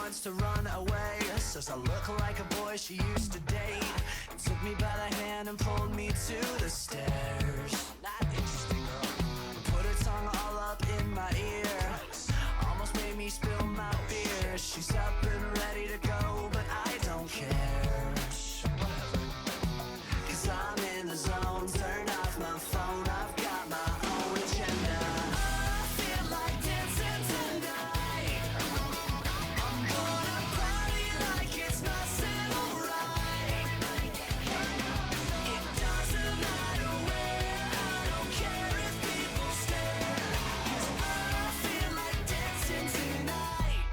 wants to run away. Says I look like a boy she used to date. Took me by the hand and pulled me to the stairs. Not interesting, girl. Put her tongue all up in my ear. Almost made me spill my beer. She's up and ready to go, but I don't care. Cause I'm in the zone. Turn off my phone, I've got my own agenda. I feel like dancing tonight. I'm gonna party like it's nothing alright. It doesn't matter where, I don't care if people stare. Cause I feel like dancing tonight.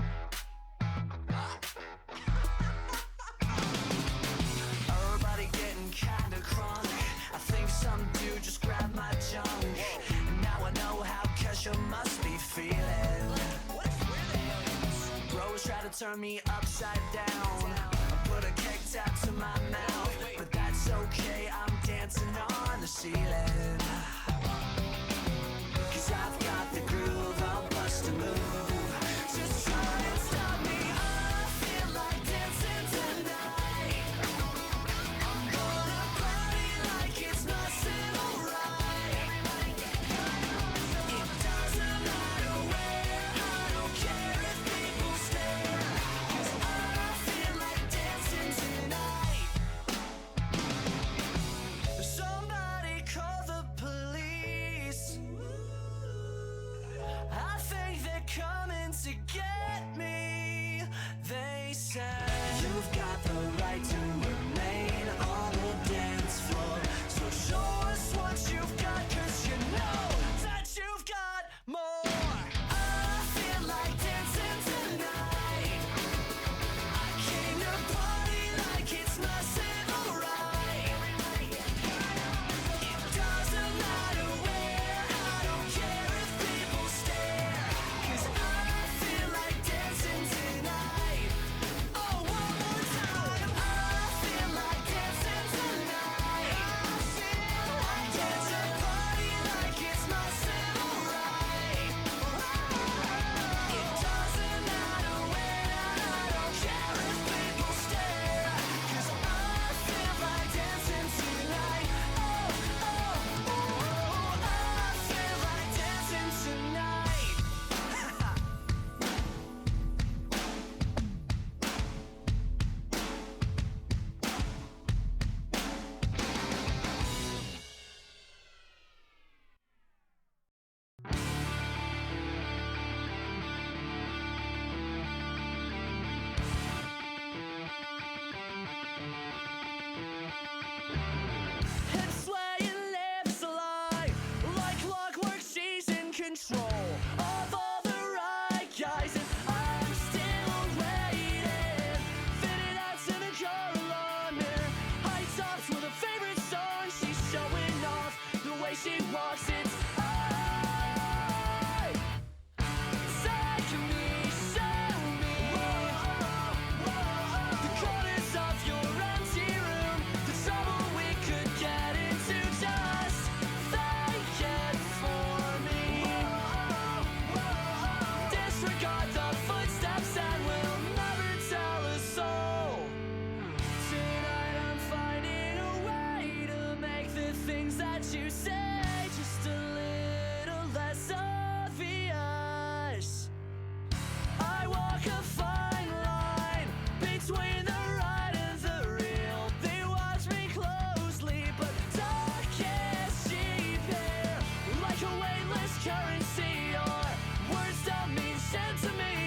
Everybody getting kinda crunk. I think some dude just grabbed my junk. And now I know how Kesha must be feeling. Bros try to turn me upside down. I put a keg tap to my mouth, but that's okay, I'm dancing on the ceiling. Cause I've got the groove, I'll bust a move. Just try and stop me, I feel like dancing tonight. I'm gonna party like it's nothing alright. It doesn't matter where, I don't care if people stare. Cause I feel like dancing tonight. Somebody call the police. I think they're coming to get me. They say you've got the right to remain on the dance floor. So show us what you've got, cause you know that you've got more. I feel like dancing tonight. I came to party like it's nothing alright. It doesn't matter where, I don't care if people stare. Cause I feel like dancing tonight. Oh, one more time. I feel like dancing tonight. I dance a party like it's nothing alright. It doesn't matter where, I don't care if people stare. Cause I feel like dancing tonight. Oh, oh, oh, I feel like dancing tonight. And slaying lips alive, like clockwork, she's in control of all the right guys, and I'm still waiting. Fitted out to the car alarm here. High tops were the favorite song. She's showing off the way she walks. It's I. Take me, show me the corners of your empty room, the trouble we could get into. Just fake it for me. Disregard the footsteps and we'll never tell a soul. Tonight I'm finding a way to make the things that you say just a little less obvious. I walk a fine line between the right and the real. They watch me closely, but talk is cheap here. Like a weightless currency, or words don't mean shit to me.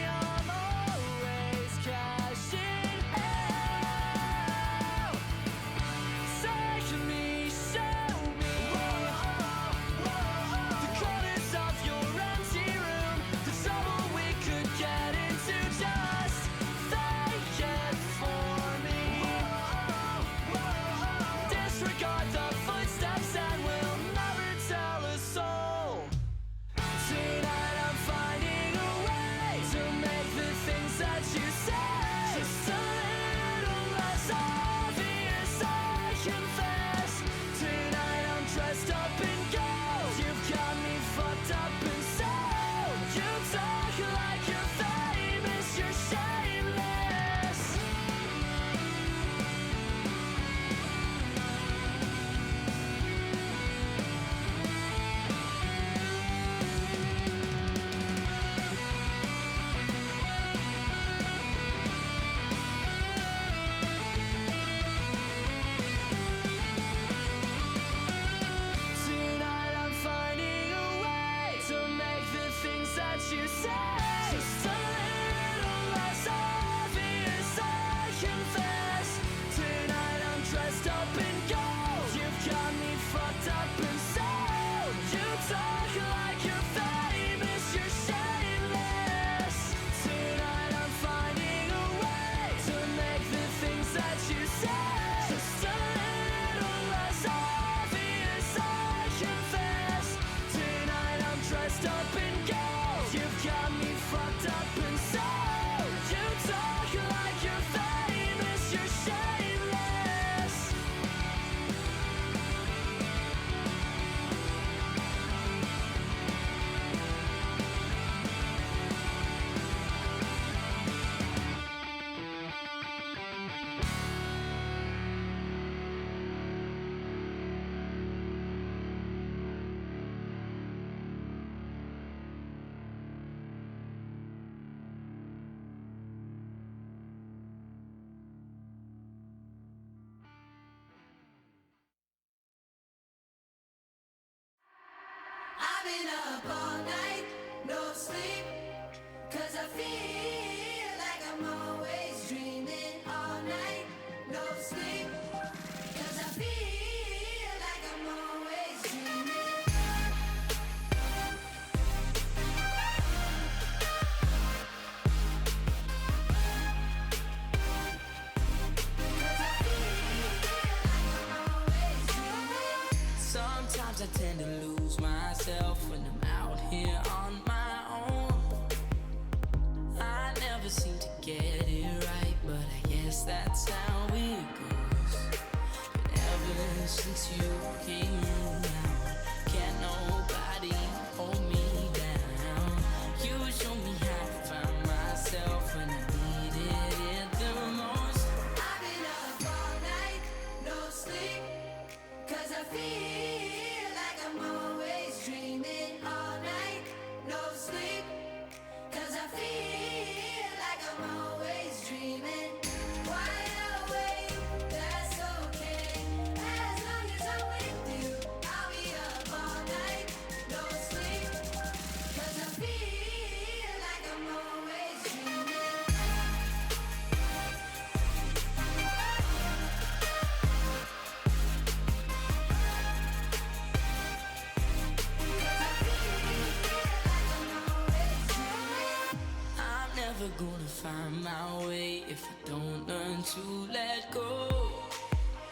never gonna find my way if I don't learn to let go.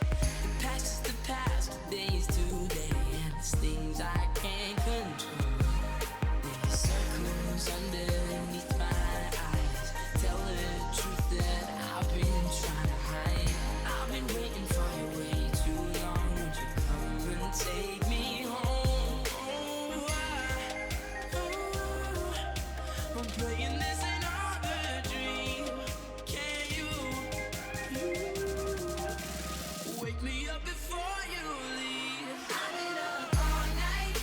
The past is the past, today's today, and there's things I can't control. There's circles underneath my eyes, tell the truth that I've been trying to hide. I've been waiting for you way too long. Would you come and take me home? I'm praying this ain't all a dream. Can you wake me up before you leave? I've been up all night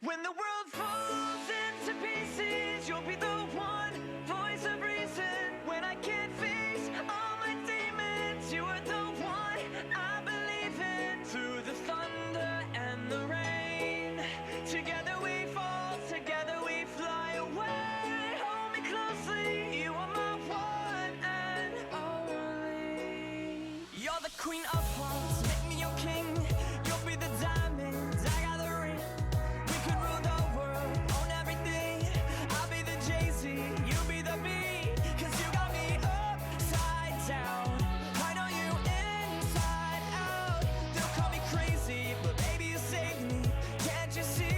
When the world falls into pieces, you'll be the one voice of reason. When I can't face all my demons, you are the one I believe in. Through the thunder and the rain, together we fall, together we fly away. Hold me closely, you are my one and only. You're the queen of hearts, make me your king. You'll be the diamond, I got the ring. We could rule the world, own everything. I'll be the Jay-Z, you be the B. 'Cause you got me upside down, I know you inside out. They'll call me crazy, but baby you saved me, can't you see?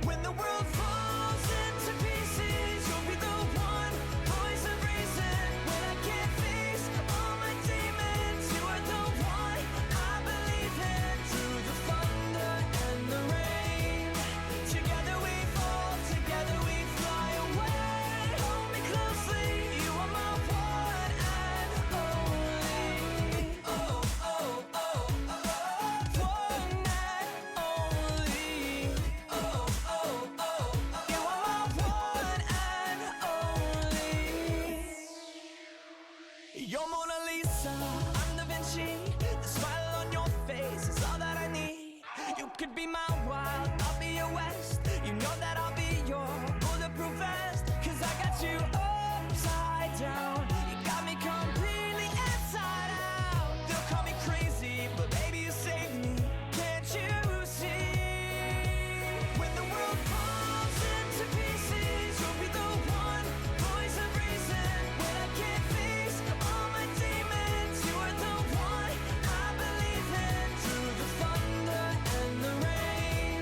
When the world falls into pieces, you'll be the one voice of reason. When I can't face all my demons, you are the one I believe in. Through the thunder and the rain, together we fall, together we fly away. Hold me closely, you are my one and only. Oh, oh, oh, oh, one and only. Oh, oh, oh, you are my one and only. You're Mona Lisa, I'm Da Vinci. The smile on your face is all that I need. You could be my wild, I'll be your west. You know that I'll be your bulletproof vest. 'Cause I got you upside down, you got me completely inside out. They'll call me crazy, but baby you saved me, can't you see? When the world falls into pieces, you'll be the one voice of reason. When I can't face all my demons, you are the one I believe in. Through the thunder and the rain,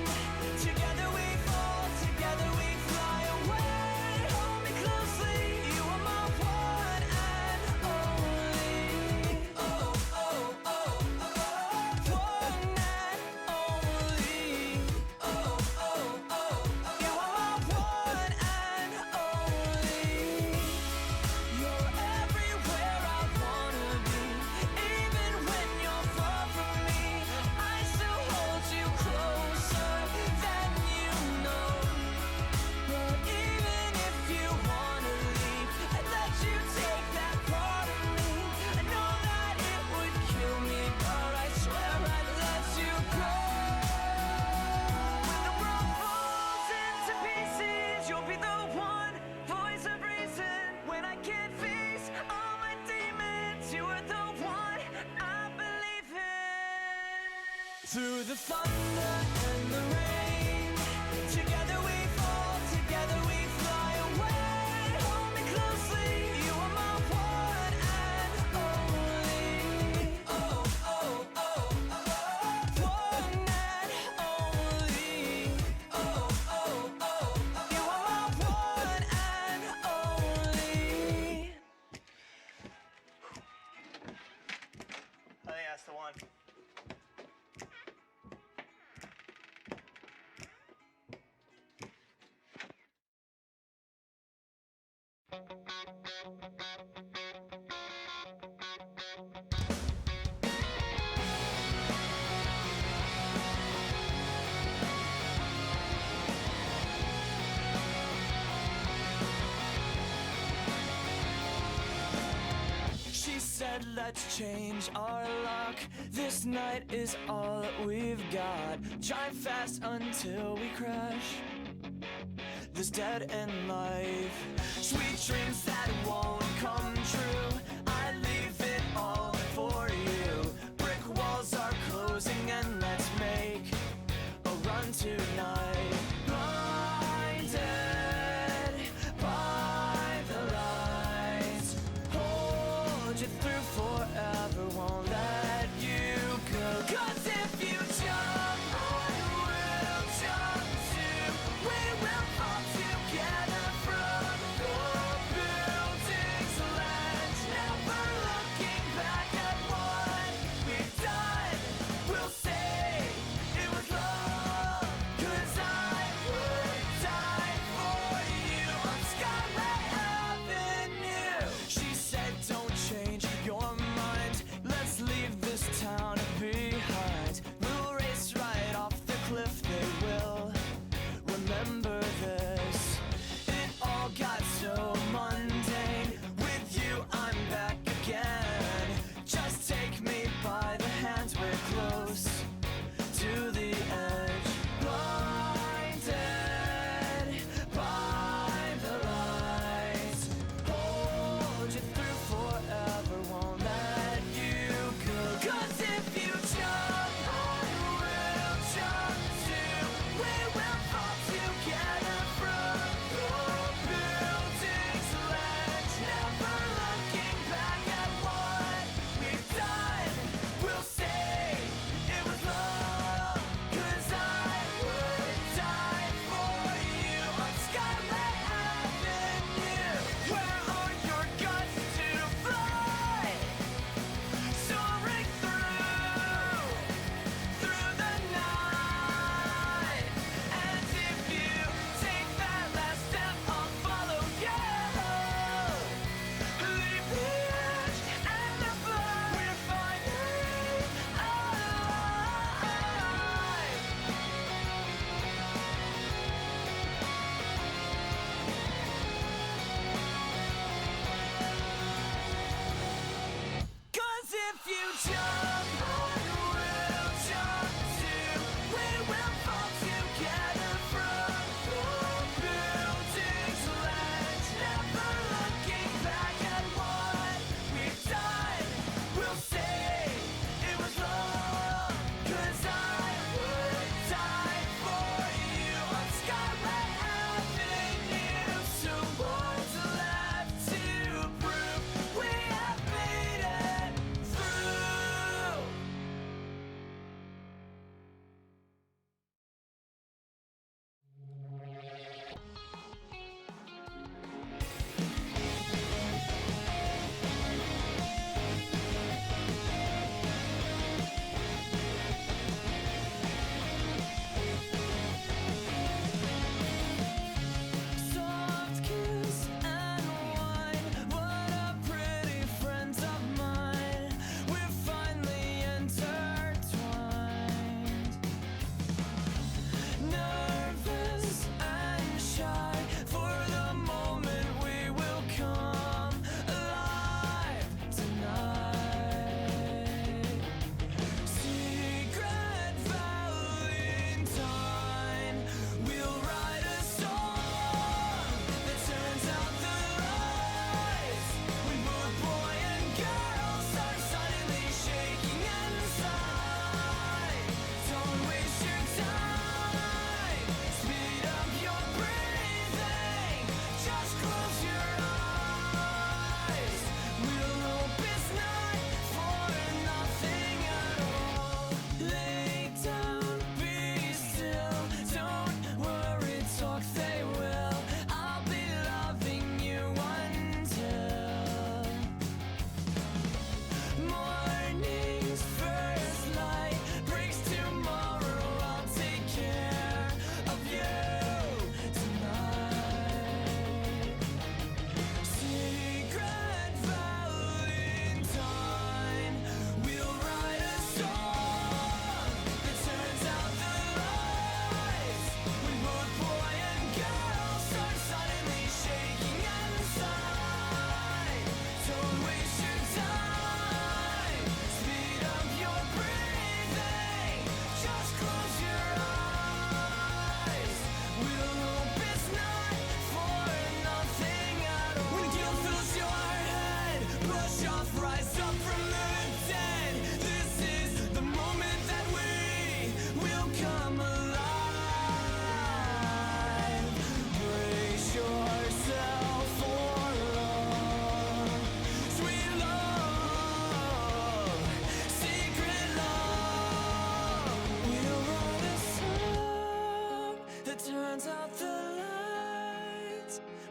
together we fall, together we fly away. Hold me closely, you are my one and only. Oh, oh, oh, oh, one and only. Oh, oh, oh, you are my one and only. You're everywhere I wanna be. Even when you're far from me, I still hold you closer than you know. But even if you wanna leave, I'd let you take that part of me. I know that it would kill me, but I swear I'd let you go. When the world falls into pieces, you'll be the one voice of reason. When I can't face all my demons, you are the one I believe in. Through the thunder and the rain, together we fall, together we fly away. Hold me closely, you are my one and only. Oh, oh, oh, one and only. Oh, oh, oh, you are my one and only. I think that's the one. She said, let's change our luck. This night is all we've got. Drive fast until we crash this dead-end life. Sweet dreams that won't come true, I leave it all for you. Brick walls are closing and let's make a run tonight. Blinded by the lights, hold you through forever, won't let you go. 'Cause if you jump, I will jump too. We will fall together from the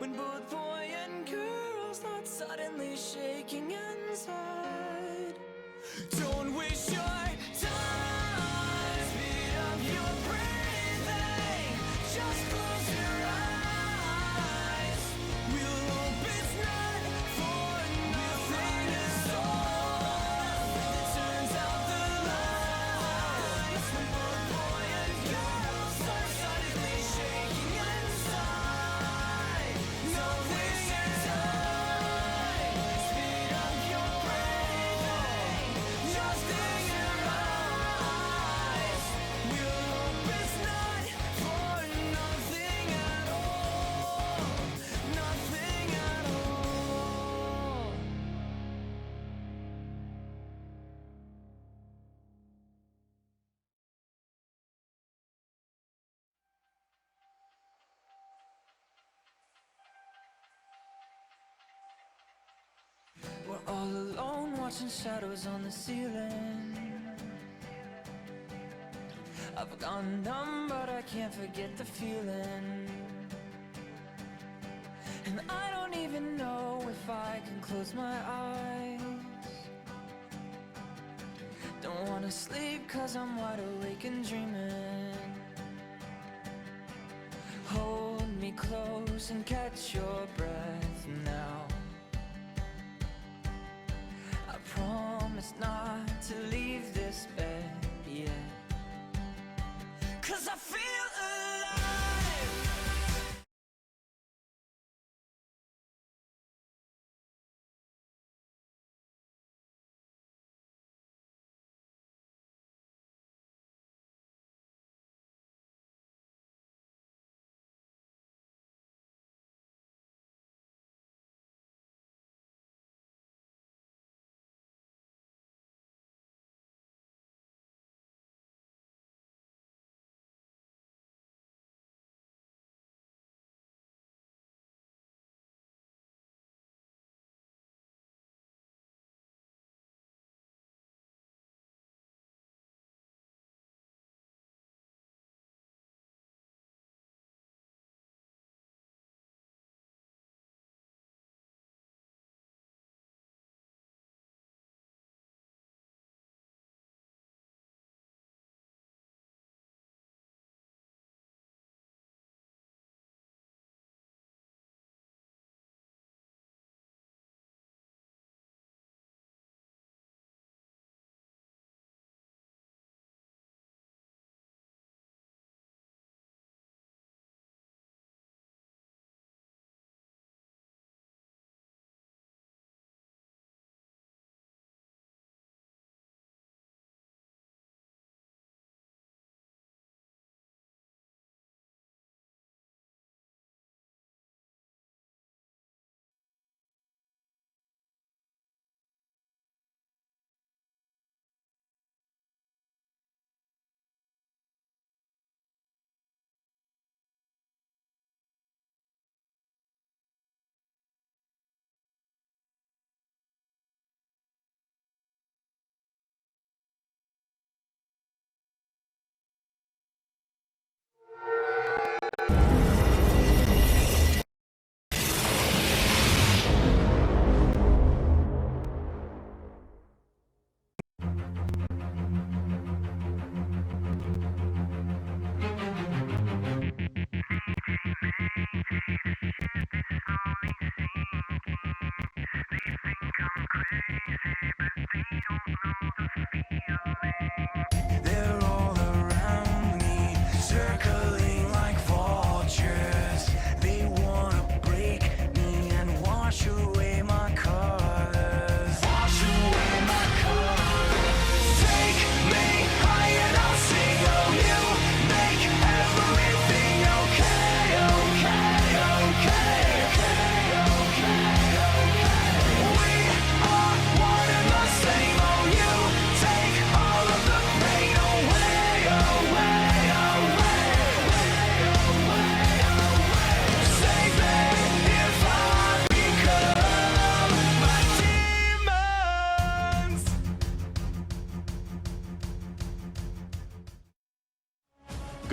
when both boy and girl start suddenly shaking inside. Don't waste your time, speed up your breathing, just close your eyes. We'll hope it's not for nothing at all that turns out the lights, when both boy and girl start suddenly shaking inside. Nothing at time, speed up your breathing, just in your eyes. We'll hope it's not for nothing at all, nothing at all. We're all alone watching shadows on the ceiling. I've gone numb but I can't forget the feeling. And I don't even know if I can close my eyes. Don't wanna sleep cause I'm wide awake and dreaming. Hold me close and catch your breath now. I promise not to leave this bed yet, 'cause I feel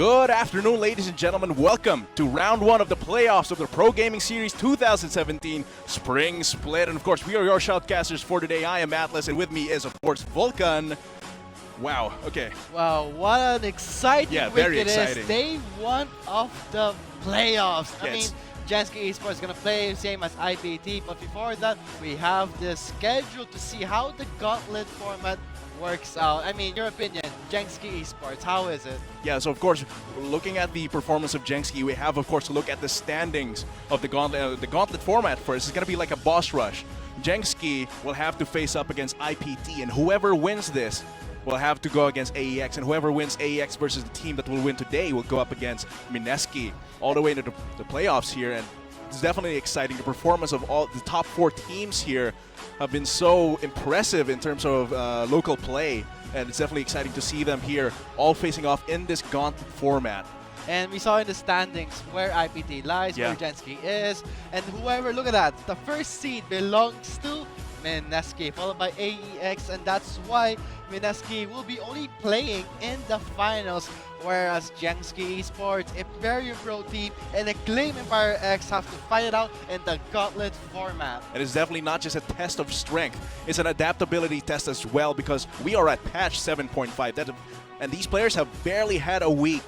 Good afternoon, ladies and gentlemen. Welcome to round one of the playoffs of the Pro Gaming Series 2017 Spring Split. And of course, we are your shoutcasters for today. I am Atlas, and with me is, of course, Vulcan. Wow, okay. Wow, what an exciting week very it exciting. is. Day one of the playoffs. Yes. I mean, JSK Esports is going to play same as IPT, but before that, we have the schedule to see how the gauntlet format works out. I mean, your opinion, JSK Esports, how is it? Yeah, so of course, looking at the performance of Jengski, we have, of course, to look at the standings of the gauntlet format first. It's going to be like a boss rush. Jengski will have to face up against IPT, and whoever wins this will have to go against AEX, and whoever wins AEX versus the team that will win today will go up against Mineski all the way into the playoffs here. And it's definitely exciting. The performance of all the top 4 teams here have been so impressive in terms of local play, and it's definitely exciting to see them here all facing off in this gauntlet format. And we saw in the standings where IPT lies, where Jensky is, and whoever, look at that, the first seed belongs to Mineski, followed by AEX, and that's why Mineski will be only playing in the finals, whereas Jengski Esports, Imperium Pro Team, and Acclaim Empire X have to fight it out in the gauntlet format. And it's definitely not just a test of strength, it's an adaptability test as well, because we are at patch 7.5, and these players have barely had a week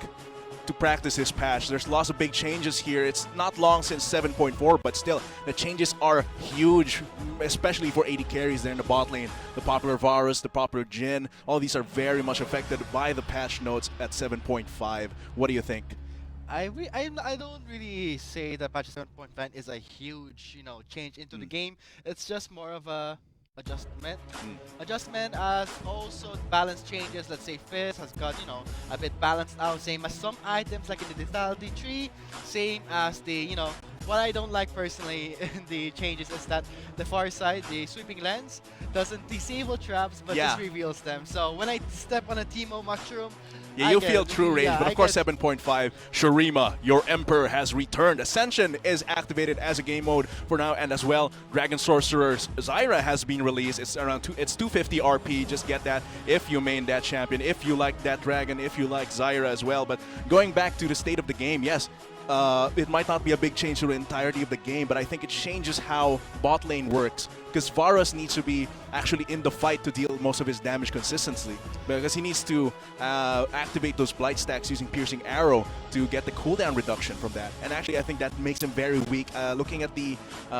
to practice this patch. There's lots of big changes here. It's not long since 7.4, but still, the changes are huge, especially for AD carries there in the bot lane. The popular Varus, the popular Jhin, all these are very much affected by the patch notes at 7.5. What do you think? I don't really say that patch 7.5 is a huge, change into the game. It's just more of a adjustment as also balance changes. Let's say Fizz has got a bit balanced out, same as some items like in the lethality tree, same as the what I don't like personally in the changes is that the far side, the sweeping lens, doesn't disable traps but just reveals them. So when I step on a Teemo mushroom, you feel true range, but of course 7.5, Shurima, your Emperor has returned. Ascension is activated as a game mode for now, and as well, Dragon Sorcerer Zyra has been released. It's around it's 250 RP, just get that if you main that champion, if you like that Dragon, if you like Zyra as well. But going back to the state of the game, yes, it might not be a big change to the entirety of the game, but I think it changes how bot lane works, because Varus needs to be actually in the fight to deal most of his damage consistently, because he needs to activate those blight stacks using Piercing Arrow to get the cooldown reduction from that. And actually, I think that makes him very weak. Looking at the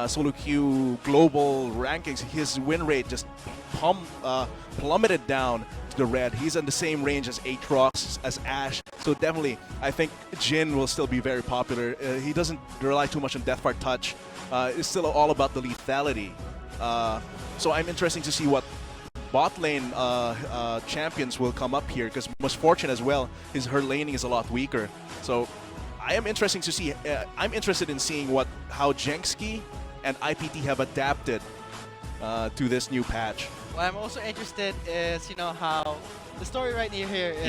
solo queue global rankings, his win rate just plummeted down to the red. He's in the same range as Aatrox, as Ashe, so definitely I think Jhin will still be very popular. He doesn't rely too much on Deathfire Touch. It's still all about the lethality. So I'm interested to see what bot lane champions will come up here, because Misfortune as well, her laning is a lot weaker. So I am interested to see. I'm interested in seeing how Jengski and IPT have adapted to this new patch. What I'm also interested is, how the story right here is,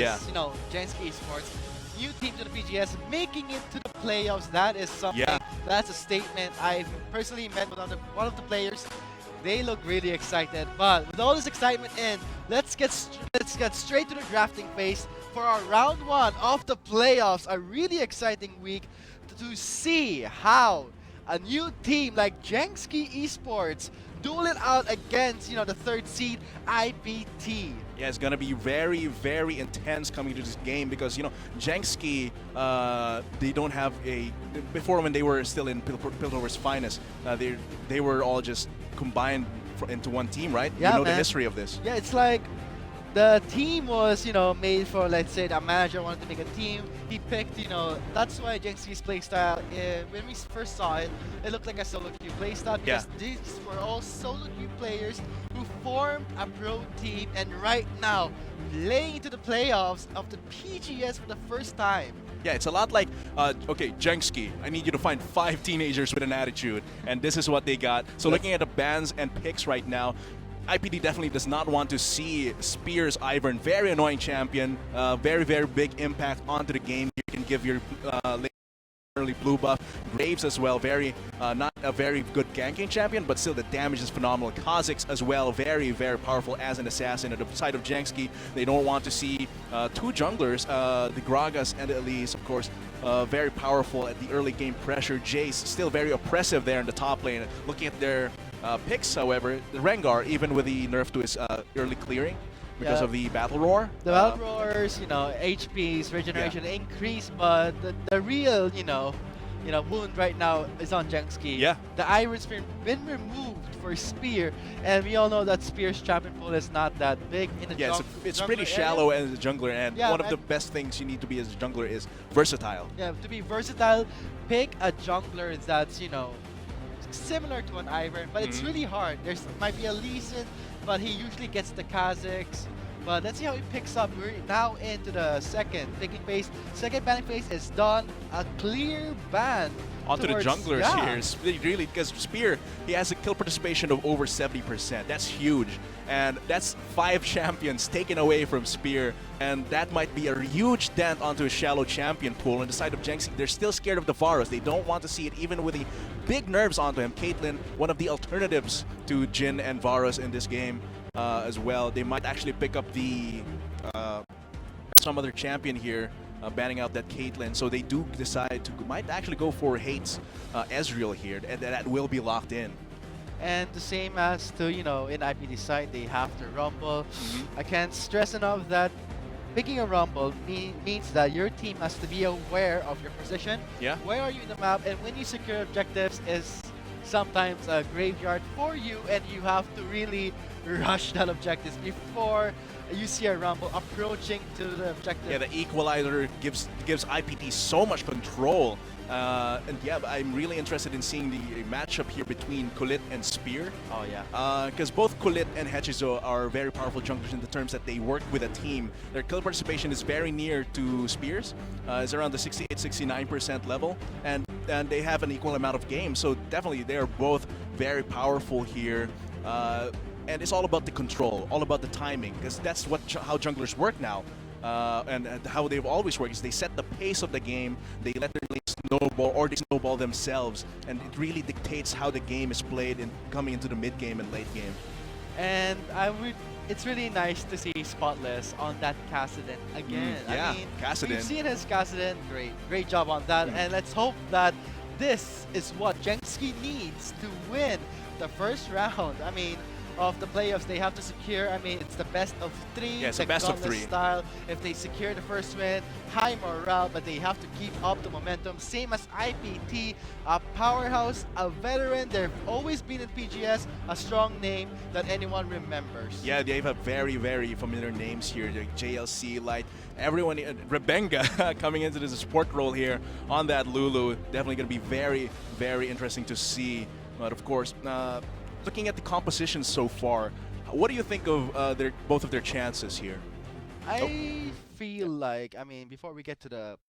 Jensky Esports, new team to the PGS, making it to the playoffs. That is something. That's a statement. I've personally met with one of the players. They look really excited. But with all this excitement in, let's get straight to the drafting phase for our round one of the playoffs. A really exciting week to see how a new team like Jengski Esports duel it out against, the third seed IPT. Yeah, it's gonna be very, very intense coming to this game, because Jengski, they don't have before, when they were still in Piltover's finest, they were all just combined into one team, right? Yeah, the history of this. Yeah, it's like the team was, made for, let's say, the manager wanted to make a team. He picked, that's why Jengski's playstyle, when we first saw it, it looked like a solo queue playstyle, because these were all solo queue players who formed a pro team, and right now, playing into the playoffs of the PGS for the first time. Yeah, it's a lot like, okay, Jengski, I need you to find 5 teenagers with an attitude, and this is what they got. So looking at the bans and picks right now, IPT definitely does not want to see Spears Ivern, very annoying champion, very, very big impact onto the game. You can give your early blue buff. Graves as well, not a very good ganking champion, but still the damage is phenomenal. Kha'Zix as well, very, very powerful as an assassin. At the side of Jenski, they don't want to see two junglers, the Gragas and the Elise, of course, very powerful at the early game pressure. Jace still very oppressive there in the top lane. Looking at their picks, however, the Rengar, even with the nerf to his early clearing, because of the Battle Roar. The Battle Roars, HPs, regeneration increase, but the real, wound right now is on Jenski. Yeah. The Iron's been removed for Spear, and we all know that Spear's champion pool is not that big in the Yeah, it's pretty shallow as a jungler, and one of the best things you need to be as a jungler is versatile. Yeah, to be versatile, pick a jungler that's, similar to an Ivern, but it's really hard. Might be a Lee Sin, but he usually gets the Kha'Zix. But let's see how he picks up. We're now into the second picking phase. Second banning phase is done. A clear ban. Onto the junglers here. Really, because Spear, he has a kill participation of over 70%. That's huge. And that's 5 champions taken away from Spear. And that might be a huge dent onto a shallow champion pool. On the side of Jenksi, they're still scared of the Varus. They don't want to see it, even with the big nerves onto him. Caitlyn, one of the alternatives to Jhin and Varus in this game as well. They might actually pick up the some other champion here. Banning out that Caitlyn, so they do decide to might actually go for Hate's Ezreal here, and that will be locked in. And the same as to in IPT side, they have to rumble. I can't stress enough that picking a rumble means that your team has to be aware of your position. Yeah. Where are you in the map, and when you secure objectives is sometimes a graveyard for you, and you have to really rush that objectives before you see a rumble approaching to the objective. Yeah, the equalizer gives IPT so much control. And yeah, I'm really interested in seeing the matchup here between Kulit and Spear. Oh yeah. Because both Kulit and Hechizo are very powerful junglers in the terms that they work with a team. Their kill participation is very near to Spear's. It's around the 68-69% level, and they have an equal amount of games. So definitely they are both very powerful here. And it's all about the control, all about the timing, because that's how junglers work now. And how they've always worked is they set the pace of the game, they let their lane snowball, or they snowball themselves, and it really dictates how the game is played in coming into the mid game and late game. And it's really nice to see Spotless on that Kassadin again. Yeah, I mean, Kassadin. We've seen his Kassadin, great job on that, and let's hope that this is what Jenski needs to win the first round. I mean, of the playoffs, they have to secure, it's the best of 3. Yeah, it's the best of 3. Style. If they secure the first win, high morale, but they have to keep up the momentum. Same as IPT, a powerhouse, a veteran. They've always been in PGS, a strong name that anyone remembers. Yeah, they have very, very familiar names here. Like JLC, Light, everyone, Rebenga coming into this support role here on that Lulu. Definitely going to be very, very interesting to see. But of course, looking at the composition so far, what do you think of both of their chances here? I feel like, before we get to the,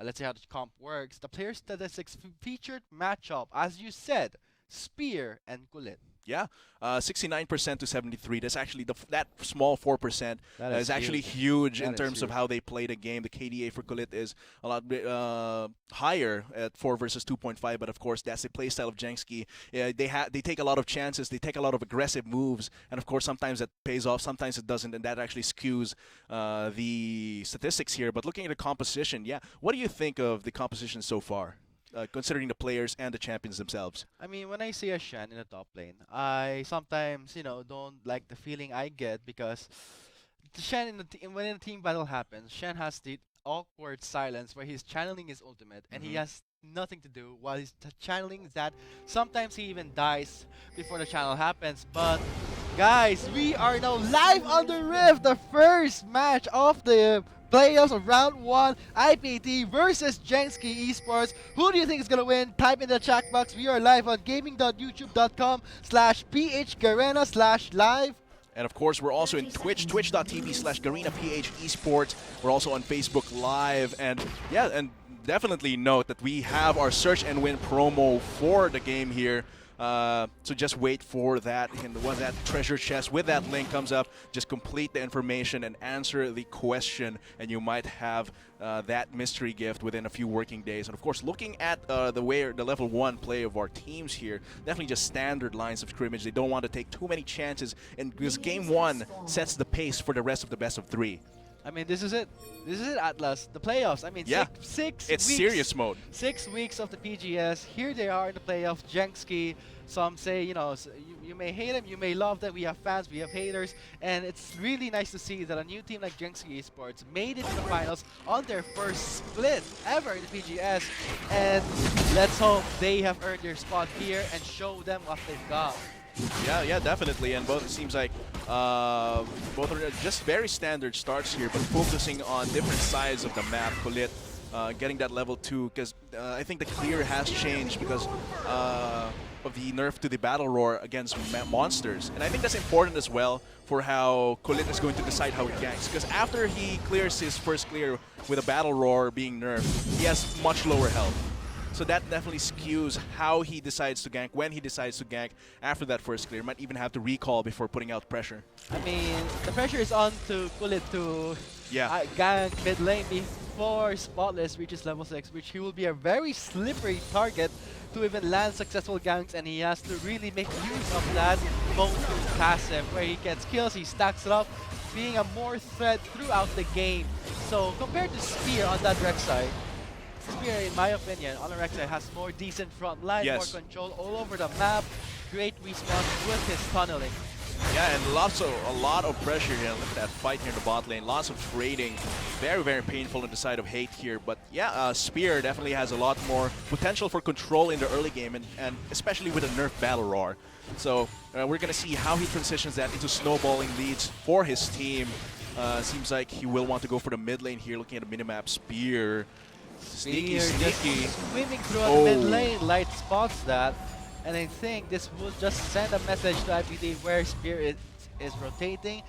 let's see how the comp works, the player statistics featured matchup, as you said, Spear and Kulit. Yeah, 69% to 73. That's actually that small 4% is actually huge in terms of how they play the game. The KDA for Kulit is a lot higher at 4 versus 2.5, but of course that's the playstyle of Jenski. They take a lot of chances, they take a lot of aggressive moves, and of course sometimes it pays off, sometimes it doesn't, and that actually skews the statistics here. But looking at the composition, yeah, what do you think of the composition so far? Considering the players and the champions themselves. When I see a Shen in the top lane, I sometimes, don't like the feeling I get, because the Shen when a team battle happens, Shen has the awkward silence where he's channeling his ultimate, and he has nothing to do while he's channeling that. Sometimes he even dies before the channel happens. But guys, we are now live on the Rift, the first match of the playoffs of round 1, IPT versus Jenski Esports. Who do you think is going to win? Type in the chat box. We are live on gaming.youtube.com/phgarena/live. And of course, we're also in Twitch, twitch.tv/GarenaPH Esports. We're also on Facebook Live. And yeah, and definitely note that we have our Search and Win promo for the game here. So just wait for that, and once that treasure chest with that link comes up, just complete the information and answer the question, and you might have that mystery gift within a few working days. And of course, looking at the level 1 play of our teams here, definitely just standard lines of scrimmage. They don't want to take too many chances, and because game 1 sets the pace for the rest of the best of 3. I mean, this is it. This is it, Atlas. The playoffs. I mean, Yeah, six it's weeks, serious mode. 6 weeks of the PGS. Here they are in the playoffs. JSK. Some say, you know, you may hate them, you may love them. We have fans, we have haters, and it's really nice to see that a new team like JSK Esports made it to the finals on their first split ever in the PGS. And let's hope they have earned their spot here and show them what they've got. Yeah, definitely. And both, it seems like both are just very standard starts here, but focusing on different sides of the map. Kulit getting that level 2, because I think the clear has changed because of the nerf to the battle roar against monsters. And I think that's important as well for how Kulit is going to decide how he ganks, because after he clears his first clear with a battle roar being nerfed, he has much lower health. So that definitely skews how he decides to gank, when he decides to gank after that first clear. Might even have to recall before putting out pressure. I mean, the pressure is on to Kulit to gank mid lane before Spotless reaches level 6, which he will be a very slippery target to even land successful ganks, and he has to really make use of that mode passive where he gets kills, he stacks it up, being a more threat throughout the game. So compared to Spear on that direct side, Spear, in my opinion, on the right side has more decent front line, more control all over the map, great response with his tunneling. Yeah, and a lot of pressure here. Look at that fight here in the bot lane. Lots of trading. Very, very painful on the side of Hate here. But yeah, Spear definitely has a lot more potential for control in the early game, and especially with a nerf battle roar. So we're going to see how he transitions that into snowballing leads for his team. Seems like he will want to go for the mid lane here, looking at the minimap. Spear. Sneaky. Swimming throughout the mid lane, Light spots that, and I think this will just send a message to IPT where Spear is rotating.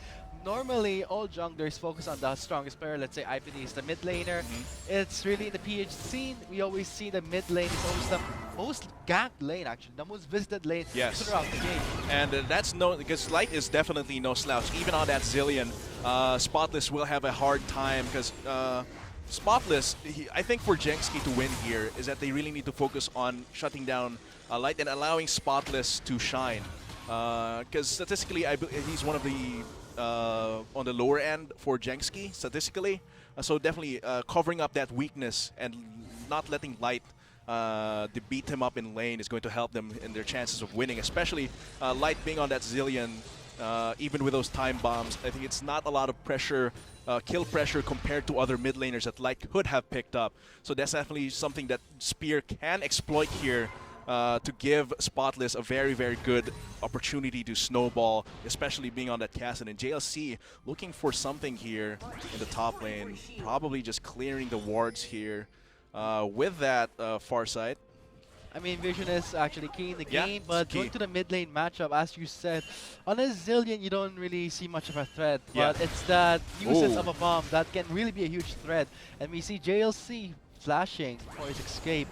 Normally, all junglers focus on the strongest player. Let's say IPT is the mid laner. It's really in the PH scene, we always see the mid lane is always the most ganked lane, actually, the most visited lane throughout the game. And that's no, because Light is definitely no slouch. Even on that Zillion, Spotless will have a hard time because Spotless, I think for JSK to win here is that they really need to focus on shutting down Light and allowing Spotless to shine. Because statistically, he's one of the on the lower end for JSK statistically. So definitely covering up that weakness and not letting Light to beat him up in lane is going to help them in their chances of winning, especially Light being on that Zillion. Even with those time bombs, I think it's not a lot of pressure, kill pressure compared to other mid laners that Light could have picked up. So that's definitely something that Spear can exploit here to give Spotless a very, very good opportunity to snowball, especially being on that castle. And JLC looking for something here in the top lane, probably just clearing the wards here with that far side. I mean, Vision is actually key in the game, but going to the mid lane matchup, as you said, on a Zillion, you don't really see much of a threat, but it's that usage of a bomb that can really be a huge threat. And we see JLC flashing for his escape.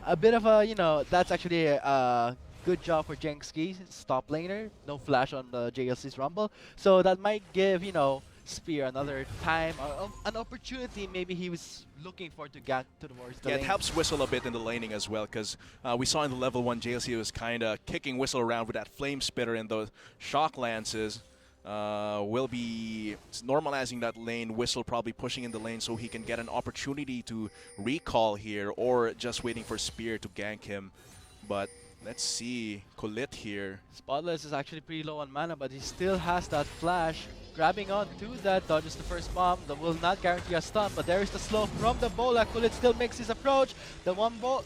A bit of a, you know, that's actually a good job for JSK, top laner, no flash on the JLC's Rumble. So that might give, you know, Spear another time, an opportunity maybe he was looking for to get towards the lane. It helps Whistle a bit in the laning as well, because we saw in the level 1 JLC was kind of kicking Whistle around with that Flame Spitter and those Shock Lances. Will be normalizing that lane. Whistle probably pushing in the lane so he can get an opportunity to recall here, or just waiting for Spear to gank him. But let's see, Kulit here. Spotless is actually pretty low on mana, but he still has that flash. Grabbing on to that, dodges the first bomb. That will not guarantee a stun, but there is the slow from the Bola. Kulit still makes his approach. The one ball,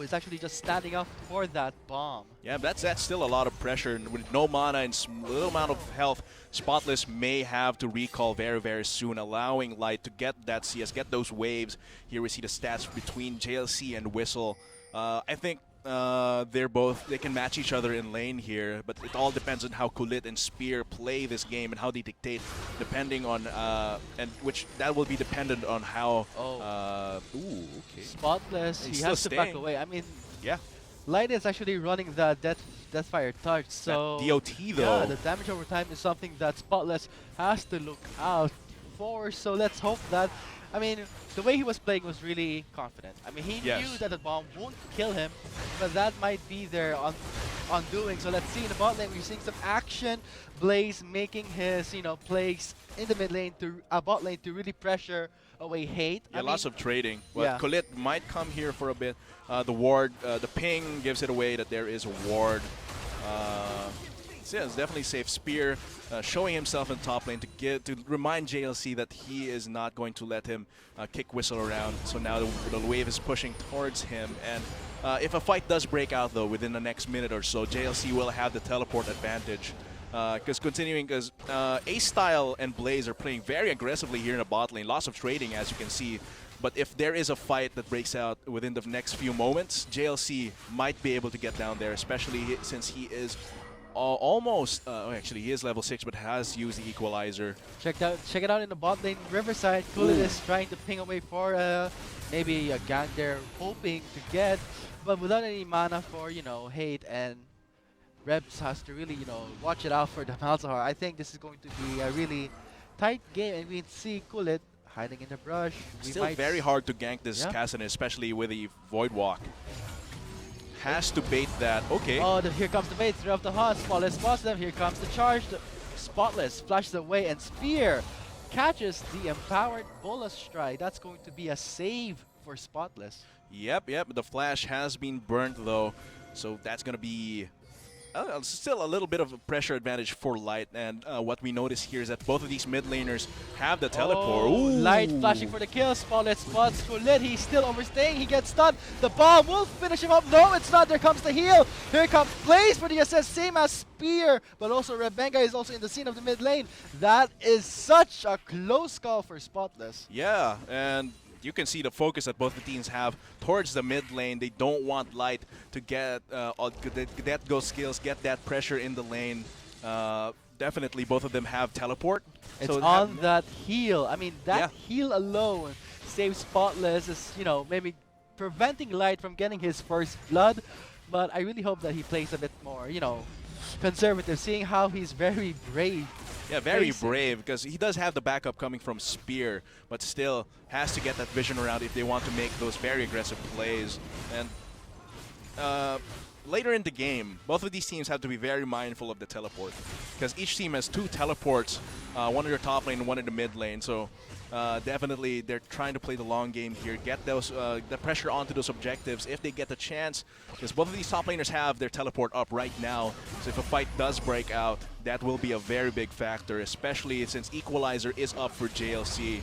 it's actually just standing up for that bomb. Yeah, that's still a lot of pressure. And with no mana and little amount of health, Spotless may have to recall very, very soon, allowing Light to get that CS, get those waves. Here we see the stats between JLC and Whistle. I think they can match each other in lane here, but it all depends on how Kulit and Spear play this game and how they dictate, depending on and which that will be dependent on how. Spotless, he has to back away. I mean, Light is actually running the Deathfire touch, so That DOT though. yeah, the damage over time is something that Spotless has to look out for. So let's hope that, I mean, the way he was playing was really confident. I mean, he knew that the bomb won't kill him, but that might be their undoing. So let's see in the bot lane, we're seeing some action. Blaze making his, plays in the mid lane to bot lane to really pressure away hate. Yeah, lots of trading. But yeah. Colette might come here for a bit. The ward, the ping gives it away that there is a ward. So yeah, it's definitely safe. Spear showing himself in top lane to remind JLC that he is not going to let him kick whistle around. So now the wave is pushing towards him. And if a fight does break out though within the next minute or so, JLC will have the teleport advantage. Because A-Style and Blaze are playing very aggressively here in the bot lane. Lots of trading, as you can see. But if there is a fight that breaks out within the next few moments, JLC might be able to get down there, especially since he is almost, actually he is level 6, but has used the equalizer. Check it out in the bot lane, Riverside. Kulit is trying to ping away for maybe a gank they're hoping to get, but without any mana for, hate, and Rebs has to really, watch it out for the Malzahar. I think this is going to be a really tight game, and we can see Kulit hiding in the brush. Still very hard to gank this Kassadin, especially with the Void Walk. Has to bait that. Okay. Oh, here comes the bait. Throw off the Hunt. Spotless spots them. Here comes the charge. Spotless flashes away, and Spear catches the empowered Bola Strike. That's going to be a save for Spotless. Yep. The flash has been burnt though, so that's gonna be still a little bit of a pressure advantage for Light. And what we notice here is that both of these mid laners have the teleport. Oh, Light flashing for the kill. Spotless spots Kulit. He's still overstaying. He gets stunned. The bomb will finish him up. No, it's not. There comes the heal. Here comes Blaze for the assist. Same as Spear. But also Rebenga is also in the scene of the mid lane. That is such a close call for Spotless. Yeah, and you can see the focus that both the teams have towards the mid lane. They don't want Light to get those skills, get that pressure in the lane. Definitely both of them have teleport. It's so on that heal. I mean, that heal alone saves Spotless, is, maybe preventing Light from getting his first blood. But I really hope that he plays a bit more, conservative, seeing how he's very brave. Yeah, very brave, because he does have the backup coming from Spear, but still has to get that vision around if they want to make those very aggressive plays. And later in the game, both of these teams have to be very mindful of the teleport, because each team has 2 teleports, one in their top lane and one in the mid lane. So definitely they're trying to play the long game here, get those the pressure onto those objectives if they get the chance, because both of these top laners have their teleport up right now. So if a fight does break out, that will be a very big factor, especially since Equalizer is up for JLC.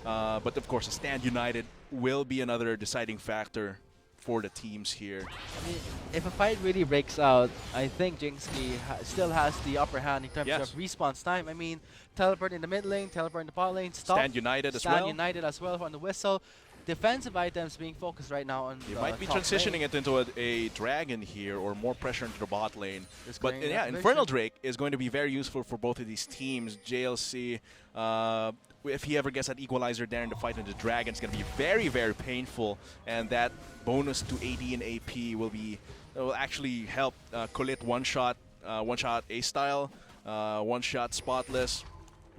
But of course, a Stand United will be another deciding factor for the teams here. I mean, if a fight really breaks out, I think Jinxki still has the upper hand in terms of response time. I mean, teleport in the mid lane, teleport in the bot lane, stop. Stand United as well. Stand United as well on the whistle. Defensive items being focused right now on you might be transitioning it into a dragon here, or more pressure into the bot lane. But yeah, Infernal Drake is going to be very useful for both of these teams. JLC, if he ever gets that equalizer there in the fight into the dragon, it's going to be very, very painful. And that bonus to AD and AP will actually help Colette one-shot A-Style, one-shot Spotless.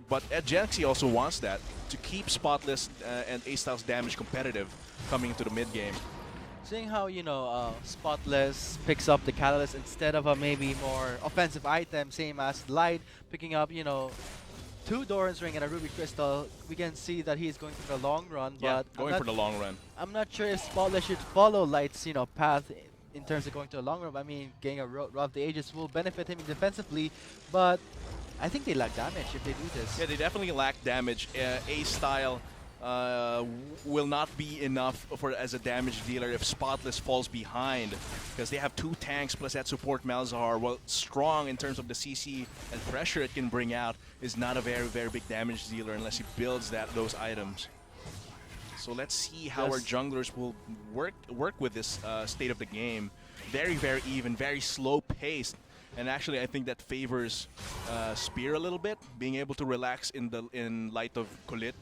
But Genexy also wants that, to keep Spotless and A-Style's damage competitive coming into the mid-game. Seeing how, Spotless picks up the Catalyst instead of a maybe more offensive item, same as Light picking up, 2 Doran's Ring and a Ruby Crystal, we can see that he's going for the long run. Yeah, but going for the long run. I'm not sure if Spotless should follow Light's, path in terms of going to a long run. I mean, getting a Rod of the Ages will benefit him defensively, but I think they lack damage if they do this. Yeah, they definitely lack damage. A-Style will not be enough as a damage dealer if Spotless falls behind, because they have 2 tanks plus that support Malzahar. While strong in terms of the CC and pressure it can bring out, is not a very, very big damage dealer unless he builds those items. So let's see how our junglers will work with this state of the game. Very, very even, very slow paced. And actually, I think that favors Spear a little bit, being able to relax in light of Colette.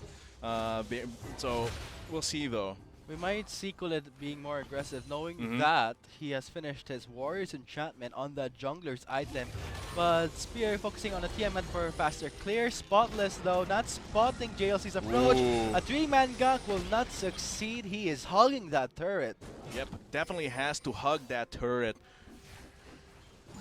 So we'll see though. We might see Kulit being more aggressive, knowing Mhm. that he has finished his Warrior's Enchantment on the jungler's item. But Spear focusing on the TMN for faster clear. Spotless though, not spotting JLC's approach. Ooh. A 3-man gank will not succeed. He is hugging that turret. Yep, definitely has to hug that turret.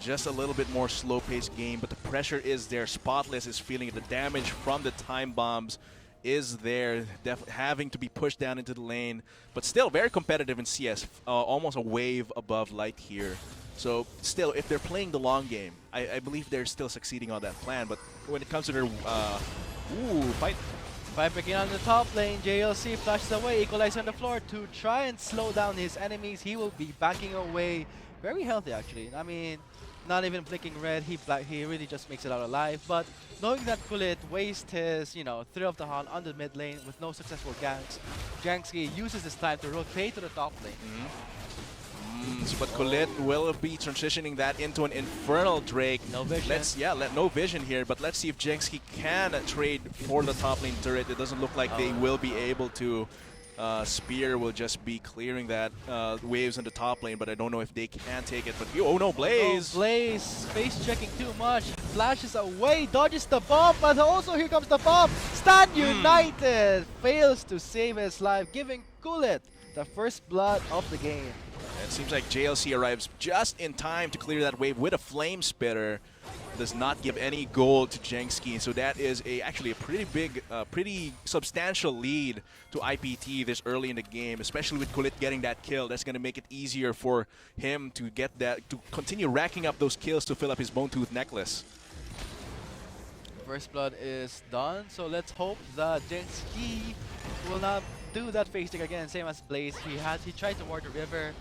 Just a little bit more slow-paced game, but the pressure is there. Spotless is feeling the damage from the time bombs is there, having to be pushed down into the lane, but still very competitive in CS, almost a wave above Light here. So still, if they're playing the long game, I believe they're still succeeding on that plan, but when it comes to their, fight. By picking on the top lane, JLC flashes away, equalizer on the floor to try and slow down his enemies. He will be backing away. Very healthy actually. I mean, not even blinking red, he really just makes it out alive. But knowing that Kulit wastes his, Thrill of the Hunt on the mid lane with no successful ganks, Jankski uses this time to rotate to the top lane. But Colette will be transitioning that into an Infernal Drake. No vision. No vision here, but let's see if Jankski can trade for the top lane turret. It doesn't look like they will be able to. Spear will just be clearing that waves in the top lane, but I don't know if they can take it. But oh no, Blaze! Oh, Blaze, space checking too much, flashes away, dodges the bomb, but also here comes the bomb! Stand United fails to save his life, giving Kulit the first blood of the game. It seems like JLC arrives just in time to clear that wave with a Flame Spitter. Does not give any gold to Jankski, so that is actually a pretty big, pretty substantial lead to IPT this early in the game, especially with Kulit getting that kill. That's going to make it easier for him to get that, to continue racking up those kills to fill up his Bone Tooth necklace. First blood is done, so let's hope that Jankski will not do that face stick again, same as Blaze. He tried to ward the river.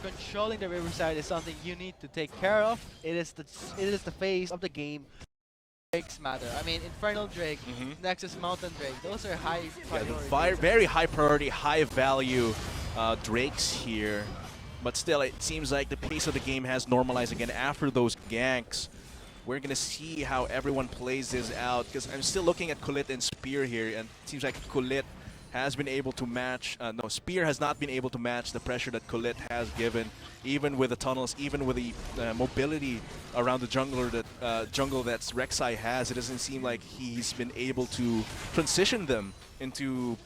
Controlling the riverside is something you need to take care of. It is the phase of the game. Drakes matter. I mean, Infernal Drake, Nexus Mountain Drake, those are high priority. Very high priority, high value Drakes here. But still, it seems like the pace of the game has normalized again after those ganks. We're going to see how everyone plays this out, because I'm still looking at Kulit and Spear here, and it seems like Kulit has been able to match, Spear has not been able to match the pressure that Kulit has given, even with the tunnels, even with the mobility around the jungle that's Rek'Sai has. It doesn't seem like he's been able to transition them into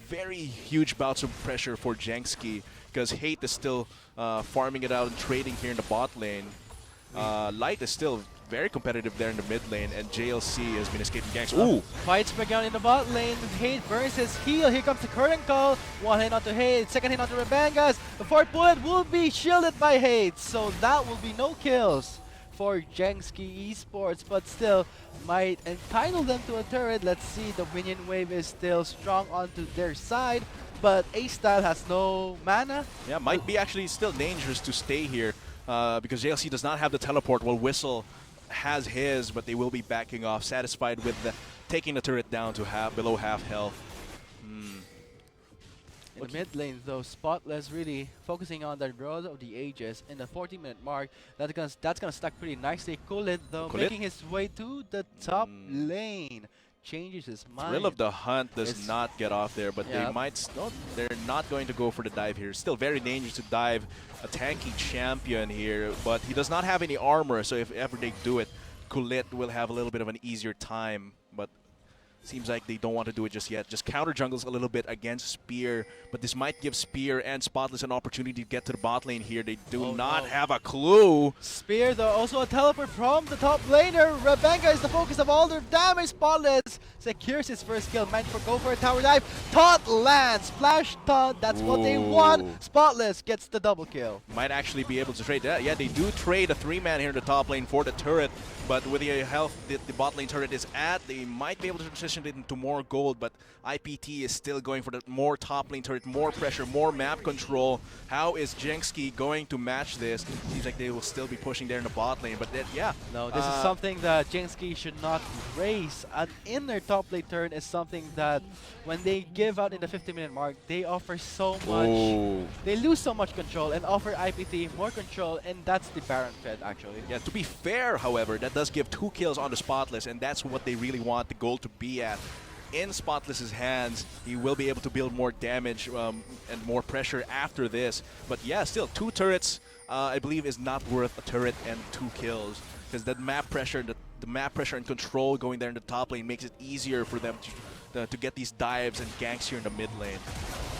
very huge bouts of pressure for Jankski, because Hate is still farming it out and trading here in the bot lane. Light is still very competitive there in the mid lane, and JLC has been escaping ganks. Ooh! Fights begun in the bot lane. Hate burns his heal. Here comes the current call. One hit onto Hate, second hit onto Rebangas. The fourth bullet will be shielded by Hate, so that will be no kills for Jankski Esports, but still might entitle them to a turret. Let's see, the minion wave is still strong onto their side, but A-Style has no mana. Yeah, might be actually still dangerous to stay here because JLC does not have the teleport, while Whistle has his, but they will be backing off, satisfied with taking the turret down to below half health. In the mid lane though, Spotless really focusing on the Road of the Ages in the 40-minute mark. That's gonna stack pretty nicely. Kulit though, making his way to the top lane. Changes his mind. Thrill of the Hunt does not get off there, but they might they're not going to go for the dive here. Still very dangerous to dive a tanky champion here, but he does not have any armor, so if ever they do it, Kulit will have a little bit of an easier time, but seems like they don't want to do it just yet. Just counter jungles a little bit against Spear, but this might give Spear and Spotless an opportunity to get to the bot lane here. They do not have a clue. Spear though, also a teleport from the top laner. Rebenga is the focus of all their damage. Spotless secures his first kill. Might go for a tower dive. Taunt lands. Splash taunt. That's what they want. Spotless gets the double kill. Might actually be able to trade that. Yeah, they do trade a 3-man here in the top lane for the turret, but with the health the bot lane turret is at, they might be able to transition it into more gold, but IPT is still going for the more top lane turret, more pressure, more map control. How is Jankski going to match this? Seems like they will still be pushing there in the bot lane, but No, this is something that Jankski should not raise. An inner top lane turn is something that when they give out in the 50-minute mark, they offer so much. They lose so much control and offer IPT more control, and that's the Baron Fed actually. Yeah, to be fair, however, that does give 2 kills on the Spotless, and that's what they really want the goal to be at. in Spotless's hands. He will be able to build more damage and more pressure after this. But yeah, still 2 turrets, I believe, is not worth a turret and 2 kills, because the map pressure, the map pressure and control going there in the top lane makes it easier for them to get these dives and ganks here in the mid lane.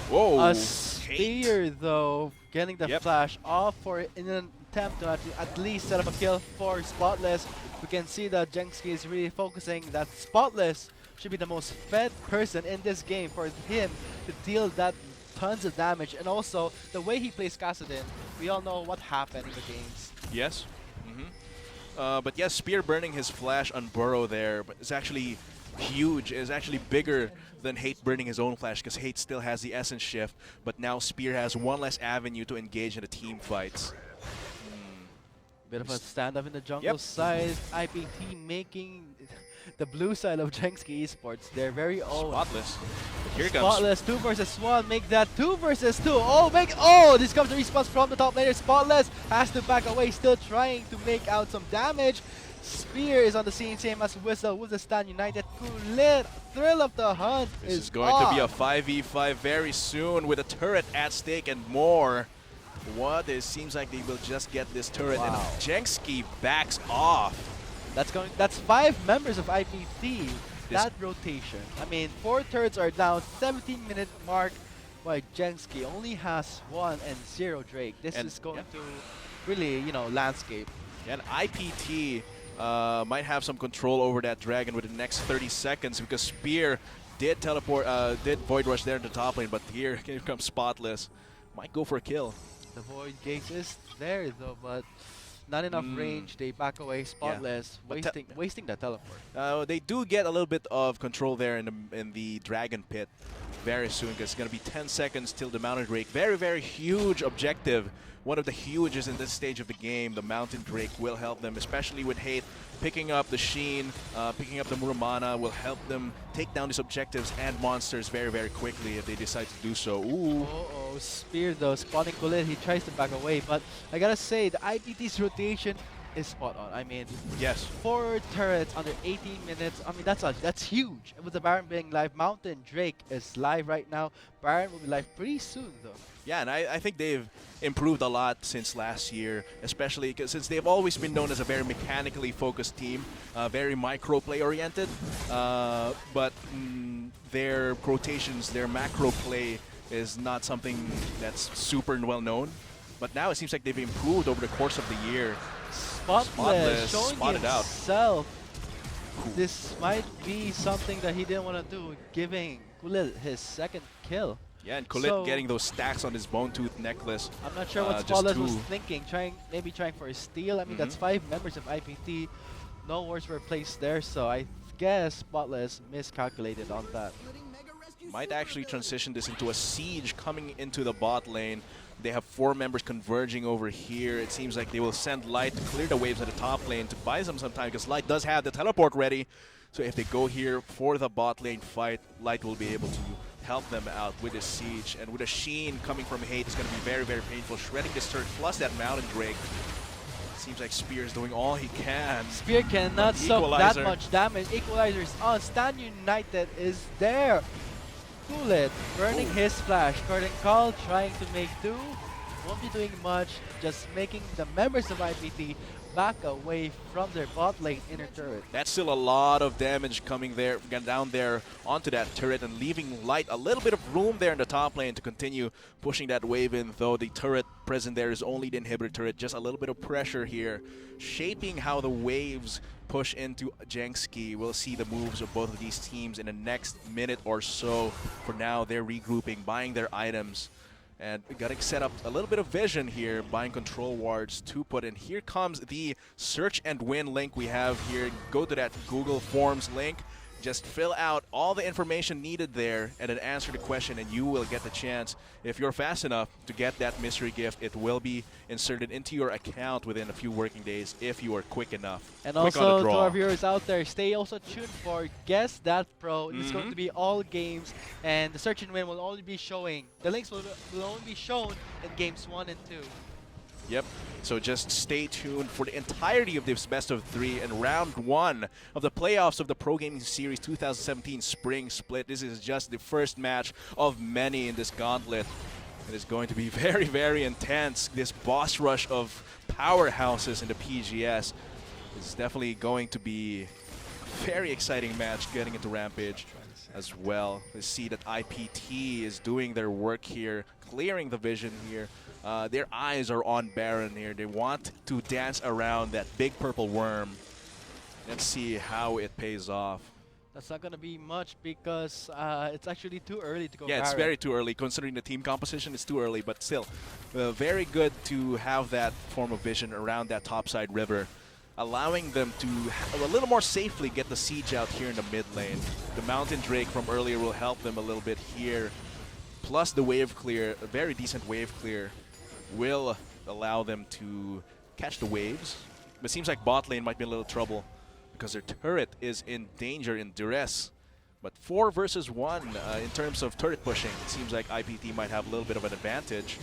Whoa! A Spear though, getting the flash off in an attempt to at least set up a kill for Spotless. We can see that Jenski is really focusing that Spotless should be the most fed person in this game for him to deal that tons of damage, and also the way he plays Kassadin, we all know what happened in the games. Yes. But yes, Spear burning his flash on Burrow there, but it's actually huge. It's actually bigger than Hate burning his own flash, because Hate still has the essence shift, but now Spear has one less avenue to engage in the team fights. Bit of a stand-up in the jungle side. IPT making the blue side of Jenski Esports their very own. Spotless. Here comes Spotless, 2 versus 1. Make that 2 versus 2. Oh, this comes the response from the top laner. Spotless has to back away, still trying to make out some damage. Spear is on the scene, same as Whistle with the Stan United. Kulit, Thrill of the Hunt This is going to be a 5v5 very soon with a turret at stake and more. What? It seems like they will just get this turret, and Jenski backs off. That's 5 members of IPT. That rotation. I mean, 4 turrets are down. 17-minute mark. While Jenski only has 1 and 0 Drake. This is going to really, landscape. And IPT might have some control over that dragon with the next 30 seconds, because Spear did teleport, did Void Rush there in the top lane, but here comes Spotless. Might go for a kill. The Void Gate is there though, but not enough range. They back away. Spotless, wasting that teleport. They do get a little bit of control there in the Dragon Pit very soon, because it's going to be 10 seconds till the Mountain Drake. Very, very huge objective. One of the huges in this stage of the game. The Mountain Drake will help them, especially with Hate. Picking up the Sheen, picking up the Muramana will help them take down these objectives and monsters very, very quickly if they decide to do so. Ooh. Uh-oh, Spear though, spotting Kulit. He tries to back away, but I gotta say, the IPT's rotation is spot on. I mean, 4 turrets under 18 minutes. I mean, that's huge. With the Baron being live, Mountain Drake is live right now. Baron will be live pretty soon though. Yeah, and I think they've improved a lot since last year, especially since they've always been known as a very mechanically focused team, very micro play oriented, but their rotations, their macro play is not something that's super well known. But now it seems like they've improved over the course of the year. Spotless showing himself. This might be something that he didn't want to do, giving Kulit his 2nd kill. Yeah, and Kulit getting those stacks on his Bone Tooth necklace. I'm not sure what Spotless was thinking, maybe trying for a steal. I mean, that's 5 members of IPT. No wards were placed there, so I guess Spotless miscalculated on that. Might actually transition this into a siege coming into the bot lane. They have 4 members converging over here. It seems like they will send Light to clear the waves at the top lane to buy them some time, because Light does have the teleport ready. So if they go here for the bot lane fight, Light will be able to help them out with this siege. And with a Sheen coming from Hate, it's going to be very, very painful. Shredding this turret plus that Mountain Drake. Seems like Spear is doing all he can. Spear cannot suck that much damage. Equalizer is on. Stan United is there. Kulit burning his flash. Curtain Call trying to make 2. Won't be doing much. Just making the members of IPT back away from their bot lane inner turret. That's still a lot of damage coming there, down there onto that turret, and leaving Light a little bit of room there in the top lane to continue pushing that wave in, though the turret present there is only the inhibitor turret. Just a little bit of pressure here, shaping how the waves push into Jenski. We'll see the moves of both of these teams in the next minute or so. For now, they're regrouping, buying their items. And we got to set up a little bit of vision here, buying control wards to put in. Here comes the search and win link we have here. Go to that Google Forms link. Just fill out all the information needed there and then answer the question, and you will get the chance, if you're fast enough, to get that mystery gift. It will be inserted into your account within a few working days if you are quick enough. And also to our viewers out there, stay also tuned for Guess That Pro. It's going to be all games, and the search and win will only be showing. The links will only be shown in games 1 and 2. Yep. So just stay tuned for the entirety of this best of 3 and round 1 of the playoffs of the Pro Gaming Series 2017 Spring Split. This is just the first match of many in this gauntlet. It is going to be very, very intense. This boss rush of powerhouses in the PGS is definitely going to be a very exciting match getting into Rampage as well. We see that IPT is doing their work here, clearing the vision here. Their eyes are on Baron here. They want to dance around that big purple worm. Let's see how it pays off. That's not going to be much because it's actually too early to go Yeah, Baron. it's very too early. Considering the team composition, it's too early. But still, very good to have that form of vision around that topside river, allowing them to a little more safely get the siege out here in the mid lane. The Mountain Drake from earlier will help them a little bit here. Plus the wave clear, a very decent wave clear, will allow them to catch the waves. But it seems like bot lane might be in a little trouble because their turret is in danger, in duress. But 4 versus 1 in terms of turret pushing, it seems like IPT might have a little bit of an advantage.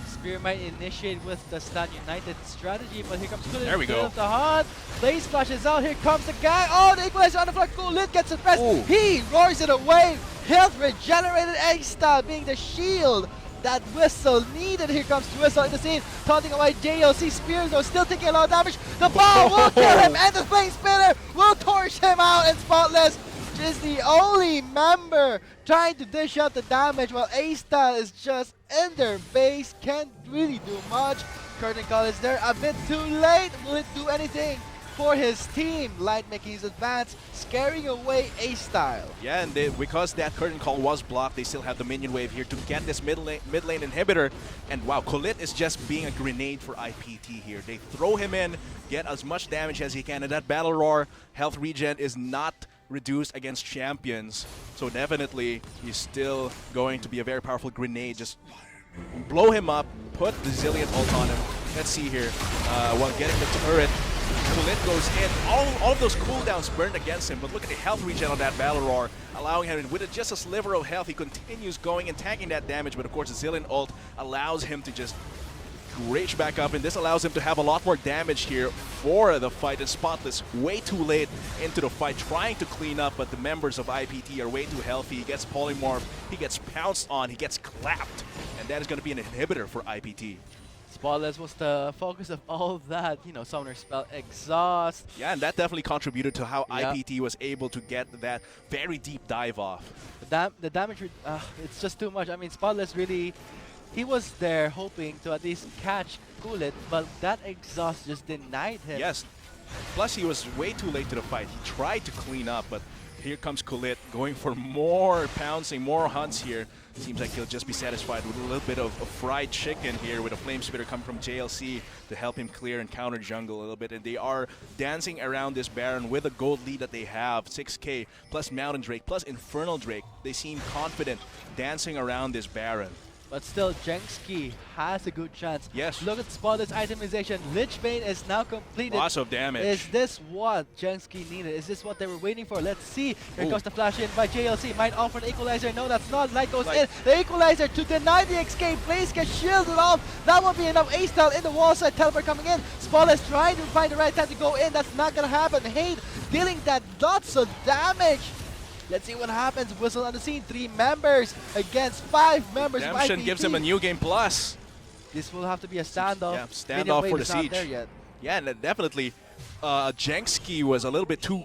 Spear might initiate with the Stun United strategy, but here comes Kulit. There we go. The hunt. Blaze flashes out. Here comes the gang. Oh, the equalizer on the floor. Kulit gets suppressed. Ooh. He roars it away. Health regenerated. A-Style being the shield that Whistle needed. Here comes Whistle in the scene, taunting away JLC. Spears though still taking a lot of damage. The ball will kill him, and the Flame Spinner will torch him out, and Spotless is the only member trying to dish out the damage while A-Style is just in their base, can't really do much. Curtain Call is there a bit too late. Will it do anything for his team? Light making his advance, scaring away A-Style. Yeah, and because that Curtain Call was blocked, they still have the minion wave here to get this mid lane inhibitor. And wow, Kulit is just being a grenade for IPT here. They throw him in, get as much damage as he can, and that Battle Roar health regen is not reduced against champions. So definitely, he's still going to be a very powerful grenade. Just blow him up, put the Zillion ult on him. Let's see here, while getting the turret. Kulit goes in. All of those cooldowns burned against him, but look at the health regen on that Battle Roar, allowing him, with just a sliver of health, he continues going and tagging that damage, but of course the Zillion ult allows him to just rage back up, and this allows him to have a lot more damage here for the fight. And Spotless way too late into the fight, trying to clean up, but the members of IPT are way too healthy. He gets polymorphed, he gets pounced on, he gets clapped, and that is going to be an inhibitor for IPT. Spotless was the focus of all that, you know, Summoner Spell, Exhaust. Yeah, and that definitely contributed to how Yeah. IPT was able to get that very deep dive off. The damage, it's just too much. I mean, Spotless really, he was there hoping to at least catch Kulit, but that Exhaust just denied him. Yes, plus he was way too late to the fight. He tried to clean up, but here comes Kulit going for more pouncing, more hunts here. Seems like he'll just be satisfied with a little bit of fried chicken here, with a Flame Spitter coming from JLC to help him clear and counter jungle a little bit. And they are dancing around this Baron with a gold lead that they have, 6k, plus Mountain Drake, plus Infernal Drake. They seem confident dancing around this Baron. But still, Jenski has a good chance. Yes. Look at Spotless itemization. Lich Bane is now completed. Lots of damage. Is this what Jenski needed? Is this what they were waiting for? Let's see. Here Ooh. comes the flash in by JLC. Might offer the equalizer. No, that's not. Light goes Light. in. The equalizer to deny the escape. Blaze gets shielded off. That will be enough. A-Style in the wall side. Teleport coming in. Spotless trying to find the right time to go in. That's not going to happen. Hate dealing that lots of damage. Let's see what happens. Whistle on the scene. 3 members against 5 members. Redemption of gives him a IPT. new game plus. This will have to be a standoff. Yeah, Minion standoff wave for the is not siege. there yet. Yeah, and definitely, Jenski was a little bit too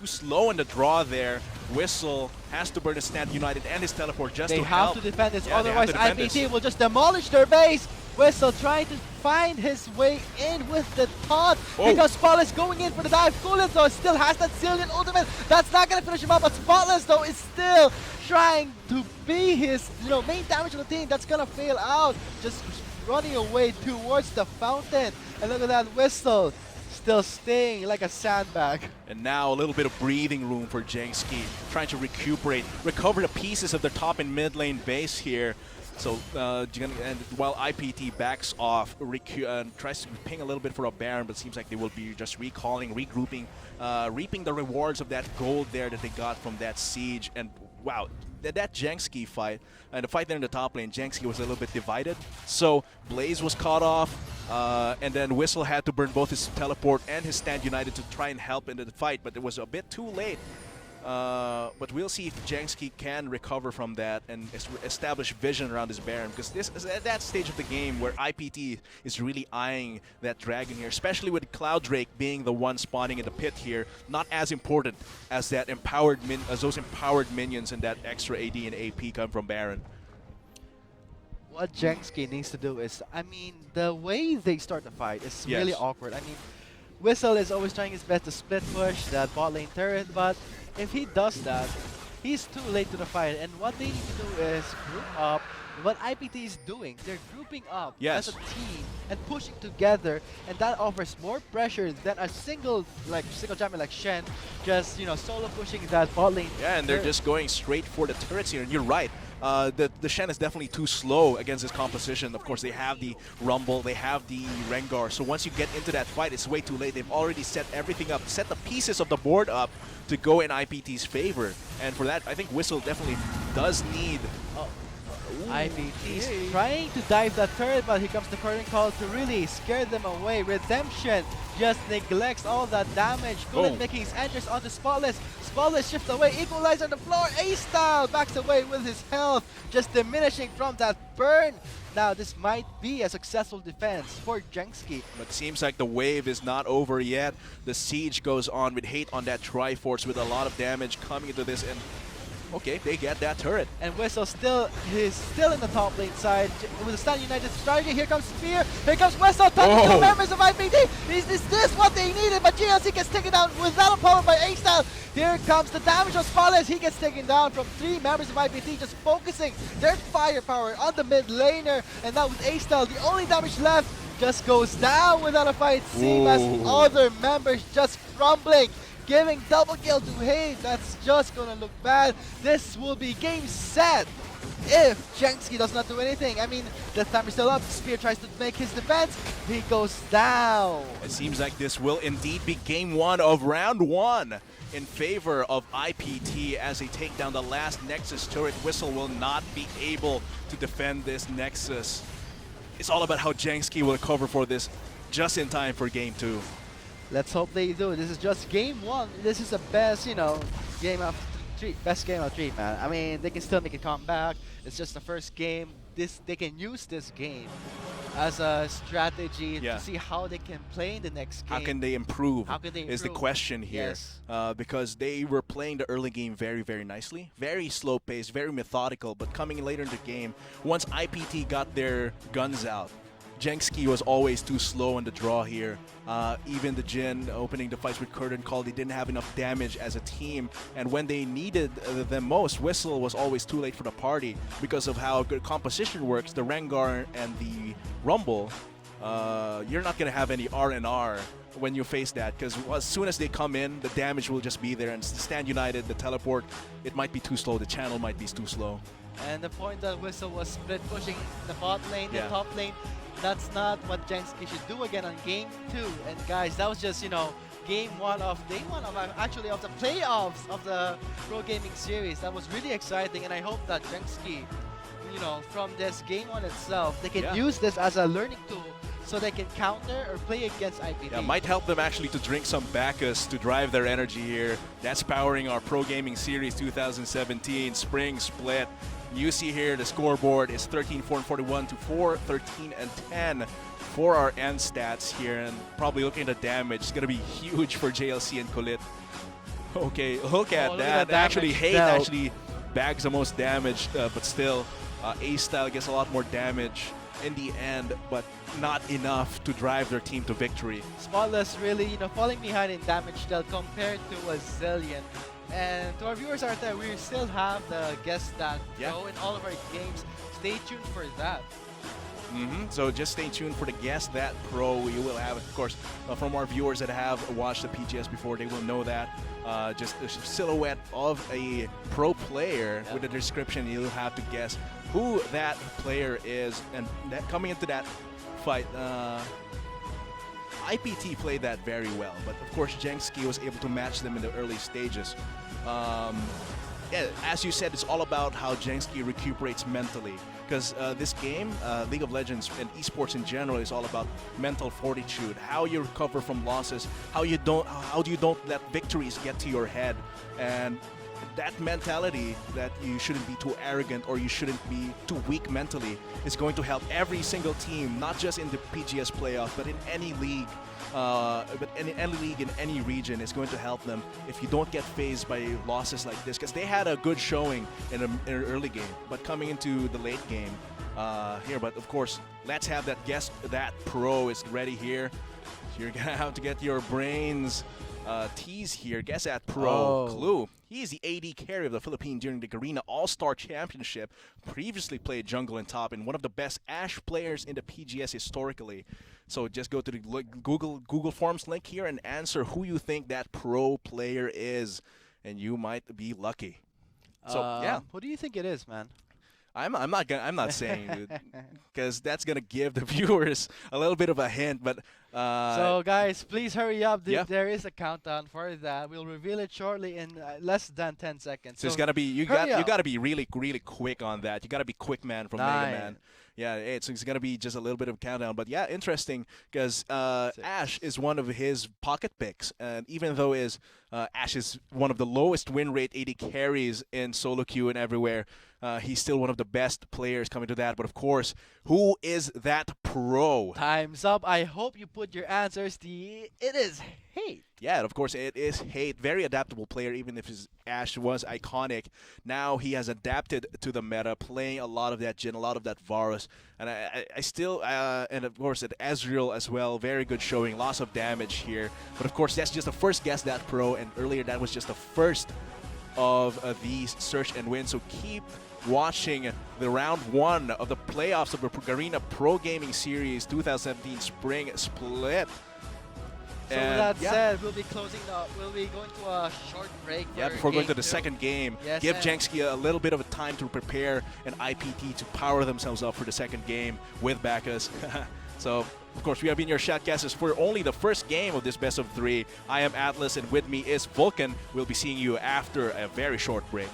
slow in the draw there. Whistle has to burn his Stand United and his teleport just They to have help. to defend this, Yeah, they have otherwise to defend IPT this. will just demolish their base. Whistle trying to find his way in with the taunt because Spotless going in for the dive. Kulit though still has that Zillion ultimate. That's not gonna finish him up, but Spotless though is still trying to be his main damage on the team. That's gonna fail out. Just running away towards the fountain. And look at that Whistle. Still staying like a sandbag. And now a little bit of breathing room for Jenski, trying to recover the pieces of the top and mid lane base here. So and while IPT backs off, tries to ping a little bit for a Baron, but seems like they will be just recalling, regrouping, reaping the rewards of that gold there that they got from that siege. And wow, that Jenski fight and the fight there in the top lane, Jenski was a little bit divided. So Blaze was caught off, and then Whistle had to burn both his teleport and his Stand United to try and help in the fight, but it was a bit too late. But we'll see if Jenski can recover from that and establish vision around his Baron, because this is at that stage of the game where IPT is really eyeing that dragon here, especially with Cloud Drake being the one spawning in the pit here. Not as important as that those empowered minions and that extra AD and AP come from Baron. What Jenski needs to do is, I mean, the way they start the fight is really awkward. I mean, Whistle is always trying his best to split push that bot lane turret, but if he does that, he's too late to the fight. And what they need to do is group up. What IPT is doing, they're grouping up as a team and pushing together, and that offers more pressure than a single champion like Shen just solo pushing that bot lane. Yeah, and they're just going straight for the turrets here. And you're right. The Shen is definitely too slow against his composition. Of course, they have the Rumble, they have the Rengar. So once you get into that fight, it's way too late. They've already set everything up, set the pieces of the board up to go in IPT's favor. And for that, I think Whistle definitely does need... IPT's trying to dive that turret, but here comes the current call to really scare them away. Redemption just neglects all that damage. Gulen making his entrance onto Spotless. Spotless shifts away, equalizer on the floor. A-Style backs away with his health, just diminishing from that burn. Now this might be a successful defense for Jenski. But it seems like the wave is not over yet. The siege goes on with hate on that Triforce with a lot of damage coming into this, and okay, they get that turret. And Whistle is still in the top lane side with the Stand United strategy. Here comes Spear. Here comes Whistle. Talking to members of IPT. Is this what they needed? But GLC gets taken down without a power by A-Style. Here comes the damage of Spotless. He gets taken down from 3 members of IPT, just focusing their firepower on the mid laner. And now with A-Style, the only damage left just goes down without a fight. Seem as other members just crumbling. Giving double kill to Hate, that's just gonna look bad. This will be game set if Jenski does not do anything. I mean, the time is still up. Spear tries to make his defense. He goes down. It seems like this will indeed be game 1 of round 1 in favor of IPT as they take down the last Nexus turret. Whistle will not be able to defend this Nexus. It's all about how Jenski will recover for this just in time for game 2. Let's hope they do. This is just game 1. This is the best, game of 3. Best game of 3, man. I mean, they can still make a comeback. It's just the first game. They can use this game as a strategy to see how they can play in the next game. How can they improve? How can they improve? Is the question here. Yes. Because they were playing the early game very, very nicely. Very slow paced, very methodical. But coming later in the game, once IPT got their guns out, Jenski was always too slow on the draw here. Even the Jin opening the fights with Curtain Call, they didn't have enough damage as a team. And when they needed them most, Whistle was always too late for the party because of how good composition works. The Rengar and the Rumble, you're not going to have any R&R when you face that, because as soon as they come in, the damage will just be there. And Stand United, the teleport, it might be too slow. The channel might be too slow. And the point that Whistle was split pushing the bot lane, the top lane, that's not what Jenski should do again on game 2. And guys, that was just, game 1 of day 1 of actually of the playoffs of the Pro Gaming Series. That was really exciting, and I hope that Jenski, from this game 1 itself, they can use this as a learning tool so they can counter or play against IPT. Yeah, might help them actually to drink some Bacchus to drive their energy here. That's powering our Pro Gaming Series 2017 Spring Split. You see here the scoreboard is 13-4-41 to 4-13-10 for our end stats here, and probably looking at the damage, it's going to be huge for JLC and Kulit. Okay, look at that. Actually, Hate actually bags the most damage, but still, A-Style gets a lot more damage in the end, but not enough to drive their team to victory. Spotless really, falling behind in damage dealt compared to a Zillion. And to our viewers out there, we still have the guest stat go in all of our games. Stay tuned for that. So just stay tuned for the Guess That Pro. You will have, of course, from our viewers that have watched the PGS before, they will know that. Just a silhouette of a pro player with a description. You'll have to guess who that player is. And that coming into that fight, IPT played that very well, but of course Jenski was able to match them in the early stages. yeah, as you said, it's all about how Jenski recuperates mentally. Because this game, League of Legends and esports in general, is all about mental fortitude. How you recover from losses, how you don't let victories get to your head, and that mentality that you shouldn't be too arrogant or you shouldn't be too weak mentally is going to help every single team, not just in the PGS playoffs, but in any league. But any league in any region is going to help them if you don't get phased by losses like this, because they had a good showing in an early game, but coming into the late game here. But of course, let's have that guess. That pro is ready here. You're gonna have to get your brains tease here. Guess that pro. Clue. He is the AD carry of the Philippines during the Garena All-Star Championship. Previously played jungle and top, and one of the best Ashe players in the PGS historically. So just go to the Google Forms link here and answer who you think that pro player is, and you might be lucky. So yeah, who do you think it is, man? I'm not saying, dude, because that's gonna give the viewers a little bit of a hint. But so guys, please hurry up. There is a countdown for that. We'll reveal it shortly in less than 10 seconds. So it's gotta be you gotta be really quick on that. You gotta be quick man from Mega Man. Yeah, it's gonna be just a little bit of a countdown. But yeah, interesting, because Ashe is one of his pocket picks, and even though Ashe is one of the lowest win rate AD carries in solo queue and everywhere, he's still one of the best players coming to that. But of course, who is that pro? Time's up. I hope you put your answers. It is Hate. Yeah, of course it is Hate. Very adaptable player, even if his Ashe was iconic. Now he has adapted to the meta, playing a lot of that Jhin, a lot of that Varus. And I still, and of course at Ezreal as well, very good showing, loss of damage here. But of course that's just the first guess, that pro, and earlier that was just the first of these search and win. So keep watching the round 1 of the playoffs of the Garena Pro Gaming Series 2017 Spring Split. So with that said, we'll be going to a short break. Yeah, before going to the second game. Yes, give Jenski a little bit of a time to prepare an IPT to power themselves up for the second game with Bacchus. So, of course, we have been your shoutcasters for only the first game of this best of 3. I am Atlas, and with me is Vulcan. We'll be seeing you after a very short break.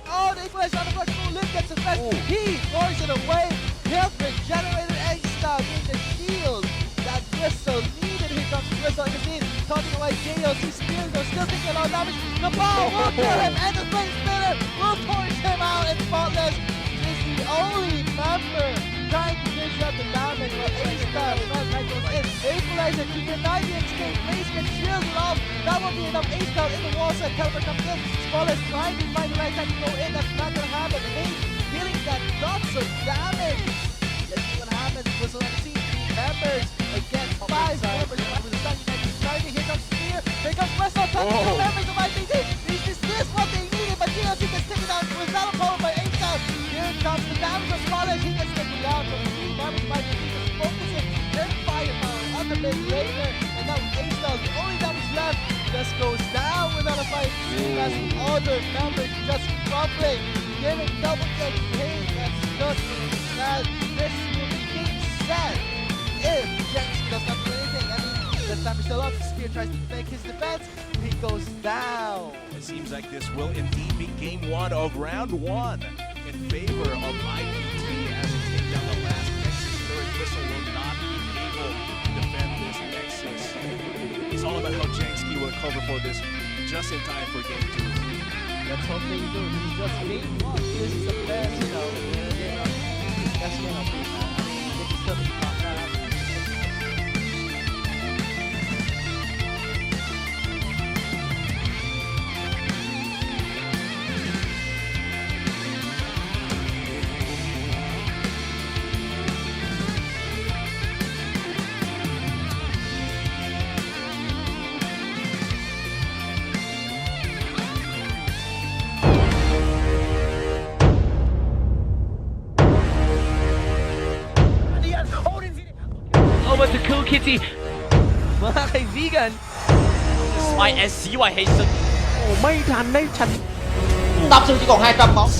Oh, the equalizer on the block. Liv gets the best. He throws it away. Health regenerated A-Star in the shield that Crystal needed. Here comes Crystal in the scene, taunting away JSK. Spearing though, still taking a lot of damage. The ball will kill him, and the flame spinner will torch him out, and Spotless is the only member trying to finish up the damage, but A-Star goes in. Equalizer to deny the escape. Raze gets shielded off. That will be enough. A-Star in the wall set. Caliber comes in. Spotless trying to find the right time to go in. That's not going to happen. Raze dealing that lots of damage. Let's see what happens. Whistle and see members against 5 members with the Sun United driving. Here comes Spear. Here comes Wrestle. Touching the members of IPT. This is what they needed, but GLC gets taken down without a power by A-Star. Here comes the damage of Spotless. He gets taken down from 3 members by IPT. Just focusing their firepower on the mid laner. And now A-Star, the only damage left, just goes down without a fight. Seeing as the other members just crumbling, giving double kill pain. That's just sad. This will be game set if Jenski does not do anything. I mean, the time is still up. Spear tries to make his defense. He goes down. It seems like this will indeed be game 1 of round 1 in favor of IPT as they take down the last Nexus. Third Whistle will not be able to defend this Nexus. It's all about how Jenski will cover for this just in time for game 2. Let's hope they do. This is just game 1. This is the best, best game of the I mean, they can still be knocked out. Over to Cool Kitty. Mga kaibigan. Smite SCY Hasten. โอ้ไม่ทันได้ฉัน Tập sự chỉ còn 200 bóng.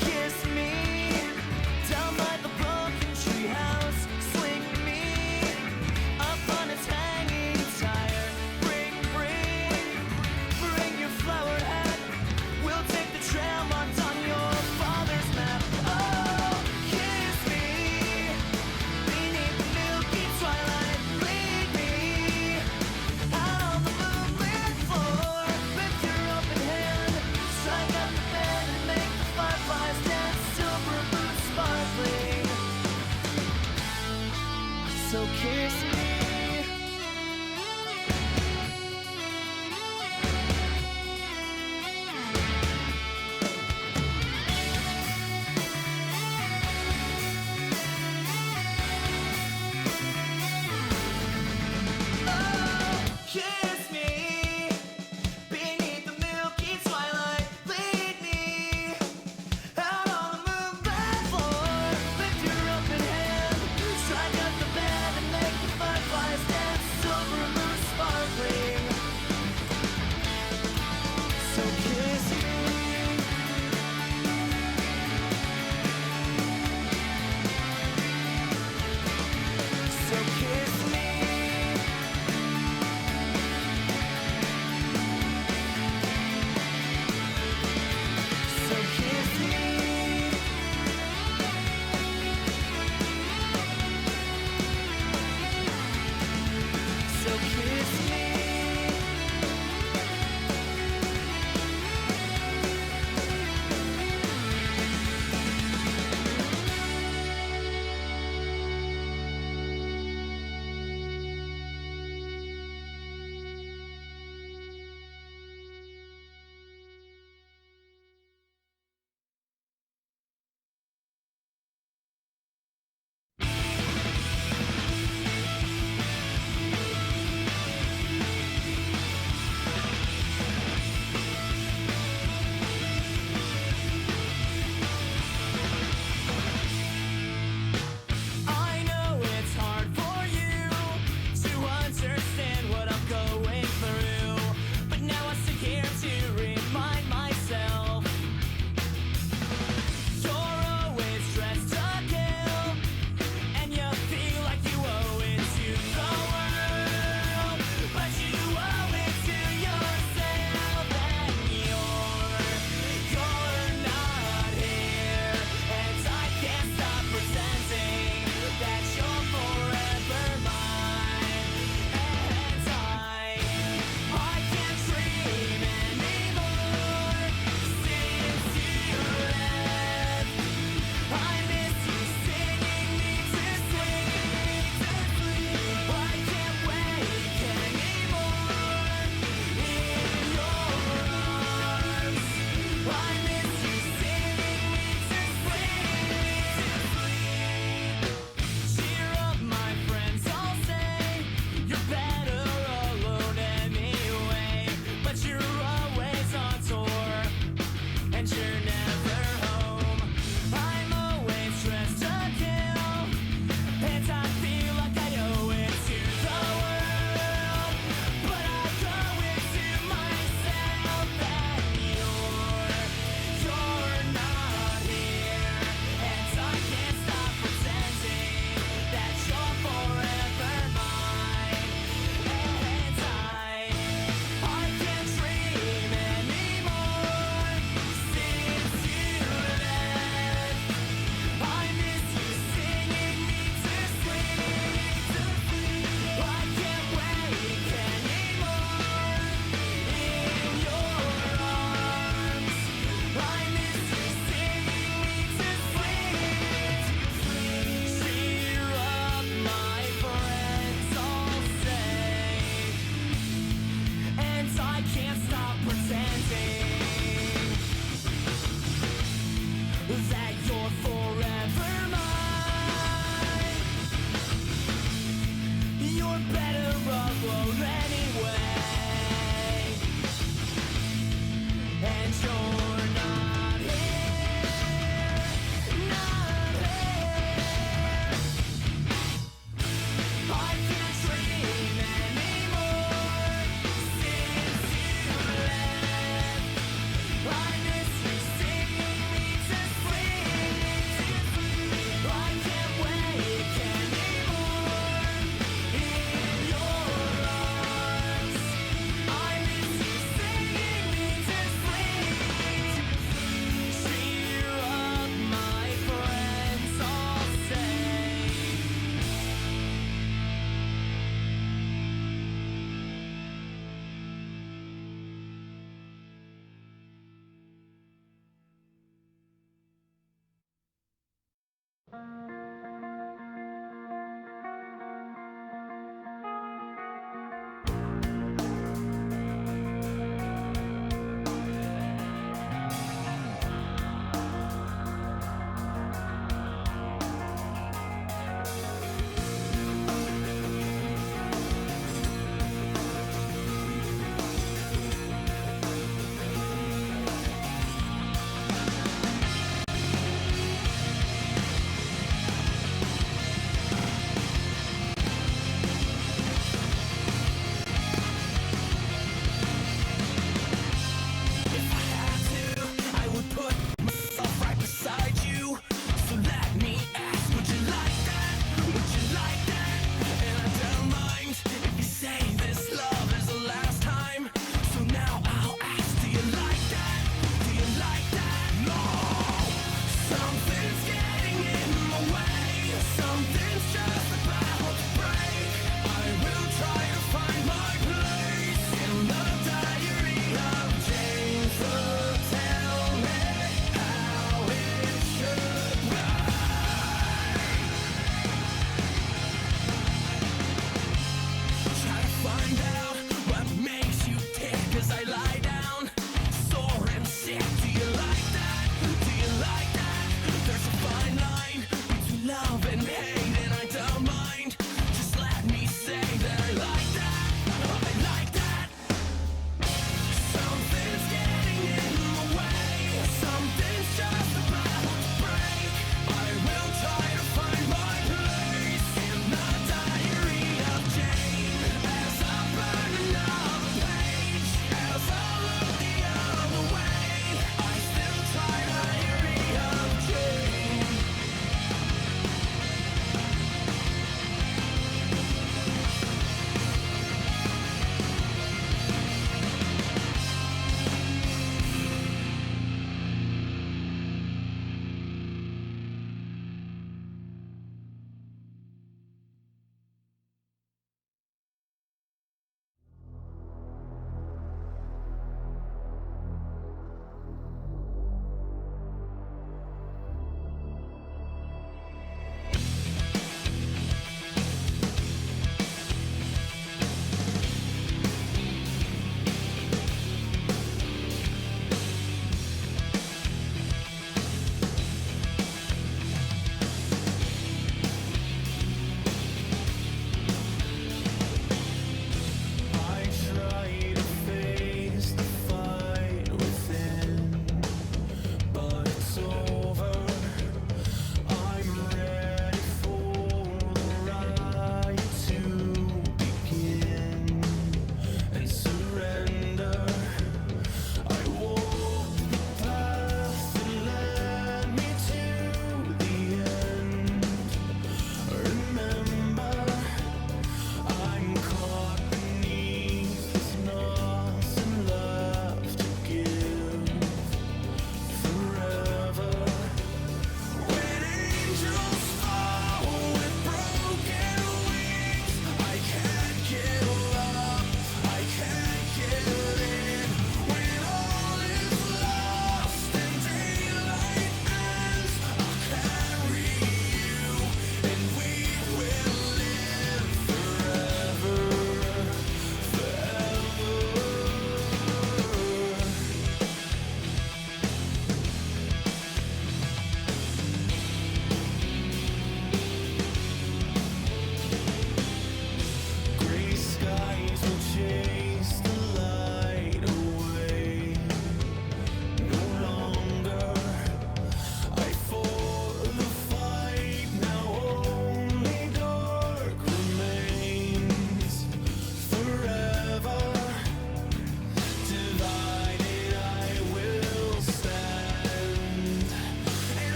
Kiss me down by the broken treehouse. Swing me up on its hanging tire. Bring your flower hat. We'll take the trail marked on your father's map. Oh, kiss me beneath the milky twilight. Lead me out on the moonlit floor. Lift your open hand, strike up the band and make the fireflies dance. Silver boots sparkling. So kiss me. Oh, kiss me beneath the milky twilight. Lead me out on the moonlit floor. Lift your open hand, strike up the band and make the fireflies dance. Silver moon sparkling. So kiss me. So kiss me. So kiss me. So kiss me. I know it's hard for you to understand what I'm going through, but now I sit here to remind myself you're always dressed to kill, and you feel like you owe it to the world, but you owe it to yourself, and you're not here, and I can't stop pretending that you're forever mine, and I can't dream anymore since you left. I miss you singing me to sleep. I can't wake anymore in your arms. I miss you singing me to sleep. Cheer up, my friends, all say you're better alone anyway. But you're always on tour, and you're never home. I'm always stressed to kill, and I feel like I owe it to the world, but I owe it to myself, that you're not here, and I can't stop pretending that you're forever mine, and I can't dream anymore since you left. I miss you singing me to sleep. I can't wake anymore in your arms. I miss you singing me to sleep. Cheer up, my friends, all say, and I can't stop pretending that you're forever mine. You're better alone anyway, and you're not here, not here. I can't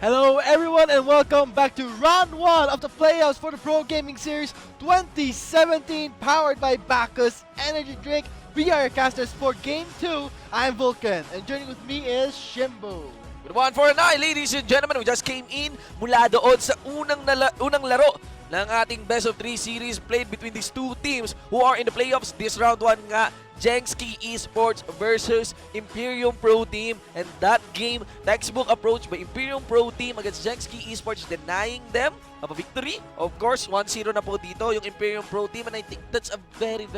Hello everyone and welcome back to round 1 of the playoffs for the Pro Gaming Series 2017 powered by Bacchus Energy Drink. We are your casters for Game 2. I'm Vulcan and joining with me is Shimbu. Good one for a night, ladies and gentlemen. We just came in mula doon sa unang laro ng ating best of 3 series played between these two teams who are in the playoffs. This round 1 nga, JSK Esports versus Imperium Pro Team. And that game, textbook approach by Imperium Pro Team against JSK Esports, denying them of a victory. Of course, 1-0 na po dito yung Imperium Pro Team. And I think that's a very,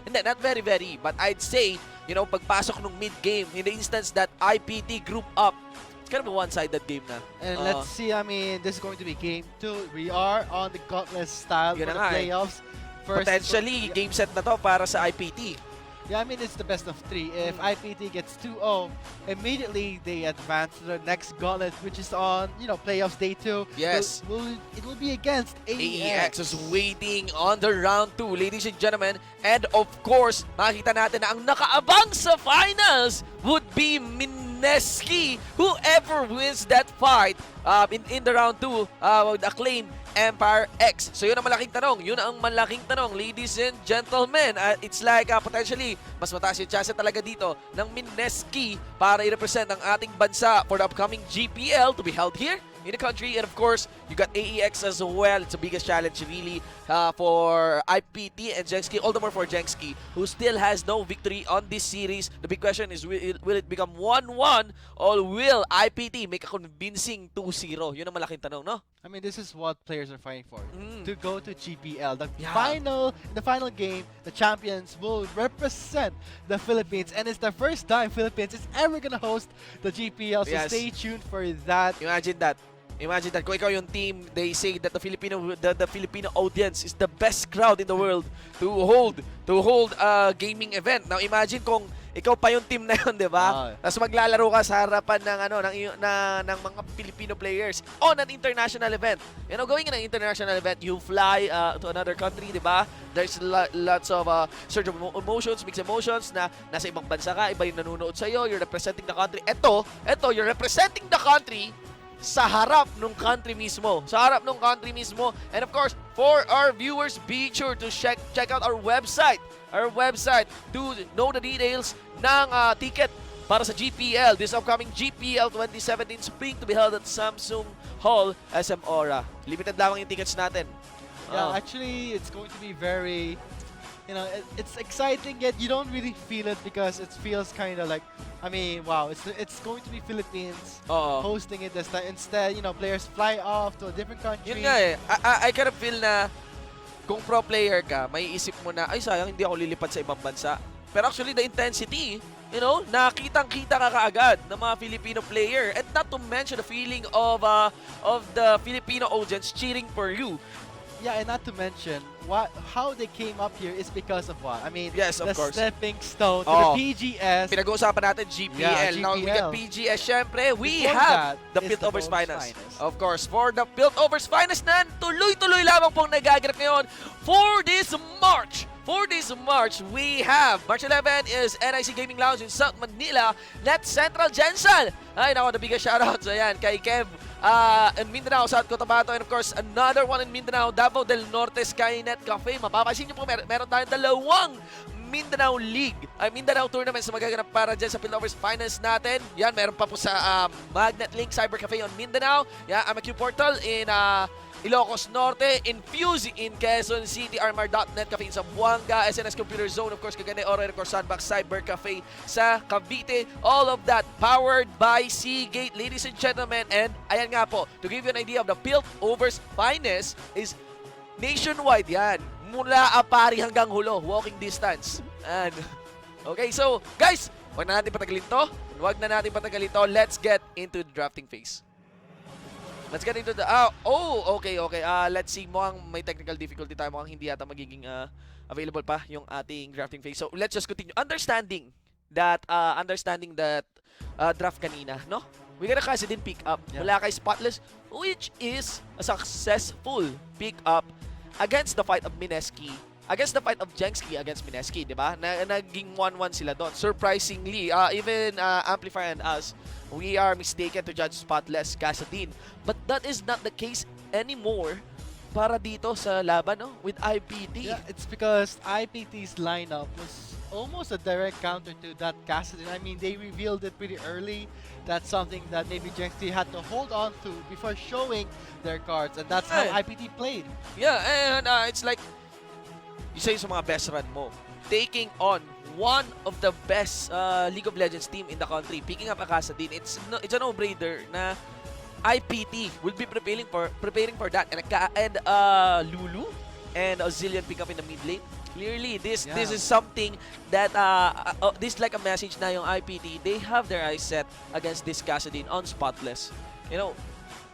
not very, but I'd say, you know, pagpasok nung mid-game, in the instance that IPT group up, it's kind of a one-sided game na. And let's see, I mean, this is going to be Game 2. We are on the gauntlet style for the playoffs. Potentially, game set na to para sa IPT. Yeah, I mean, it's the best of 3. If IPT gets 2-0, immediately they advance to the next gauntlet, which is on, you know, playoffs day 2. Yes. It will be against AEX. AEX is waiting on the round 2, ladies and gentlemen. And of course, makita natin na ang nakaabang sa finals would be Mineski. Whoever wins that fight in the round 2 would acclaim Empire X. So yun ang malaking tanong. Yun ang malaking tanong, ladies and gentlemen. It's like potentially, mas mataas yung chance talaga dito ng Mineski para i-represent ang ating bansa for the upcoming GPL to be held here in the country. And of course, you got AEX as well. It's the biggest challenge really for IPT and JSK, all the more for JSK, who still has no victory on this series. The big question is, will it become 1-1 or will IPT make a convincing 2-0? Yun ang malaking tanong, no? I mean, this is what players are fighting for. To go to GPL. The final game, the champions will represent the Philippines. And it's the first time Philippines is ever gonna host the GPL. So stay tuned for that. Imagine that. Imagine that. Kung ikaw yung team, they say that the Filipino audience is the best crowd in the world to hold a gaming event. Now imagine kung ikaw pa yung team na yun, di ba? Tapos maglalaro ka sa harapan ng mga Filipino players on an international event. You know, going in an international event, you fly to another country, di ba? There's lots of surge of emotions, mixed emotions na nasa ibang bansa ka, iba yung nanonood sa'yo, you're representing the country. Eto, you're representing the country sa harap ng country mismo. Sa harap ng country mismo. And of course, for our viewers, be sure to check out our website to know the details ng ticket para sa GPL, this upcoming GPL 2017 Spring to be held at Samsung Hall, SM Aura. Limited lamang yung tickets natin. Yeah, actually, it's going to be very, you know, it's exciting, yet you don't really feel it because it feels kind of like, I mean, wow, it's going to be Philippines hosting it this time. Instead, you know, players fly off to a different country. Yun nga eh. I kind of feel na kung pro player ka, may isip mo na, ay sayang, hindi ako lilipad sa ibang bansa. Pero actually, the intensity, you know, nakitang-kita ka kaagad ng mga Filipino player. And not to mention the feeling of the Filipino audience cheering for you. Yeah, and not to mention, how they came up here is because of what? I mean, yes, of course, stepping stone to the PGS. Pinag-uusapan natin GPL. Yeah, Now, we got PGS, syempre. We Before have the is Piltovers the Finest. Of course, for the Piltovers Finest na tuloy-tuloy lamang pong nagaganap ngayon for this March. For this March, we have March 11 is NIC Gaming Lounge in South Manila, Net Central Jensen. Ay, naku, the biggest shoutouts. Ayan, kay Kev in Mindanao, South Cotabato, and of course, another one in Mindanao, Davao del Norte Skynet Cafe. Mapapansin niyo po, meron tayong dalawang Mindanao League, Mindanao Tournaments na magaganap para dyan sa Piltovers Finance natin. Yan, meron pa po sa Magnet Link Cyber Cafe on Mindanao. Yan, AMQ Portal in Ilocos Norte, Infuse in Quezon City, Armar.net Cafe in Zamboanga, SNS Computer Zone, of course, Cagayan de Oro, and of course, Sandbox Cyber Cafe sa Cavite. All of that powered by Seagate, ladies and gentlemen. And ayan nga po, to give you an idea of the Piltovers Finest is nationwide yan. Mula Apari hanggang Hulo, walking distance. And, okay, so, guys, wag na natin patagalin to. Let's get into the drafting phase. Let's get into the... okay. Let's see. Mukhang may technical difficulty tayo. Mukhang hindi yata magiging available pa yung ating drafting phase. So, let's just continue. Understanding that draft kanina, no? We got a Cassidy pick up mula kay Spotless, which is a successful pick up against the fight of Mineski against the fight of Jenski against Mineski, di ba? Naging 1-1 sila doon. Surprisingly, even Amplifier and us, we are mistaken to judge Spotless Casadine. But that is not the case anymore para dito sa laban, no? With IPT. Yeah, it's because IPT's lineup was almost a direct counter to that Cassidy. I mean, they revealed it pretty early. That's something that maybe JSK had to hold on to before showing their cards, and that's how IPT played. Yeah, and it's like, you say sa mga best run mo, taking on one of the best League of Legends team in the country, picking up a Casadine, it's a no-brainer na IPT will be preparing for that, and Lulu and Zillion pick up in the mid lane. Clearly, this is something that this is like a message na yung IPT. They have their eyes set against this Casadine on Spotless. You know,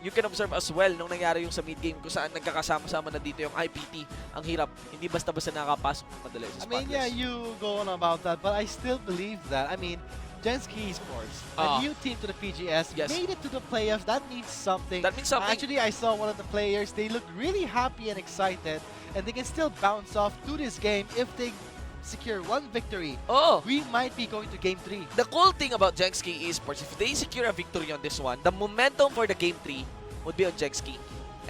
you can observe as well nung nangyari yung sa mid game kung saan nagkakasama-sama na dito yung IPT. Ang hirap, hindi basta-basta nakapasok madali sa Spotless. I mean, yeah, you go on about that, but I still believe that. I mean, JSK Esports, a new team to the PGS, made it to the playoffs. That means something. That means something. Actually, I saw one of the players. They looked really happy and excited, and they can still bounce off to this game if they secure one victory. Oh, we might be going to Game 3. The cool thing about JSK Esports, if they secure a victory on this one, the momentum for the Game 3 would be on JSK.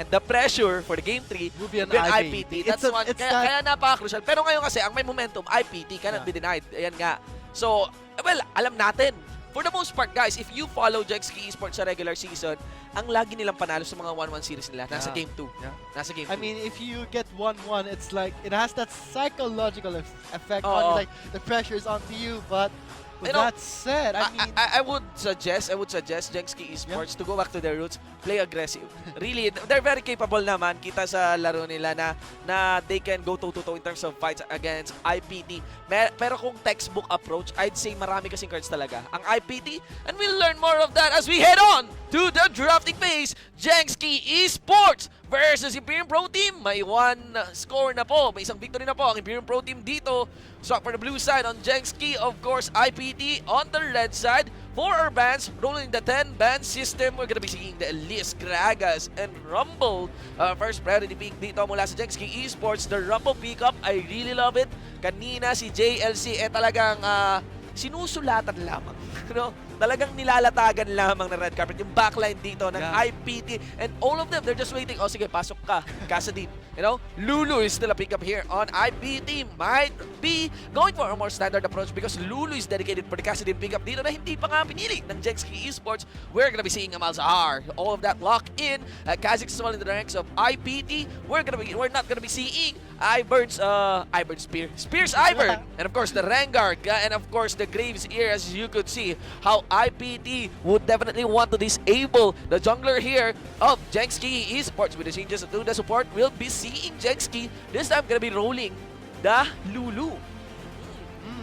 And the pressure for the Game 3 would be on IPT. That's one. Kaya napaka-crucial. Pero ngayon kasi, ang may momentum, IPT cannot be denied. Ayan nga. So, well, alam natin. For the most part, guys, if you follow JSK Esports sa regular season, ang lagi nilang panalo sa mga 1-1 series nila, nasa Game 2. Yeah. Nasa Game 2. I mean, if you get 1-1, it's like, it has that psychological effect on you, like, the pressure is onto you, but with that said, I mean... I would suggest JSK Esports to go back to their roots, play aggressive. Really, they're very capable naman. Kita sa laro nila na they can go toe-to-toe in terms of fights against IPT. Pero kung textbook approach, I'd say marami kasing cards talaga ang IPT, and we'll learn more of that as we head on to the drafting phase. JSK Esports versus Imperium Pro Team. May one score na po. May isang victory na po ang Imperium Pro Team dito. Swak for the blue side on JSK. Of course, IPT on the red side. For our bands, rolling the 10-band system, we're gonna be seeing the Elias, Gragas, and Rumble. First priority pick dito mula sa JSK Esports. The Rumble pickup, I really love it. Kanina si JLC talagang sinusulatan lamang. No? Talagang nilalatagan lamang ng red carpet yung backline dito ng IPT, and all of them, they're just waiting. Oh, sige, pasok ka, Casadine. You know, Lulu is still a pickup here on IPT. Might be going for a more standard approach because Lulu is dedicated for the Casadine pickup dito na hindi pa nga pinili ng JSK Esports. We're gonna be seeing Amalzahar. All of that lock in. Kha'Zix as well in the ranks of IPT. We're not gonna be seeing Ivern's Spears Ivern, and of course the Rengar, and of course the Graves here, as you could see how IPT would definitely want to disable the jungler here of JSK Esports. With the changes to the support, we'll be seeing JSK this time gonna be rolling the Lulu.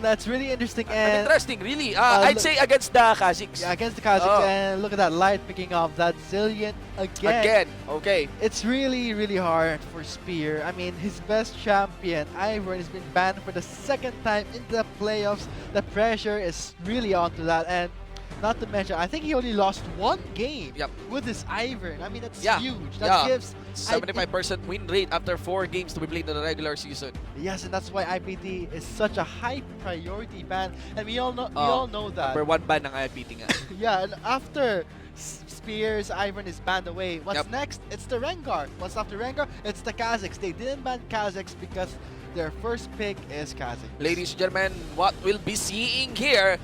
That's really interesting. And interesting, really. I'd say against the Kha'Zix. Yeah, against the Kha'Zix. And look at that light picking off that Zillion again. Okay. It's really, really hard for Spear. I mean, his best champion, Ivern, has been banned for the second time in the playoffs. The pressure is really onto that. And not to mention, I think he only lost one game with this Ivern. I mean, that's huge. That gives 75% win rate after 4 games to be played in the regular season. Yes, and that's why IPT is such a high priority ban, and we all know that. Number 1 ban ng IPT nga. Yeah, and after Spears, Ivern is banned away. What's next? It's the Rengar. What's after Rengar? It's the Kha'Zix. They didn't ban Kha'Zix because their first pick is Kha'Zix. Ladies and gentlemen, what we'll be seeing here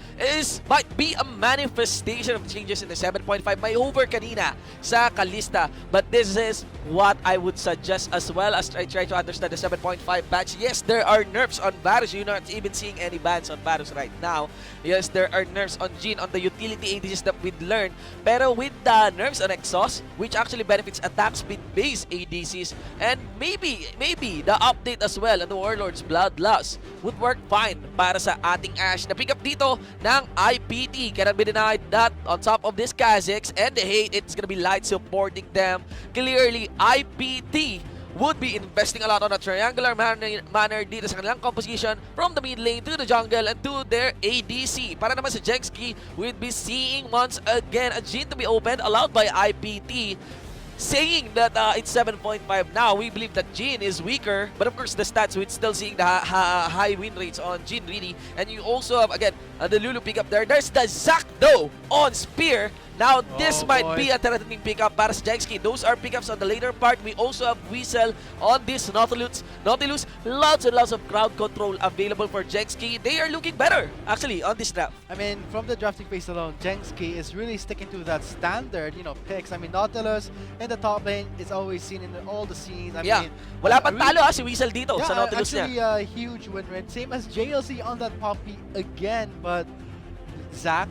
might be a manifestation of changes in the 7.5. May over kanina sa Kalista, but this is what I would suggest as well as I try to understand the 7.5 patch. Yes, there are nerfs on Varus. You're not even seeing any bans on Varus right now. Yes, there are nerfs on Jhin, on the utility ADCs that we'd learned. Pero with the nerfs on Exhaust, which actually benefits attack speed-based ADCs, and maybe the update as well on the Warlord's Bloodlust would work fine para sa ating Ashe na pick up dito ng IPT. Cannot be denied that on top of this Kha'Zix and the hate, it's gonna be Light supporting them. Clearly, IPT would be investing a lot on a triangular manner dito sa kanilang composition from the mid lane to the jungle and to their ADC. Para naman sa JSK, we'd be seeing once again a Jhin to be opened, allowed by IPT. saying that it's 7.5 now. We believe that Jin is weaker, but of course the stats, we're still seeing the high win rates on Jin really. And you also have again the Lulu pickup there. There's the Zac though on Spear. Now this might be a threatening pickup para sa JSK. Those are pickups on the later part. We also have Weasel on this Nautilus. Lots and lots of crowd control available for JSK. They are looking better actually on this draft. I mean, from the drafting phase alone, JSK is really sticking to that standard, picks. I mean, Nautilus in the top lane is always seen in all the scenes. I mean, wala pang talo si Weasel dito sa Nautilus actually, niya. a huge win rate. Same as JLC on that Poppy again, but Zac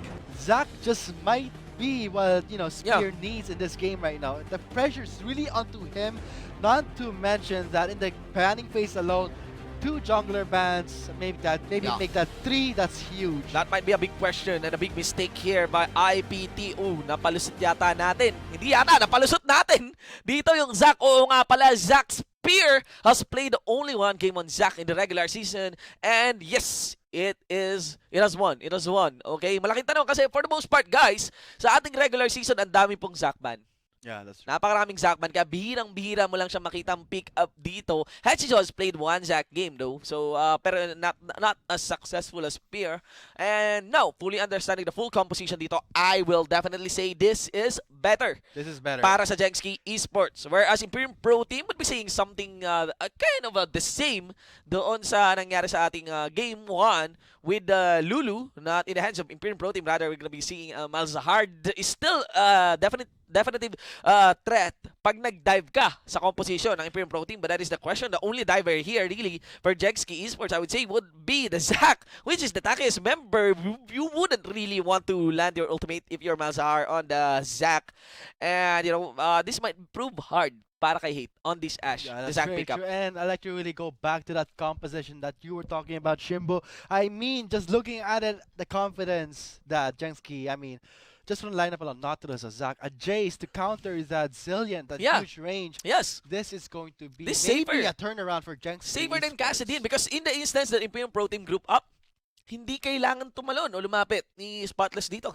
just might be what Spear needs in this game right now. The pressure's really onto him. Not to mention that in the panning phase alone, 2 jungler bans, maybe make that 3. That's huge. That might be a big question and a big mistake here by IPT. Napalusot yata natin. Hindi yata, napalusot natin. Dito yung Zac. Oo nga pala, Zac Spear has played only 1 game on Zac in the regular season. And yes, it has won. Okay? Malaking tanong kasi for the most part, guys, sa ating regular season, ang dami pong Zac ban. Yeah, that's true. Napakaraming Zac ban, kaya bihirang-bihira mo lang siya makitang pick up dito. Hatchijo has played 1 Zac game though, so pero not as successful as Spear. And now, fully understanding the full composition dito, I will definitely say this is better. This is better para sa JSK Esports. Whereas Imperium Pro Team would be saying something kind of the same doon sa nangyari sa ating game 1 with Lulu, not in the hands of Imperium Pro Team. Rather, we're gonna be seeing Malzahar is still definitive threat pag nag-dive ka sa composition ng Imperium Pro Team. But that is the question. The only diver here really for JSK Esports, I would say, would be the Zac, which is the tankiest member. You wouldn't really want to land your ultimate if you're Malzahar on the Zac. And, this might prove hard para kay Hate on this Ashe, the Zac pickup. True. And I like to really go back to that composition that you were talking about, Shimbo. I mean, just looking at it, the confidence that JSK, just from the lineup alone, Nautilus, a Zac, a Jace to counter that Zillion, that huge range. Yes. This is going to be maybe a turnaround for JSK. Safer than Kassadin because in the instance that Imperium Pro Team group up, hindi kailangan tumalon o lumapit ni Spotless dito.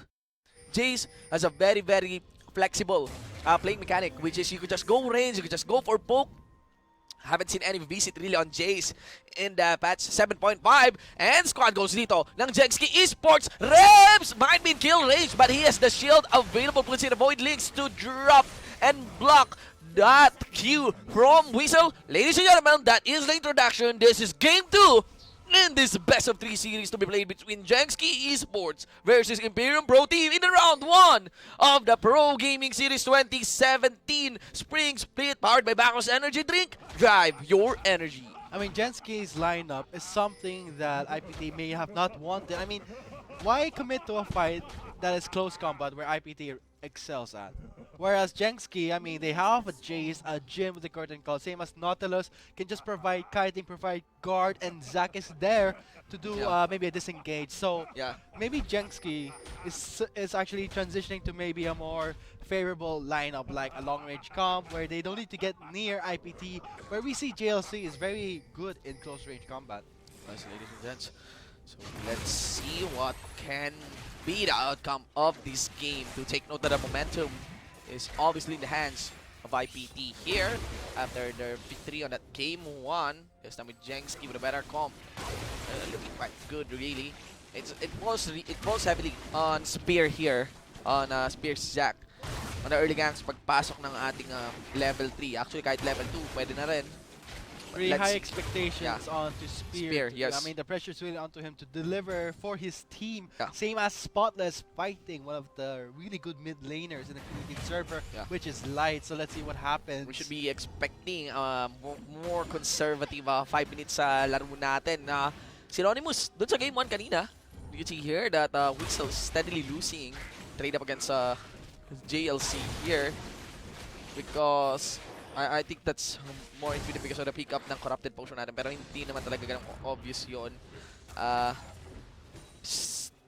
Jace has a very, very flexible playing mechanic, which is you could just go range, you could just go for poke. Haven't seen any visit really on Jace in the patch 7.5. And squad goes dito ng JSK Esports. Rebs might be in kill range, but he has the shield available. Puts in the Void Links to drop and block that Q from Weasel. Ladies and gentlemen, that is the introduction. This is game 2 in this best of 3 series to be played between JSK Esports versus Imperium Pro Team in the round 1 of the Pro Gaming Series 2017 Spring Split powered by Bacchus Energy Drink. Drive your energy. I mean, JSK's lineup is something that IPT may have not wanted. I mean, why commit to a fight that is close combat where IPT excels at? Whereas JSK, they have a Jace, a Jin with the curtain call, same as Nautilus, can just provide kiting, provide guard, and Zac is there to do maybe a disengage. So maybe JSK is actually transitioning to maybe a more favorable lineup, like a long-range comp, where they don't need to get near IPT, where we see JLC is very good in close-range combat. Nice, ladies and gents. So let's see what can be the outcome of this game. To take note that the momentum is obviously in the hands of IPT here after their victory on that game 1. This time with JSK with a better comp. Looking quite good really. It was heavily on Spear here, on Spear's Zac. On the early gangs, pagpasok ng ating level 3. Actually, kahit level 2, pwede na rin. Pretty high expectations onto Spear. Yes. The pressure's really onto him to deliver for his team. Same as Spotless fighting one of the really good mid laners in the Canadian server, which is Light. So let's see what happens. We should be expecting more conservative 5 minutes sa laro natin. Synonymous, dun sa game 1 kanina, you can see here that Weasel steadily losing trade up against JLC here because I think that's more intuitive because of the pickup ng corrupted potion natin, pero hindi naman talaga ganun obvious yun.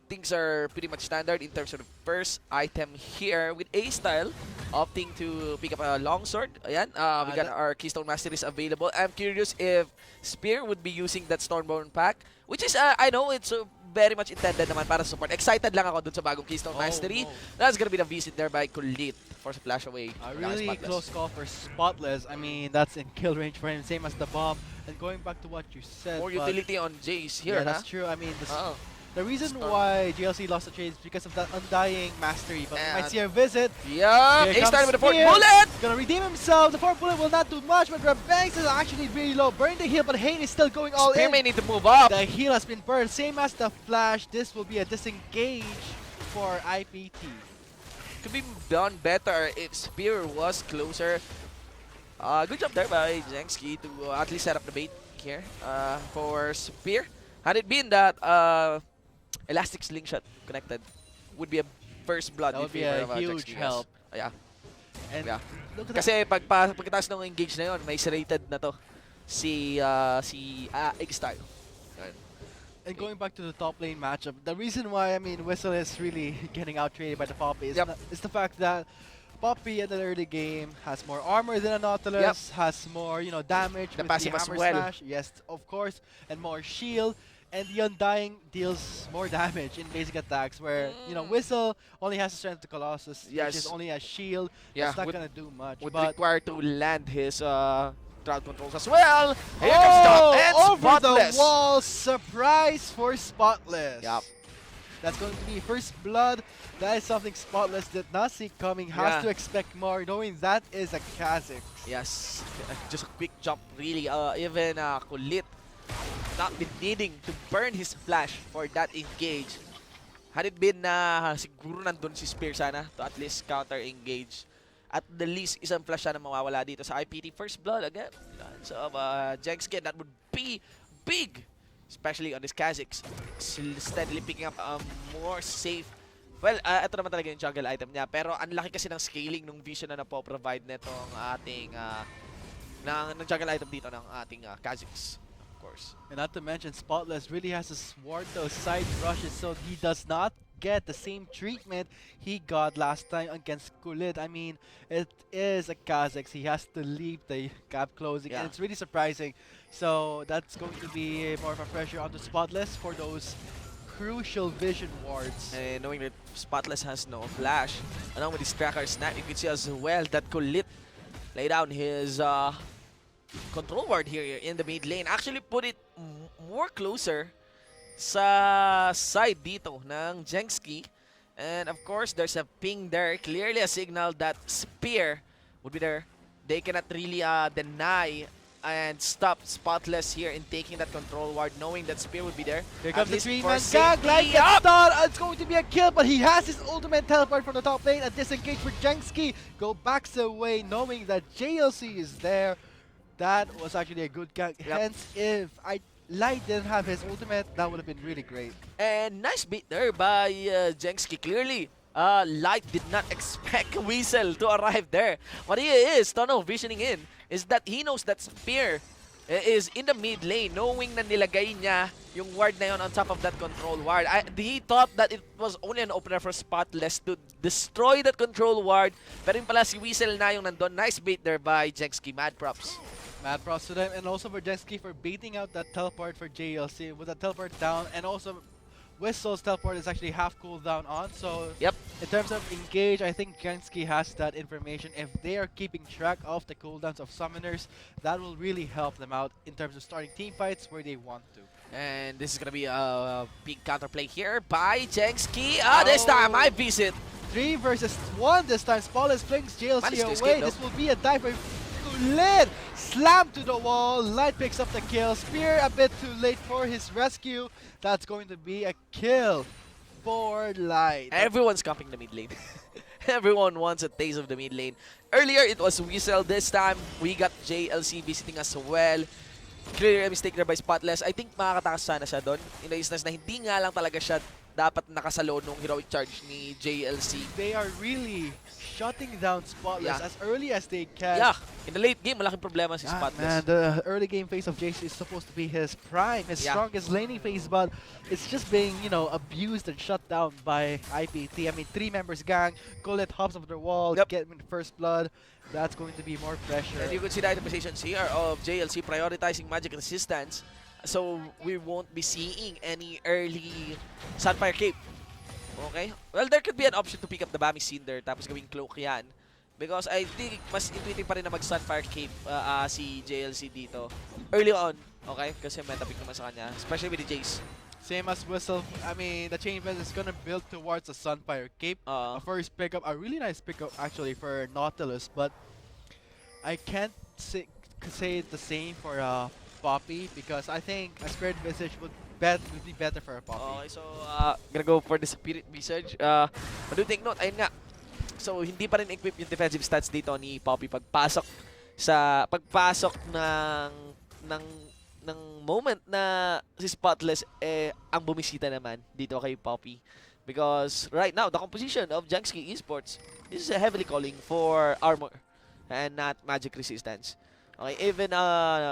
Things are pretty much standard in terms of the first item here with A-Style opting to pick up a longsword. Ayan, we got our Keystone Masteries available. I'm curious if Spear would be using that Stormborn pack, which is, I know it's very much intended naman para sa support. Excited lang ako dun sa bagong Keystone Mastery. That's gonna be the visit there by Kulit for the flash away. A really close call for Spotless. I mean, that's in kill range for him, same as the bomb. And going back to what you said, More utility on Jace here, yeah, that's true. I mean, the reason Storm. why GLC lost the trade is because of that undying mastery. But we might see a visit. Yeah, Here Ace comes started with the 4th Spear. bullet! Gonna redeem himself. The 4th bullet will not do much, but Banks is actually really low. Burn the heal, but Hate is still going all Spear in. may need to move up. The heal has been burned, same as the flash. This will be a disengage for IPT. Could be done better if Spear was closer. Good job there by Jenski to at least set up the bait here for Spear. Had it been that Elastic Slingshot connected, would be a first blood. That would be a huge help. Yeah. And Yeah. look at Kasi pagkatapos ng engage na yun, may serrated na to si Eggstar. And going back to the top lane matchup, the reason why Whistle is really getting out traded by the Poppy is the fact that Poppy at the early game has more armor than a Nautilus, has more damage The with passive the as hammer well. smash, yes, of course, and more shield. And the Undying deals more damage in basic attacks, where Whistle only has the strength to Colossus, which is only a shield. Yeah, it's not gonna do much. Would But require to land his crowd controls as well. Here comes Top and over Spotless. the wall, surprise for Spotless. Yup. That's going to be first blood. That is something Spotless did not see coming. Has to expect more, knowing that is a Kha'Zix. Yes, just a quick jump really. Even Kulit not been needing to burn his flash for that engage. Had it been na siguro nandun si Spear sana to at least counter engage. At the least, isang flash sana mawawala dito sa IPT. First blood again. So, Jenski, that would be big. Especially on this Kha'Zix. Steadily picking up more safe. Well, ito naman talaga yung jungle item niya. Pero ang laki kasi ng scaling ng vision na napo-provide netong ating ng jungle item dito ng ating Kha'Zix. Of course. And not to mention, Spotless really has to sword those side rushes so he does not get the same treatment he got last time against Kulit. I mean, it is a Kha'Zix. He has to leave the gap closing, and it's really surprising. So that's going to be more of a pressure on the Spotless for those crucial vision wards. And knowing that Spotless has no flash, along with his tracker snap, you can see as well that Kulit lay down his control ward here in the mid lane. Actually put it more closer sa side dito ng Jenski. And of course, there's a ping there. Clearly a signal that Spear would be there. They cannot really deny and stop Spotless here in taking that control ward, knowing that Spear would be there. Here comes the 3-man gag, like a stun. It's going to be a kill, but he has his ultimate teleport from the top lane. A disengage for Jenski. Go backs away, knowing that JLC is there. That was actually a good gag. Hence, if Light didn't have his ultimate, that would have been really great. And nice beat there by Jenski. Clearly, Light did not expect Weasel to arrive there. What he is tunnel visioning in is that he knows that Spear is in the mid lane, knowing na nilagay niya yung ward na yun on top of that control ward. He thought that it was only an opener for Spotless to destroy that control ward. Pero yun pala si Weasel na yung nandun. Nice bait there by Jenski. Mad props. Mad props to them, and also for Jenski for baiting out that teleport for JLC with that teleport down, and also Whistle's teleport is actually half cooldown on, so in terms of engage, I think Jenski has that information. If they are keeping track of the cooldowns of summoners, that will really help them out in terms of starting team fights where they want to. And this is gonna be a big counterplay here by Jenski. This time I visit. 3 versus 1 this time. Spotless flings JLC Managed to away. escape, This will be a dive for Kulit. Slam to the wall. Light picks up the kill. Spear a bit too late for his rescue. That's going to be a kill for Light. Everyone's camping the mid lane. Everyone wants a taste of the mid lane. Earlier it was Weasel. This time we got JLC visiting as well. Clearly a mistake there by Spotless. I think makakatakas sana siya doon. In the instance na hindi nga lang talaga siya dapat nakasalo nung heroic charge ni JLC. They are really shutting down Spotless as early as they can. Yeah, in the late game, malaking problema si Spotless. Man, the early game phase of JC is supposed to be his prime, his strongest laning phase, but it's just being, abused and shut down by IPT. I mean, 3 members gang, Kulit hops over the wall, get him in first blood. That's going to be more pressure. And you could see the itemizations here of JLC prioritizing magic resistance. So we won't be seeing any early Sunfire Cape. Okay? Well, there could be an option to pick up the Bami Cinder tapos gawing cloak yan. Because I think mas intuitive pa rin na mag-Sunfire Cape si JLC dito. Early on, okay? Kasi meta pick naman sa kanya. Especially with the Jace. Same as Whistle. I mean, the Chain Fence is gonna build towards a Sunfire Cape. A first pickup, a really nice pickup actually for Nautilus, but I can't say the same for Poppy because I think a Spirit Visage would be better for a Poppy. Okay, so gonna go for the Spirit Visage. Do take note, ayun nga. So hindi pa rin equip yung defensive stats dito ni Poppy pagpasok ng moment na si Spotless ang bumisita naman dito kay Poppy. Because right now, the composition of JSK Esports is heavily calling for armor and not magic resistance. Okay, even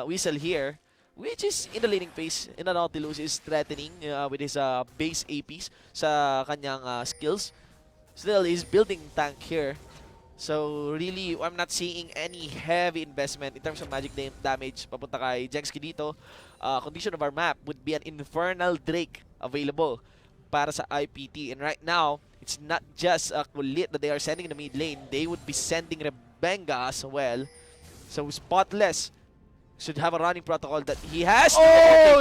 Whistle here, which is in the laning phase, in the Nautilus is threatening with his base APs sa kanyang skills. Still, he's building tank here. So really, I'm not seeing any heavy investment in terms of magic damage papunta kay JSK dito. Condition of our map would be an Infernal Drake available para sa IPT. And right now, it's not just Kulit that they are sending in the mid lane. They would be sending Rebenga as well. So Spotless should have a running protocol that he has to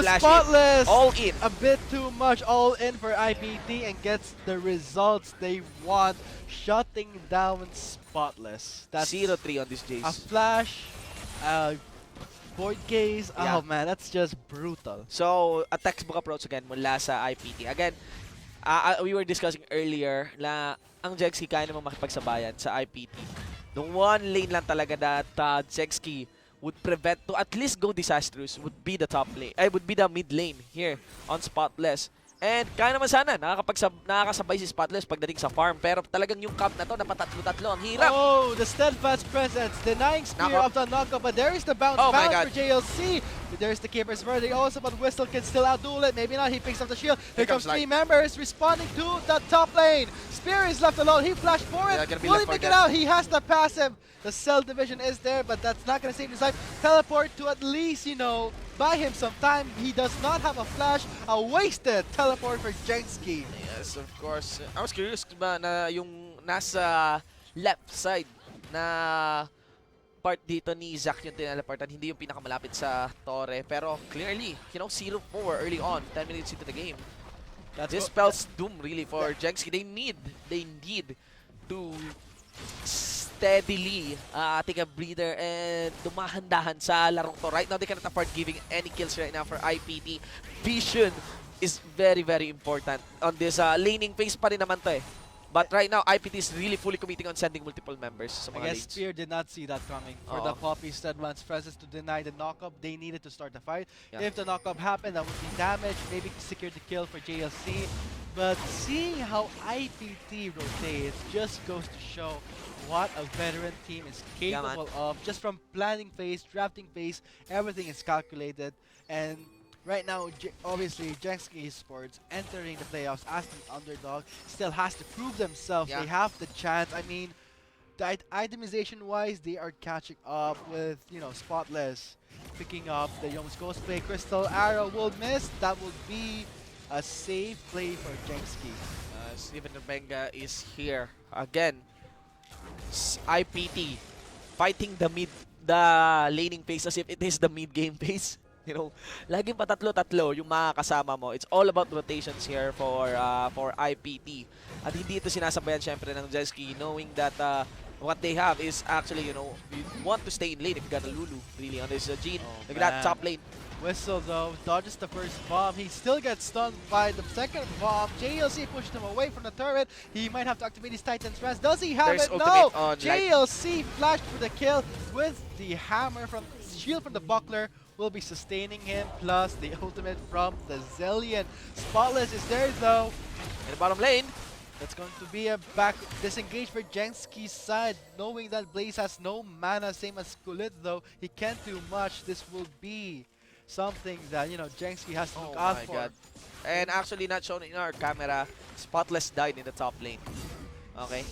flash Spotless! in. All in. A bit too much all in for IPT and gets the results they want, shutting down Spotless. That's 0-3 on this a Jace. flash, void gaze. Yeah. Oh man, that's just brutal. So, a textbook approach again mula sa IPT. Again, we were discussing earlier na ang JSK kaya naman makipagsabayan sa IPT. The one lane lang talaga that JSK would prevent to at least go disastrous would be the top lane. Would be the mid lane here on Spotless. And kaya naman sana nakakasabay si Spotless pagdating sa farm. Pero talagang yung camp na to, napatatlo-tatlo. Ang hirap. Oh, the steadfast presence, denying spear of the knockup, but there is the bounce back for JLC. There's the Keeper's Verdict also, but Whistle can still outduel it. Maybe not, he picks up the shield. Here comes three members responding to the top lane. Spear is left alone, he flashed for it. Will he pick it out? He has the passive. The cell division is there, but that's not going to save his life. Teleport to at least, you know, buy him some time. He does not have a flash. A wasted teleport for JSK. Yes, of course. I was curious ba na yung nasa left side na part dito ni Zac yung tineleportan, hindi yung pinakamalapit sa Torre. Pero clearly, you know, 0-4 early on, 10 minutes into the game. This spells doom really for JSK. They need to steadily take a breather and dumahan-dahan sa larong to. Right now, they cannot afford giving any kills right now for IPT. Vision is very, very important on this laning phase pa rin naman to eh. But right now, IPT is really fully committing on sending multiple members sa mga I guess lanes. Spear did not see that coming. For the Poppy Steadman's presence to deny the knockup, they needed to start the fight. Yeah. If the knockup happened, that would be damage. Maybe secure the kill for JLC. But seeing how IPT rotates just goes to show what a veteran team is capable of. Just from planning phase, drafting phase, everything is calculated. And right now, obviously, JSK Esports entering the playoffs as an underdog still has to prove themselves. Yeah. They have the chance. I mean, the itemization-wise, they are catching up with, you know, Spotless picking up the Young's Ghost play. Crystal Arrow will miss. That will be a safe play for JSK. Steven Rebenga is here again. IPT fighting the laning phase as if it is the mid game phase. You know, laging patatlo-tatlo yung mga kasama mo. It's all about rotations here for IPT. At hindi ito sinasabayan syempre ng JSK, knowing that what they have is actually, you know, you want to stay in lane if you got a Lulu really on this Gene. Look at that top lane. Whistle though dodges the first bomb. He still gets stunned by the second bomb. JLC pushed him away from the turret. He might have to activate his Titan's Rest. Does he have it? No! JLC flashed for the kill with the hammer from shield from the buckler. Will be sustaining him, plus the ultimate from the Zillion. Spotless is there though. In the bottom lane. That's going to be a back disengage for JSK's side, knowing that Blaze has no mana, same as Kulit though. He can't do much. This will be something that, you know, JSK has to look out for. God. And actually not shown in our camera, Spotless died in the top lane. Okay.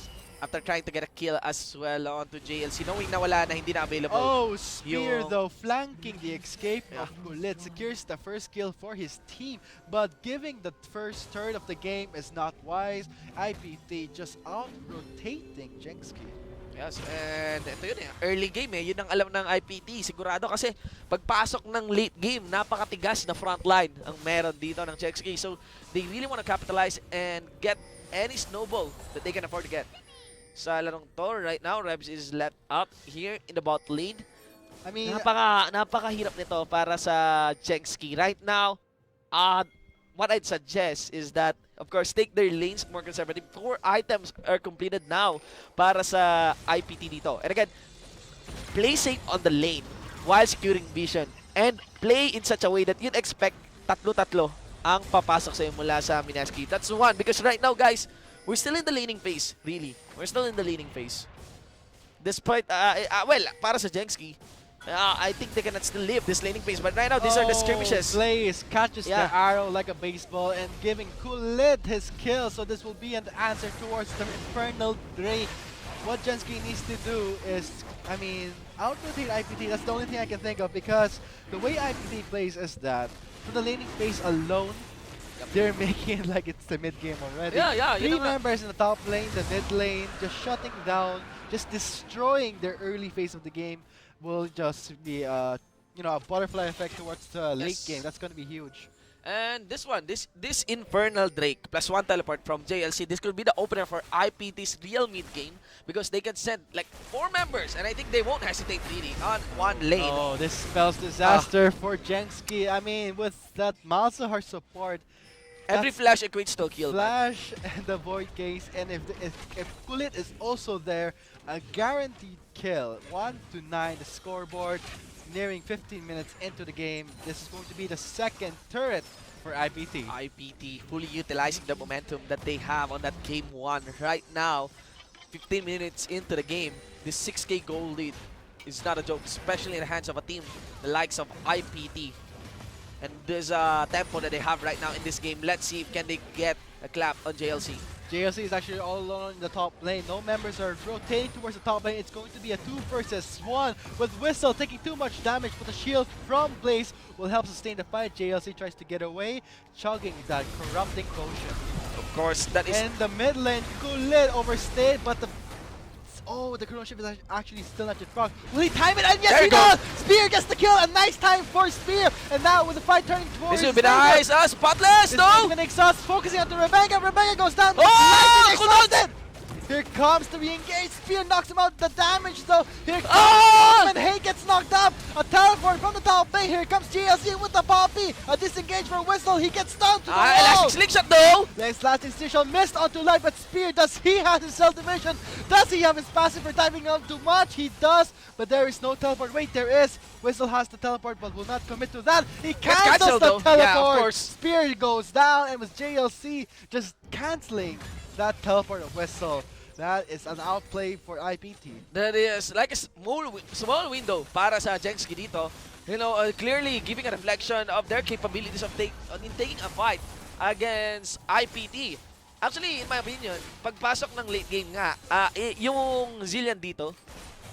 after trying to get a kill as well onto JLC, knowing na wala na, hindi na available. Oh, Spear Yung- though, flanking the escape Yeah. of Kulit, secures the first kill for his team, but giving the first turn of the game is not wise. IPT just out-rotating Jenski. Yes, and ito yun early game yun ang alam ng IPT, sigurado kasi pagpasok ng late game, napakatigas na front line ang meron dito ng JSK. So, they really want to capitalize and get any snowball that they can afford to get. Sa larong to, right now, Rebs is left up here in the bot lane. I mean, Napakahirap nito para sa JSK. Right now, what I'd suggest is that, of course, take their lanes more conservative. 4 items are completed now para sa IPT dito. And again, play safe on the lane while securing vision. And play in such a way that you'd expect tatlo-tatlo ang papasok sa'yo mula sa Minaski. That's one. Because right now, guys, we're still in the laning phase, really. We're still in the laning phase. Despite, well, para sa Jenski, I think they cannot still live this laning phase. But right now, these are the skirmishes. Blaze catches Yeah. the arrow like a baseball and giving Kulit his kill. So this will be an answer towards the Infernal Drake. What Jenski needs to do is, I mean, out-rotate IPT. That's the only thing I can think of, because the way IPT plays is that for the laning phase alone, they're making it like it's the mid game already. Yeah, Three yun na nga. members in the top lane, the mid lane, just shutting down, just destroying their early phase of the game will just be a butterfly effect towards the late Yes. game. That's going to be huge. And this one, this Infernal Drake plus 1 teleport from JLC, this could be the opener for IPT's real mid game, because they can send like 4 members, and I think they won't hesitate really on one lane. Oh, this spells disaster for Jenski. I mean, with that Malzahar support, Every flash equates to a kill. Man. Flash and the Void Case, and if Kulit is also there, a guaranteed kill. 1-9 the scoreboard, nearing 15 minutes into the game. This is going to be the second turret for IPT. IPT fully utilizing the momentum that they have on that game 1 right now. 15 minutes into the game, this 6K goal lead is not a joke, especially in the hands of a team the likes of IPT. And there's a tempo that they have right now in this game. Let's see if can they get a clap on JLC. JLC is actually all alone in the top lane. No members are rotating towards the top lane. It's going to be a 2 versus 1 with Whistle taking too much damage, but the shield from Blaze will help sustain the fight. JLC tries to get away, chugging that corrupting potion. Of course, that is... In the mid lane, Kulit overstayed, but the Chrono Shift is actually still not yet proc. Will he time it? And yes, There he it goes. does! Spear gets the kill. A nice time for Spear. And now with the fight turning towards This will be Vega, nice. Spotless, this is no! gonna exhaust, focusing on the Rebecca. Rebecca goes down. Oh, Nicely exhausted. Here comes the re-engage. Spear knocks him out. The damage though. Here comes Oh! and Hay gets knocked up. A teleport from the top lane. Here comes GLC with the Poppy. A disengage for Whistle. He gets stunned to the wall. Elastic slingshot though! Next last institution missed onto life, but Spear, does he have his self-division? Does he have his passive for diving out too much? He does, but there is no teleport. Wait, there is. Whistle has the teleport, but will not commit to that. He cancels cancelled the though. teleport. Yeah, of course. Spear goes down, and with JLC just canceling that teleport of Whistle. That is an outplay for IPT. That is like a small window para sa Jenski dito. You know, clearly giving a reflection of their capabilities of taking a fight against IPT. Actually, in my opinion, pagpasok ng late game nga, yung Zillion dito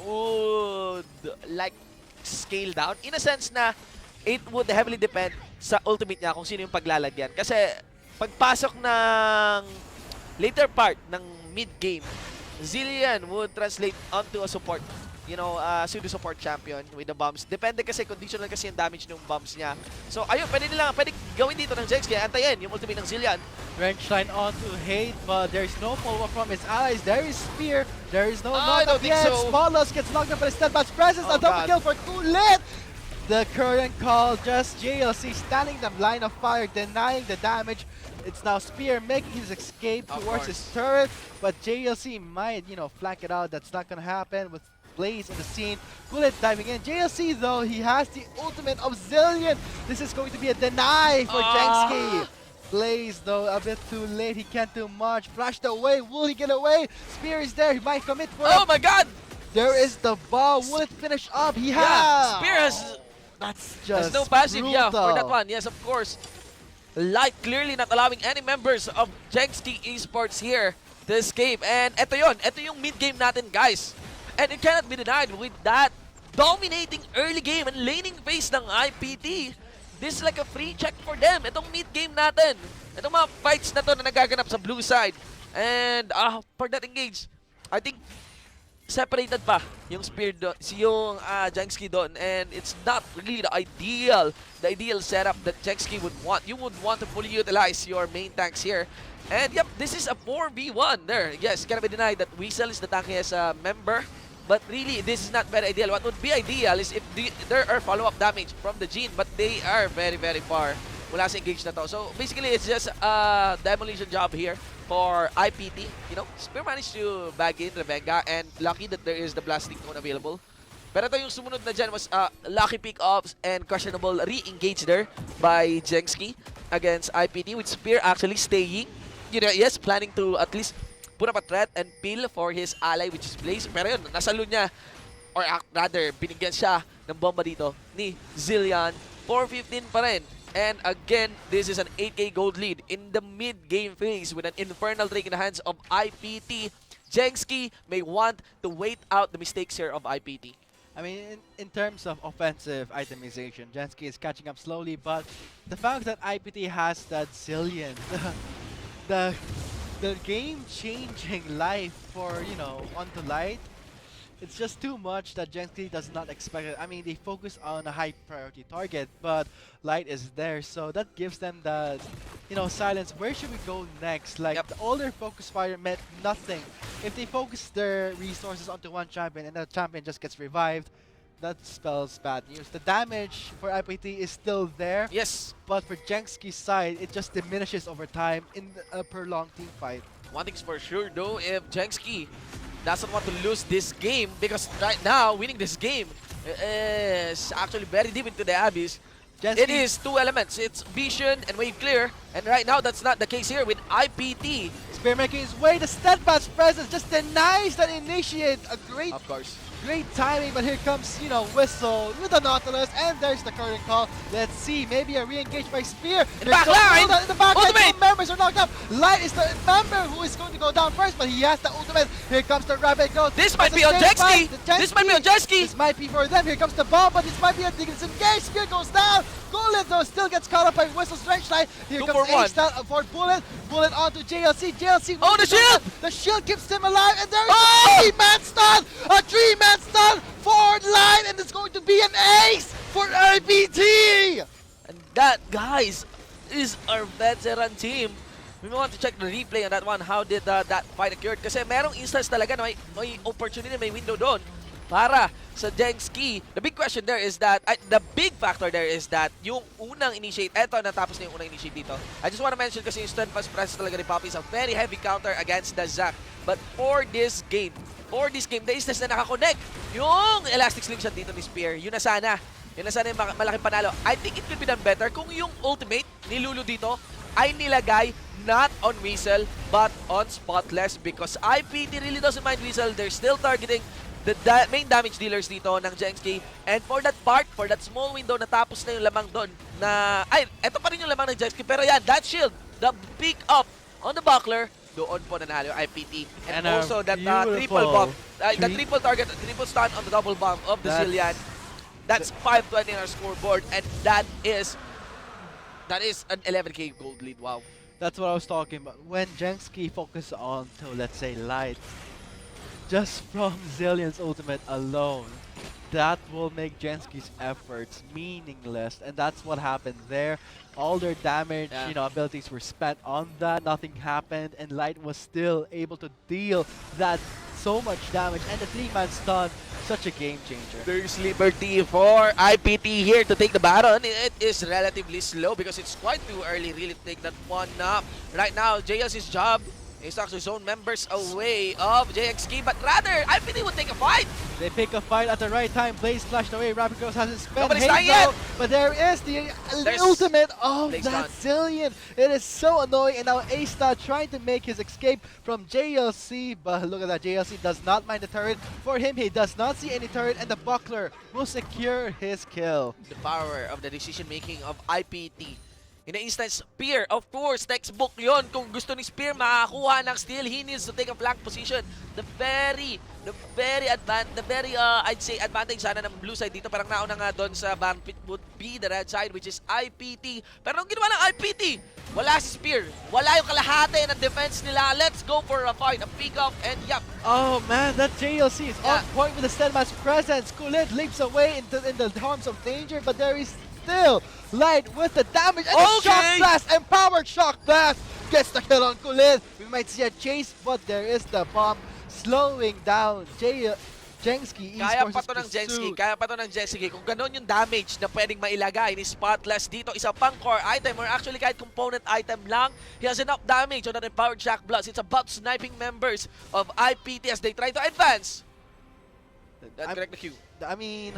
would like scale down in a sense na it would heavily depend sa ultimate niya kung sino yung paglalagyan. Kasi pagpasok ng later part ng mid-game, Zillion would translate onto a support, pseudo-support champion with the bombs. Depende kasi, conditional kasi yung damage ng bombs niya. So, ayun, pwede gawin dito ng JSK, antayin yung ultimate ng Zillion. Wrench line onto Hate, but there's no follow-up from his allies. There is Spear. There is no I don't knock-up think yet. so. Spotless gets knocked up by the Steadfast Presence. Oh, A double God. kill for Kulit. The current call, just JLC standing in the line of fire, denying the damage. It's now Spear making his escape Of towards course. his turret, but JLC might, flank it out. That's not gonna happen with Blaze in the scene. Kulit diving in. JLC though, he has the ultimate of Zillion. This is going to be a deny for Jenski. Blaze though, a bit too late. He can't do much. Flashed away. Will he get away? Spear is there. He might commit for Oh it. my God! There is the ball. Will it finish up? He has. Yeah, Spear has That's There's just no passive, yeah, for that brutal. one. Yes, of course. Light clearly not allowing any members of Jenski Esports here this game. And ito yun. Ito yung mid-game natin, guys. And it cannot be denied with that dominating early game and laning phase ng IPT. This is like a free check for them. Itong mid-game natin. Itong mga fights na to na nagaganap sa blue side. And for that engage, I think separated pa yung spear doon, yung Jenski doon, and it's not really the ideal setup that Jenski would want. You would want to fully utilize your main tanks here. And yep, this is a 4v1 there. Yes, cannot be denied that Weasel is the tankiest member, but really this is not very ideal. What would be ideal is if there are follow-up damage from the Jhin, but they are very, very far mula sa engage na to. So basically, it's just a demolition job here for IPT. You know, Spear managed to bag in Revenga, and lucky that there is the blasting cone available. Pero ito yung sumunod na dyan was lucky pick-ups and questionable re-engage there by Jenski against IPT, with Spear actually staying. You know, yes, planning to at least put up a threat and peel for his ally, which is Blaze. Pero yun, nasalo niya, or rather, binigyan siya ng bomba dito ni Zillion. 4-15 pa rin. And again, this is an 8k gold lead in the mid-game phase with an Infernal Drake in the hands of IPT. Jenski may want to wait out the mistakes here of IPT. I mean, in terms of offensive itemization, Jenski is catching up slowly, but the fact that IPT has that Zillion, the game-changing life for, you know, onto Light, it's just too much that Jenski does not expect it. I mean, they focus on a high priority target, but Light is there, so that gives them the, you know, silence. Where should we go next? Like, all their focus fire meant nothing. If they focus their resources onto one champion and that champion just gets revived, that spells bad news. The damage for IPT is still there. Yes. But for Jenski's side, it just diminishes over time in a prolonged team fight. One thing's for sure though, if Jenski doesn't want to lose this game, because right now, winning this game is actually very deep into the abyss. It is two elements. It's vision and wave clear. And right now, that's not the case here with IPT. Spear making his way. The steadfast presence just denies that initiate. A great, of course, great timing. But here comes, you know, Whistle with the Nautilus, and there's the current call. Let's see, maybe a re-engage by Spear. In the back line, in the back line, ultimate. two members are knocked up. Light is the member who is going to go down first, but he has the ultimate. Here comes the rapid growth. This might be on Jenski. This might be on Jenski. This might be for them. Here comes the bomb, but this might be a disengage. Spear goes down. Gullet though still gets caught up by Whistle's Drench Light. Here comes H-Style for Bullet. Bullet onto JLC. JLC. Oh, the shield! The shield keeps him alive, and there is a three-man stun! A three-man stun forward line, and it's going to be an ace for IPT! And that, guys, is our veteran team. We want to check the replay on that one. How did that fight occur? Kasi merong instance talaga na may opportunity, may window doon para sa Jenski. The big question there is that, the big factor there is that yung unang initiate, eto natapos na yung unang initiate dito. I just want to mention kasi yung steadfast presence talaga ni Poppy is a very heavy counter against the Zac. But for this game, the instance na nakakonect, yung elastic slingshot dito ni Spear, yun na sana yung malaking panalo. I think it could be done better kung yung ultimate ni Lulu dito ay nilagay not on Weasel but on Spotless, because IPT really doesn't mind Weasel. They're still targeting the main damage dealers dito ng Jenski. And for that part, for that small window, natapos na yung lamang doon na, ay, eto pa rin yung lamang ng Jenski. Pero yan, that shield, the pick up on the buckler, doon po nanalo yung IPT. And also that triple bomb, the triple target, triple stun on the double bomb of the Zillion. That's 520 on our scoreboard, and that is an 11k gold lead. Wow. That's what I was talking about. When Jenski focuses on to, let's say, Light, just from Zillion's ultimate alone, that will make Jenski's efforts meaningless, and that's what happened there. All their damage, you know, abilities were spent on that. Nothing happened, and Light was still able to deal that so much damage, and the three-man stun, such a game changer. There's liberty for IPT here to take the Baron. It is relatively slow because it's quite too early really to take that one up. Right now, JS's job is to actually zone members away of JXK, but rather, IPT would take a fight. They pick a fight at the right time. Blaze flashed away. Rapid Girls hasn't spent Nobody's dying yet. But there is the ultimate of Blaze that done. Zillion. It is so annoying. And now A-Star trying to make his escape from JLC. But look at that. JLC does not mind the turret. For him, he does not see any turret. And the Buckler will secure his kill. The power of the decision making of IPT. In the instance, Spear, of course, textbook yon. Kung gusto ni Spear makakuha ng steal, he needs to take a flank position. The very I'd say advantage sana ng blue side dito. Parang nauna nga doon sa ban pit would be the red side, which is IPT. Pero nung ginawa ng IPT, wala si Spear. Wala yung kalahati ng defense nila. Let's go for a fight, a pick-up, and yup. Oh man, that JLC is on point with the steadfast presence. Kulid leaps away in the arms of danger, but there is still Light with the damage and the shock blast. Empowered shock blast gets the kill on Kulid. We might see a chase, but there is the bomb slowing down Jengski. Kaya pa to ng Jengski, kaya pa to ng Jengski. Kung ganun yung damage na pwedeng mailagay ni Spotless dito, isa pang core item or actually kahit component item lang, he has enough damage on that empowered shock blast. It's about sniping members of IPT as they try to advance. That's correct the cue. I mean,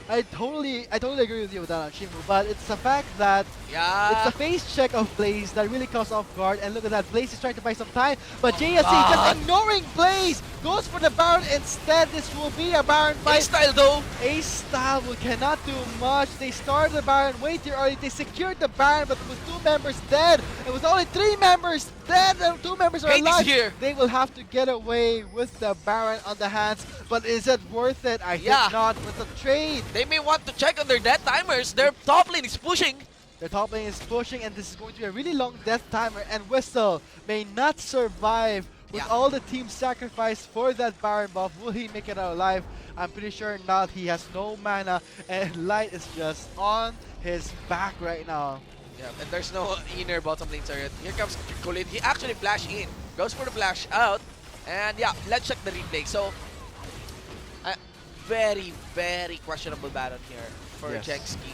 I totally agree with you with that, Shimu, but it's the fact that it's the face check of Blaze that really caught off guard, and look at that, Blaze is trying to buy some time, but JSC just ignoring Blaze, goes for the Baron instead. This will be a Baron fight. A-Style though! A-Style cannot do much. They started the Baron way too early, they secured the Baron, but with 2 members dead, and with only 3 members dead and 2 members are alive, they will have to get away with the Baron on the hands, but is it worth it? I think not with the trade. They may want to check on their death timers. Their top lane is pushing. Their top lane is pushing, and this is going to be a really long death timer, and Whistle may not survive with all the team sacrifice for that Baron buff. Will he make it out alive? I'm pretty sure not. He has no mana, and Light is just on his back right now. Yeah, and there's no inner bottom lane turret. Here comes Kulid. He actually flash in, goes for the flash out, and yeah, let's check the replay. So, very, very questionable Baron here for Jengski.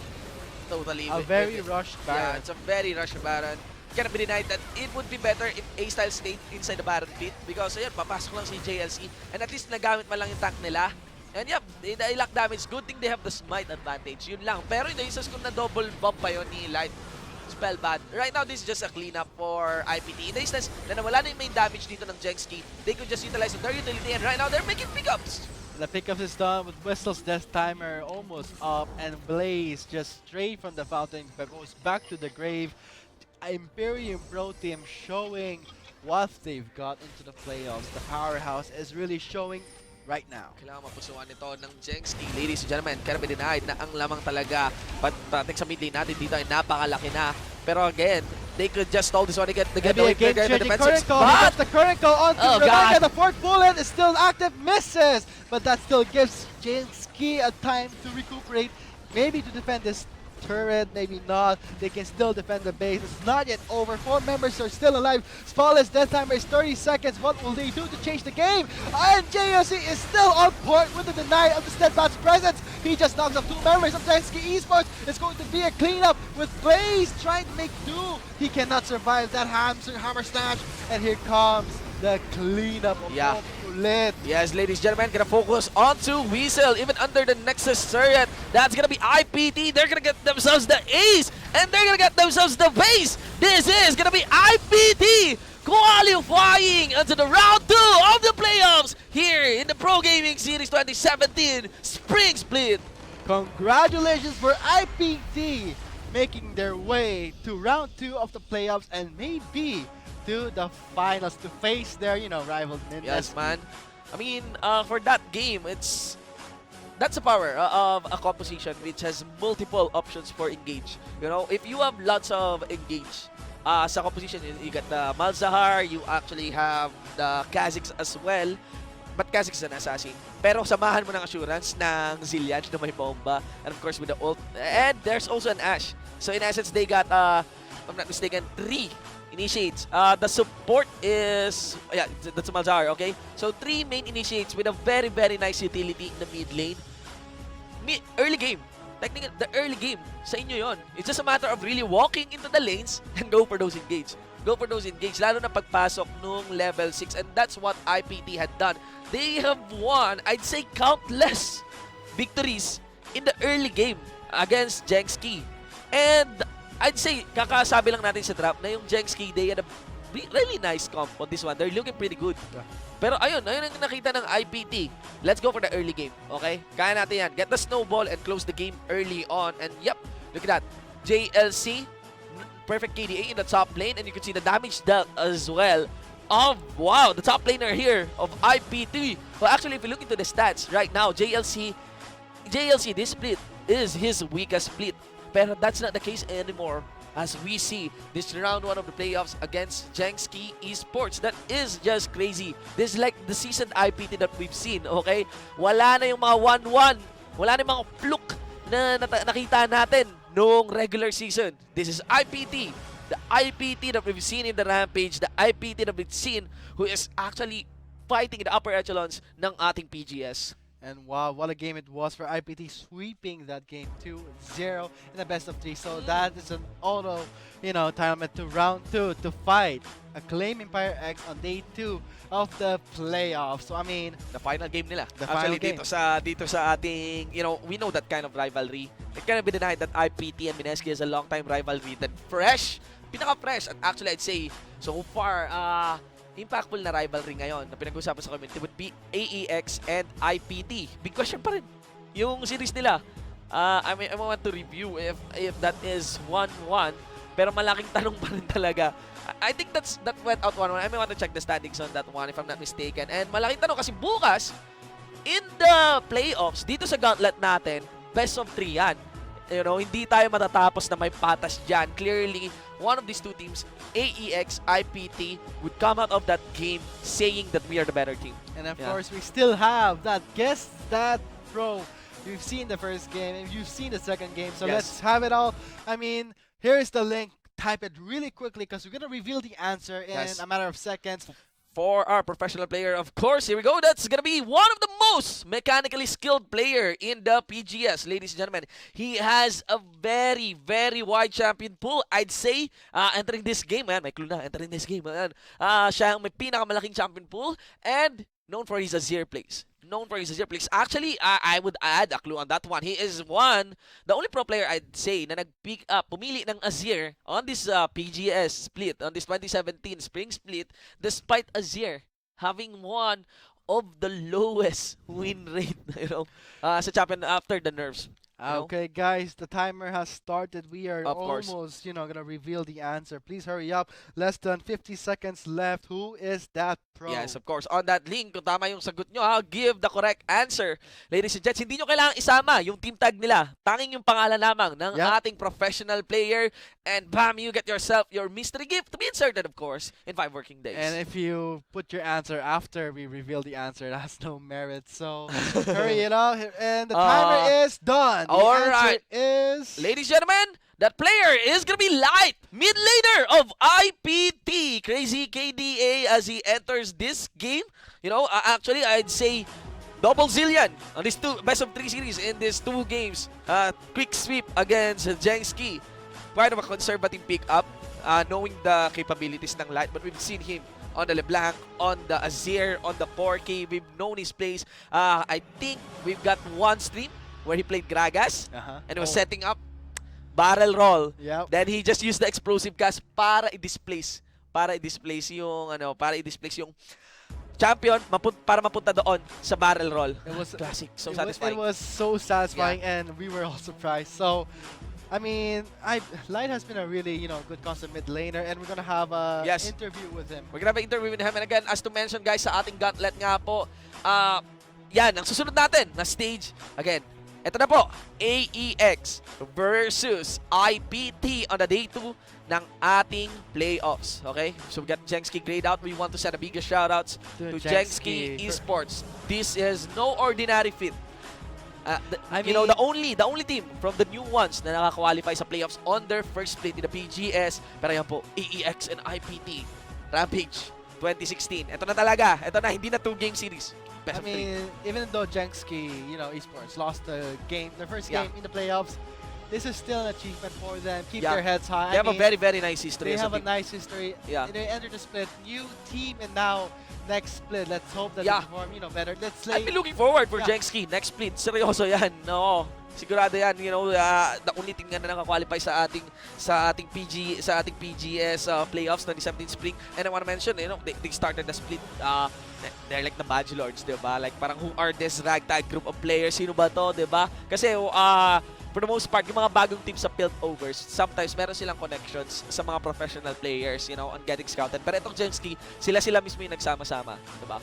Totally. A very rushed Baron. Yeah, it's a very rushed Baron. Cannot be denied that it would be better if A-Style stayed inside the Baron pit because ayun, papasok lang si JLC and at least nagamit man lang yung tank nila. And yep, they lack damage. Good thing they have the smite advantage. Yun lang. Pero in the instance kung na-double bomb pa yun ni Light, spell bad. Right now, this is just a cleanup for IPT. In the instance na nawala na yung main damage dito ng Jengski, they could just utilize their utility and right now they're making pickups. The pickup is done with Whistle's death timer almost up, and Blaze just straight from the fountain but goes back to the grave. Imperium Pro Team showing what they've got into the playoffs. The powerhouse is really showing right now. Kailangan mapusuan ito ng Jengski. Ladies and gentlemen, cannot be denied na ang lamang talaga patik sa mid lane natin dito ay napakalaki na. Pero again, they could just stall this one again. They get the defensive spot. The current call on to Rebecca. The fourth bullet is still active, misses. But that still gives Jengski a time to recuperate. Maybe to defend this turret, maybe not. They can still defend the base. It's not yet over. 4 members are still alive. Spawless death timer is 30 seconds. What will they do to change the game? And JSC is still on point with the deny of the steadfast presence. He just knocks off 2 members of Jengski Esports. It's going to be a cleanup with Blaze trying to make do. He cannot survive that hammer snatch. And here comes the cleanup of Kulid. Yes, ladies and gentlemen, gonna focus onto Weasel, even under the Nexus turret. That's gonna be IPT. They're gonna get themselves the ace, and they're gonna get themselves the base. This is gonna be IPT qualifying into the round 2 of the playoffs here in the Pro Gaming Series 2017 Spring Split. Congratulations for IPT making their way to round 2 of the playoffs and maybe to the finals to face their, rival Ninja. Yes, man. I mean, for that game, that's the power of a composition which has multiple options for engage. If you have lots of engage sa composition, you got the Malzahar, you actually have the Kha'Zix as well. But Kha'Zix is an assassin. Pero samahan mo ng assurance ng Zillion na may bomba. And of course with the ult. And there's also an Ashe. So in essence, they got, if I'm not mistaken, 3 initiates. The support is, that's a Malzahar, okay? So 3 main initiates with a very, very nice utility in the mid lane. Early game. Technically, the early game, sa inyo yon. It's just a matter of really walking into the lanes and go for those engage. Go for those engage, lalo na pagpasok nung level 6, and that's what IPT had done. They have won, I'd say, countless victories in the early game against Jengski. And I'd say, kakasabi lang natin sa draft na yung Jengski, they had a really nice comp on this one. They're looking pretty good. Pero ayun ang nakita ng IPT. Let's go for the early game, okay? Kaya natin yan. Get the snowball and close the game early on. And yep, look at that. JLC, perfect KDA in the top lane, and you can see the damage dealt as well of, wow, the top laner here of IPT. Well, actually, if you look into the stats right now, JLC, this split is his weakest split. Pero that's not the case anymore as we see this round 1 of the playoffs against JSK Esports. That is just crazy. This is like the seasoned IPT that we've seen, okay? Wala na yung mga 1-1. Wala na yung mga fluke na nakita natin noong regular season. This is IPT. The IPT that we've seen in the Rampage. The IPT that we've seen who is actually fighting in the upper echelons ng ating PGS. And wow, what a game it was for IPT, sweeping that game 2-0 in the best of 3. So that is an auto, entitlement to round 2 to fight Acclaim Empire X on day 2 of the playoffs. So I mean, the final game nila. The Actually, final dito sa ating, we know that kind of rivalry. It cannot be denied that IPT and Mineski is a long-time rivalry that pinaka-fresh. And actually, I'd say, so far, impactful na rivalry ngayon na pinag-usapan sa community would be AEX and IPT. Big question pa rin yung series nila. I want to review if that is 1-1, pero malaking tanong pa rin talaga. I think that went out 1-1. I may want to check the standings on that one if I'm not mistaken. And malaking tanong kasi bukas, in the playoffs, dito sa gauntlet natin, best of 3 yan. Hindi tayo matatapos na may patas dyan. Clearly, one of these two teams, AEX, IPT, would come out of that game saying that we are the better team. And of course, we still have that guess that pro. You've seen the first game, you've seen the second game, so let's have it all. I mean, here is the link. Type it really quickly because we're going to reveal the answer in a matter of seconds. For our professional player, of course, here we go. That's going to be one of the most mechanically skilled player in the PGS, ladies and gentlemen. He has a very, very wide champion pool. I'd say, entering this game, may clue na, entering this game, siya ang may pinakamalaking champion pool and known for his Azir plays. Actually, I would add a clue on that one. He is the only pro player I'd say na nag-pick up, pumili ng Azir on this PGS split, on this 2017 spring split, despite Azir having one of the lowest win rate, sa champion after the nerfs. Okay, guys, the timer has started. We are almost, gonna reveal the answer. Please hurry up. Less than 50 seconds left. Who is that pro? Yes, of course. On that link, kung tama yung sagot nyo, give the correct answer. Ladies and gents, hindi nyo kailangan isama yung team tag nila. Tanging yung pangalan lamang ng ating professional player. And bam, you get yourself your mystery gift to be inserted, of course, in 5 working days. And if you put your answer after we reveal the answer, it has no merit. So hurry it up. And the timer is done. The answer is... Ladies and gentlemen, that player is gonna be Light, mid laner of IPT. Crazy KDA as he enters this game. Actually, I'd say double zillion on this best of 3 series in these 2 games. Quick sweep against JSK. Quite of a conservative pick-up, knowing the capabilities ng Light, but we've seen him on the LeBlanc, on the Azir, on the 4K. We've known his plays. I think we've got one stream where he played Gragas and he was setting up barrel roll. Then he just used the explosive cast para i-displace yung champion para mapunta doon sa barrel roll. It was classic, so satisfying. It was so satisfying and we were all surprised. So I mean, Light has been a really, good constant mid laner, and we're gonna have a interview with him. We're gonna have an interview with him, and again, as to mention, guys, sa ating gauntlet nga po, yan, ang susunod natin na stage, again, ito na po, AEX versus IPT on the day 2 ng ating playoffs. Okay? So we got JSK grayed out. We want to send the biggest shoutouts to JSK Esports. This is no ordinary feat. The only team from the new ones na nakaka-qualify sa playoffs on their first split in the PGS. Pero yan po, AEX and IPT. Rampage 2016. Ito na talaga. Ito na, hindi na 2-game series. Best of 3. Even though JSK, Esports lost the first game in the playoffs, this is still an achievement for them. Keep their heads high. They have a very, very nice history. They have a nice history. They entered the split, new team, and now next split. Let's hope that they perform, better. I've been looking forward for JSK next split. Seryoso yan. No. Sigurado yan, the only team nga na nakakwalify sa ating PGS playoffs 2017 spring. And I want to mention, they started the split. They're like the Badge Lords, diba? Like parang who are this ragtag group of players? Sino ba to, diba? Kasi for the most part, yung mga bagong team sa Piltovers, sometimes meron silang connections sa mga professional players, you know, on getting scouted. Pero itong JSK, sila mismo yung nagsama-sama, diba?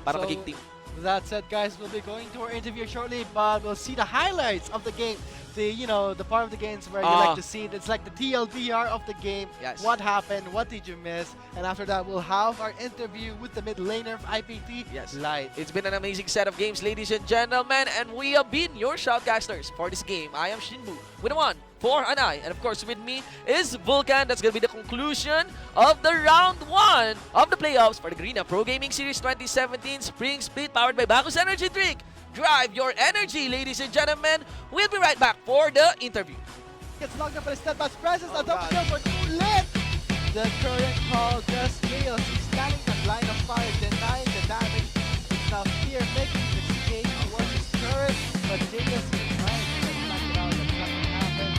Para maging team. That said, guys, we'll be going to our interview shortly, but we'll see the highlights of the game. The part of the games where you like to see it. It's like the TLDR of the game. Yes. What happened? What did you miss? And after that, we'll have our interview with the mid laner of IPT. Yes. Live. It's been an amazing set of games, ladies and gentlemen, and we have been your shoutcasters for this game. I am Shinbu with a 1, 4, and I. And of course, with me is Vulcan. That's going to be the conclusion of the round 1 of the playoffs for the Green Pro Gaming Series 2017 Spring Split powered by Bacchus Energy Drink. Drive your energy, ladies and gentlemen. We'll be right back for the interview. Gets locked up by the steadfast presence. On top of them for lit. The current call just fails. He's standing the line of fire, denying the damage. It's now Fear making the escape towards his turret, but JSK is trying to knock it out. That's not gonna happen.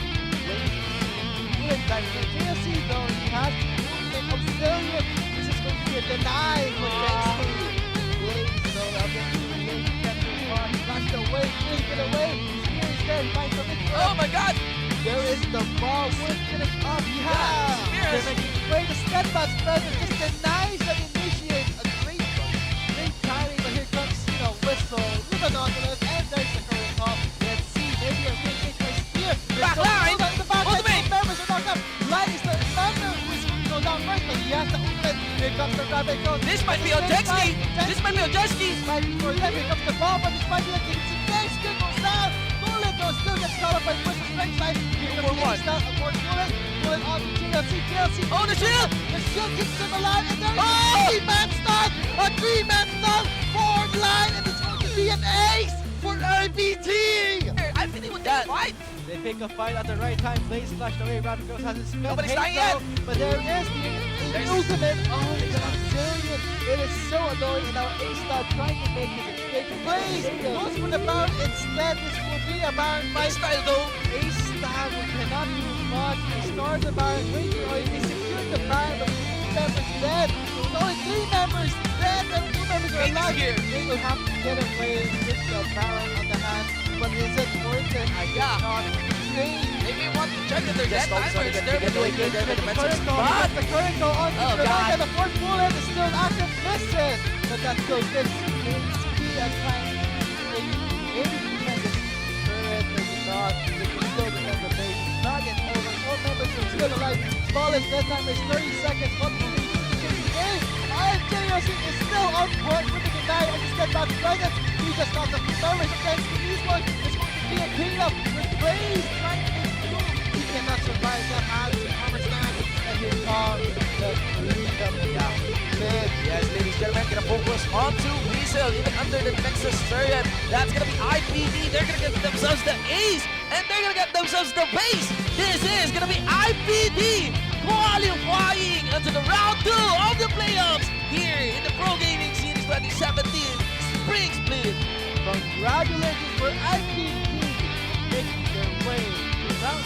Wouldn't die for JSK though. He has the movement of Zillion. This is going to be a deny for JSK. Blaze though, out there to the lane. Flashed away, really get away. Spear is there, he finds the victory. Oh my god! There is the ball, would finish off. Yeah! Spears. They're making way. The steadfast presence just denies that initiate. A great timing, but here comes, Whistle with the Nautilus, and there's the current call. Let's see, maybe a great hit by Spear. Back line! The back line, Ultimate! two members are knocked up. Light is the thunder who is going to go down first, but he has the ultimate. Here comes the rabbit code. This might be on Jetski! This might be on Jetski! Might be for them. Here comes the ball, but this might be a next kick goes down. Bullet though still gets caught up by Twisted Strength Side. Here comes the ace down, of course, Bullet. Bullet on to JLC. Oh, the shield! The shield keeps him alive, and there's a three-man stun! A three-man stun! Forward line, and it's going to be an ace for IPT! I think they would fight! They pick a fight at the right time. Blaze flashed away. Rapid Girls has his spell. Nobody's Hate dying yet. though, but there is the ultimate. Oh, it's a zillion. It is so annoying. And now A-Star trying to make his escape. Blaze goes for the Baron instead. This will be a Baron fight. Style though! A-Star cannot do much. They start the Baron way too early. They secured the Baron, but 2 members dead. There's only 3 members dead, and 2 members are alive. They will have to get away with the Baron on the hand. But is it worth it? I guess not. Maybe want to check if they're dead timers. They're The current go on. Oh, God. The fourth bullet is still active. Misses. But that still gives speed and time. Maybe we can just turret, maybe not. They can still defend the base. Not get over. 4 members are still alive. Smallest dead time is 30 seconds. What will we do to change the game? JLC is still on point with the deny of the steadfast presence. He just got the members against these ones. It's going to be a cleanup with Blaze trying to make the move. He cannot survive that as the armor stand. And here comes the cleanup down. Yes, ladies and gentlemen, gonna focus onto Weasel, even under the Nexus turret. That's gonna be IPT. They're gonna get themselves the ace, and they're gonna get themselves the base. This is gonna be IPT qualifying into the round 2 of the playoffs here in the Pro Gaming Series 2017 Spring Split. Congratulations for IPT making their way to round.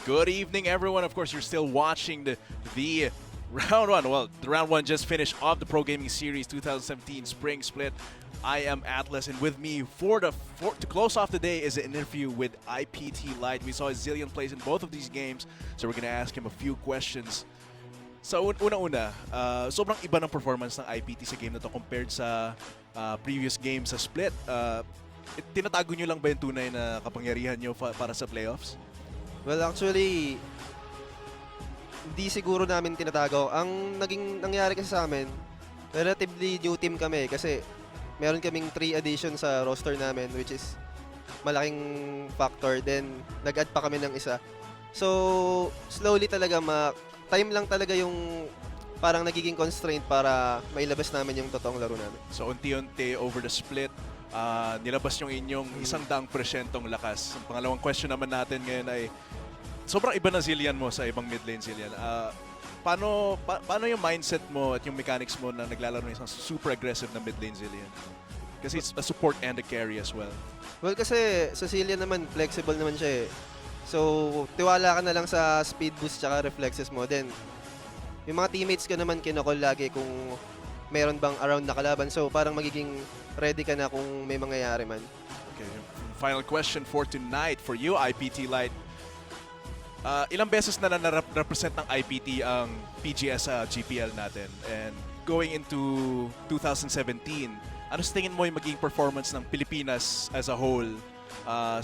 Good evening, everyone. Of course, you're still watching the round 1. Well, the round 1 just finished of the Pro Gaming Series 2017 Spring Split. I am Atlas, and with me to close off the day is an interview with IPT Light. We saw a zillion plays in both of these games, so we're gonna ask him a few questions. So una-una, sobrang iba ng performance ng IPT sa game na to compared sa previous games sa Split. Tinatago nyo lang ba yung tunay na kapangyarihan nyo para sa playoffs? Well, actually, hindi siguro namin tinatago. Ang nangyari kasi sa amin, relatively new team kami kasi meron kaming 3 additions sa roster namin, which is malaking factor. Then, nag-add pa kami ng isa. So, slowly talaga, time lang talaga yung parang nagiging constraint para mailabas namin yung totoong laro namin. So, unti-unti over the split, nilabas yung inyong 100% lakas. Ang pangalawang question naman natin ngayon ay, sobrang iba na Zillion mo sa ibang mid lane Zillion. Paano yung mindset mo at yung mechanics mo na naglalaro ng isang super aggressive na mid lane Zillion? Kasi it's a support and a carry as well. Well, kasi sa Zillion naman, flexible naman siya eh. So, tiwala ka na lang sa speed boost tsaka reflexes mo. Then, yung mga teammates ko naman kinokol lagi kung meron bang around na kalaban. So parang magiging ready ka na kung may mangyayari man. Okay, final question for tonight for you, IPT Light. Ilang beses na na-represent ng IPT ang PGS sa GPL natin? And going into 2017, ano sa tingin mo yung magiging performance ng Pilipinas as a whole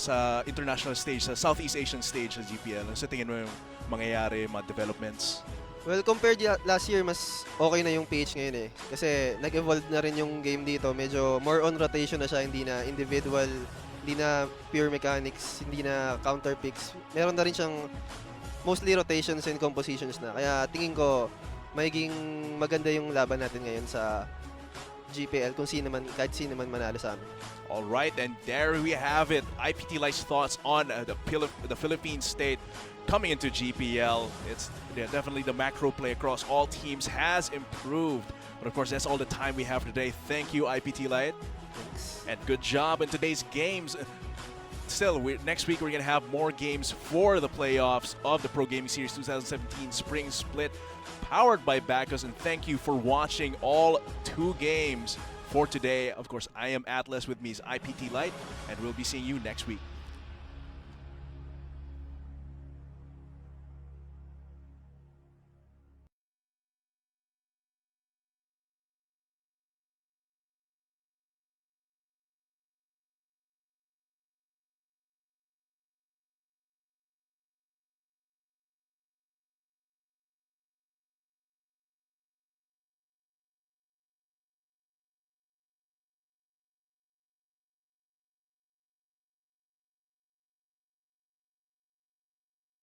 sa international stage, sa Southeast Asian stage sa GPL? Ano sa tingin mo yung mangyayari, mga developments? Well, compared last year, mas okay na yung PH ngayon eh. Kasi nag-evolve na rin yung game dito. Medyo more on rotation na siya, hindi na individual, hindi na pure mechanics, hindi na counter picks. Meron na rin siyang mostly rotations and compositions na. Kaya tingin ko, magiging maganda yung laban natin ngayon sa GPL kung sino man, kahit sino man manalo sa amin. All right, and there we have it. IPT Light's thoughts on the Philippine state coming into GPL. It's definitely the macro play across all teams has improved. But of course, that's all the time we have today. Thank you, IPT Light. Thanks. And good job in today's games. Still, next week we're going to have more games for the playoffs of the Pro Gaming Series 2017 Spring Split, powered by Bacchus. And thank you for watching all 2 games for today. Of course, I am Atlas. With me is IPT Light, and we'll be seeing you next week.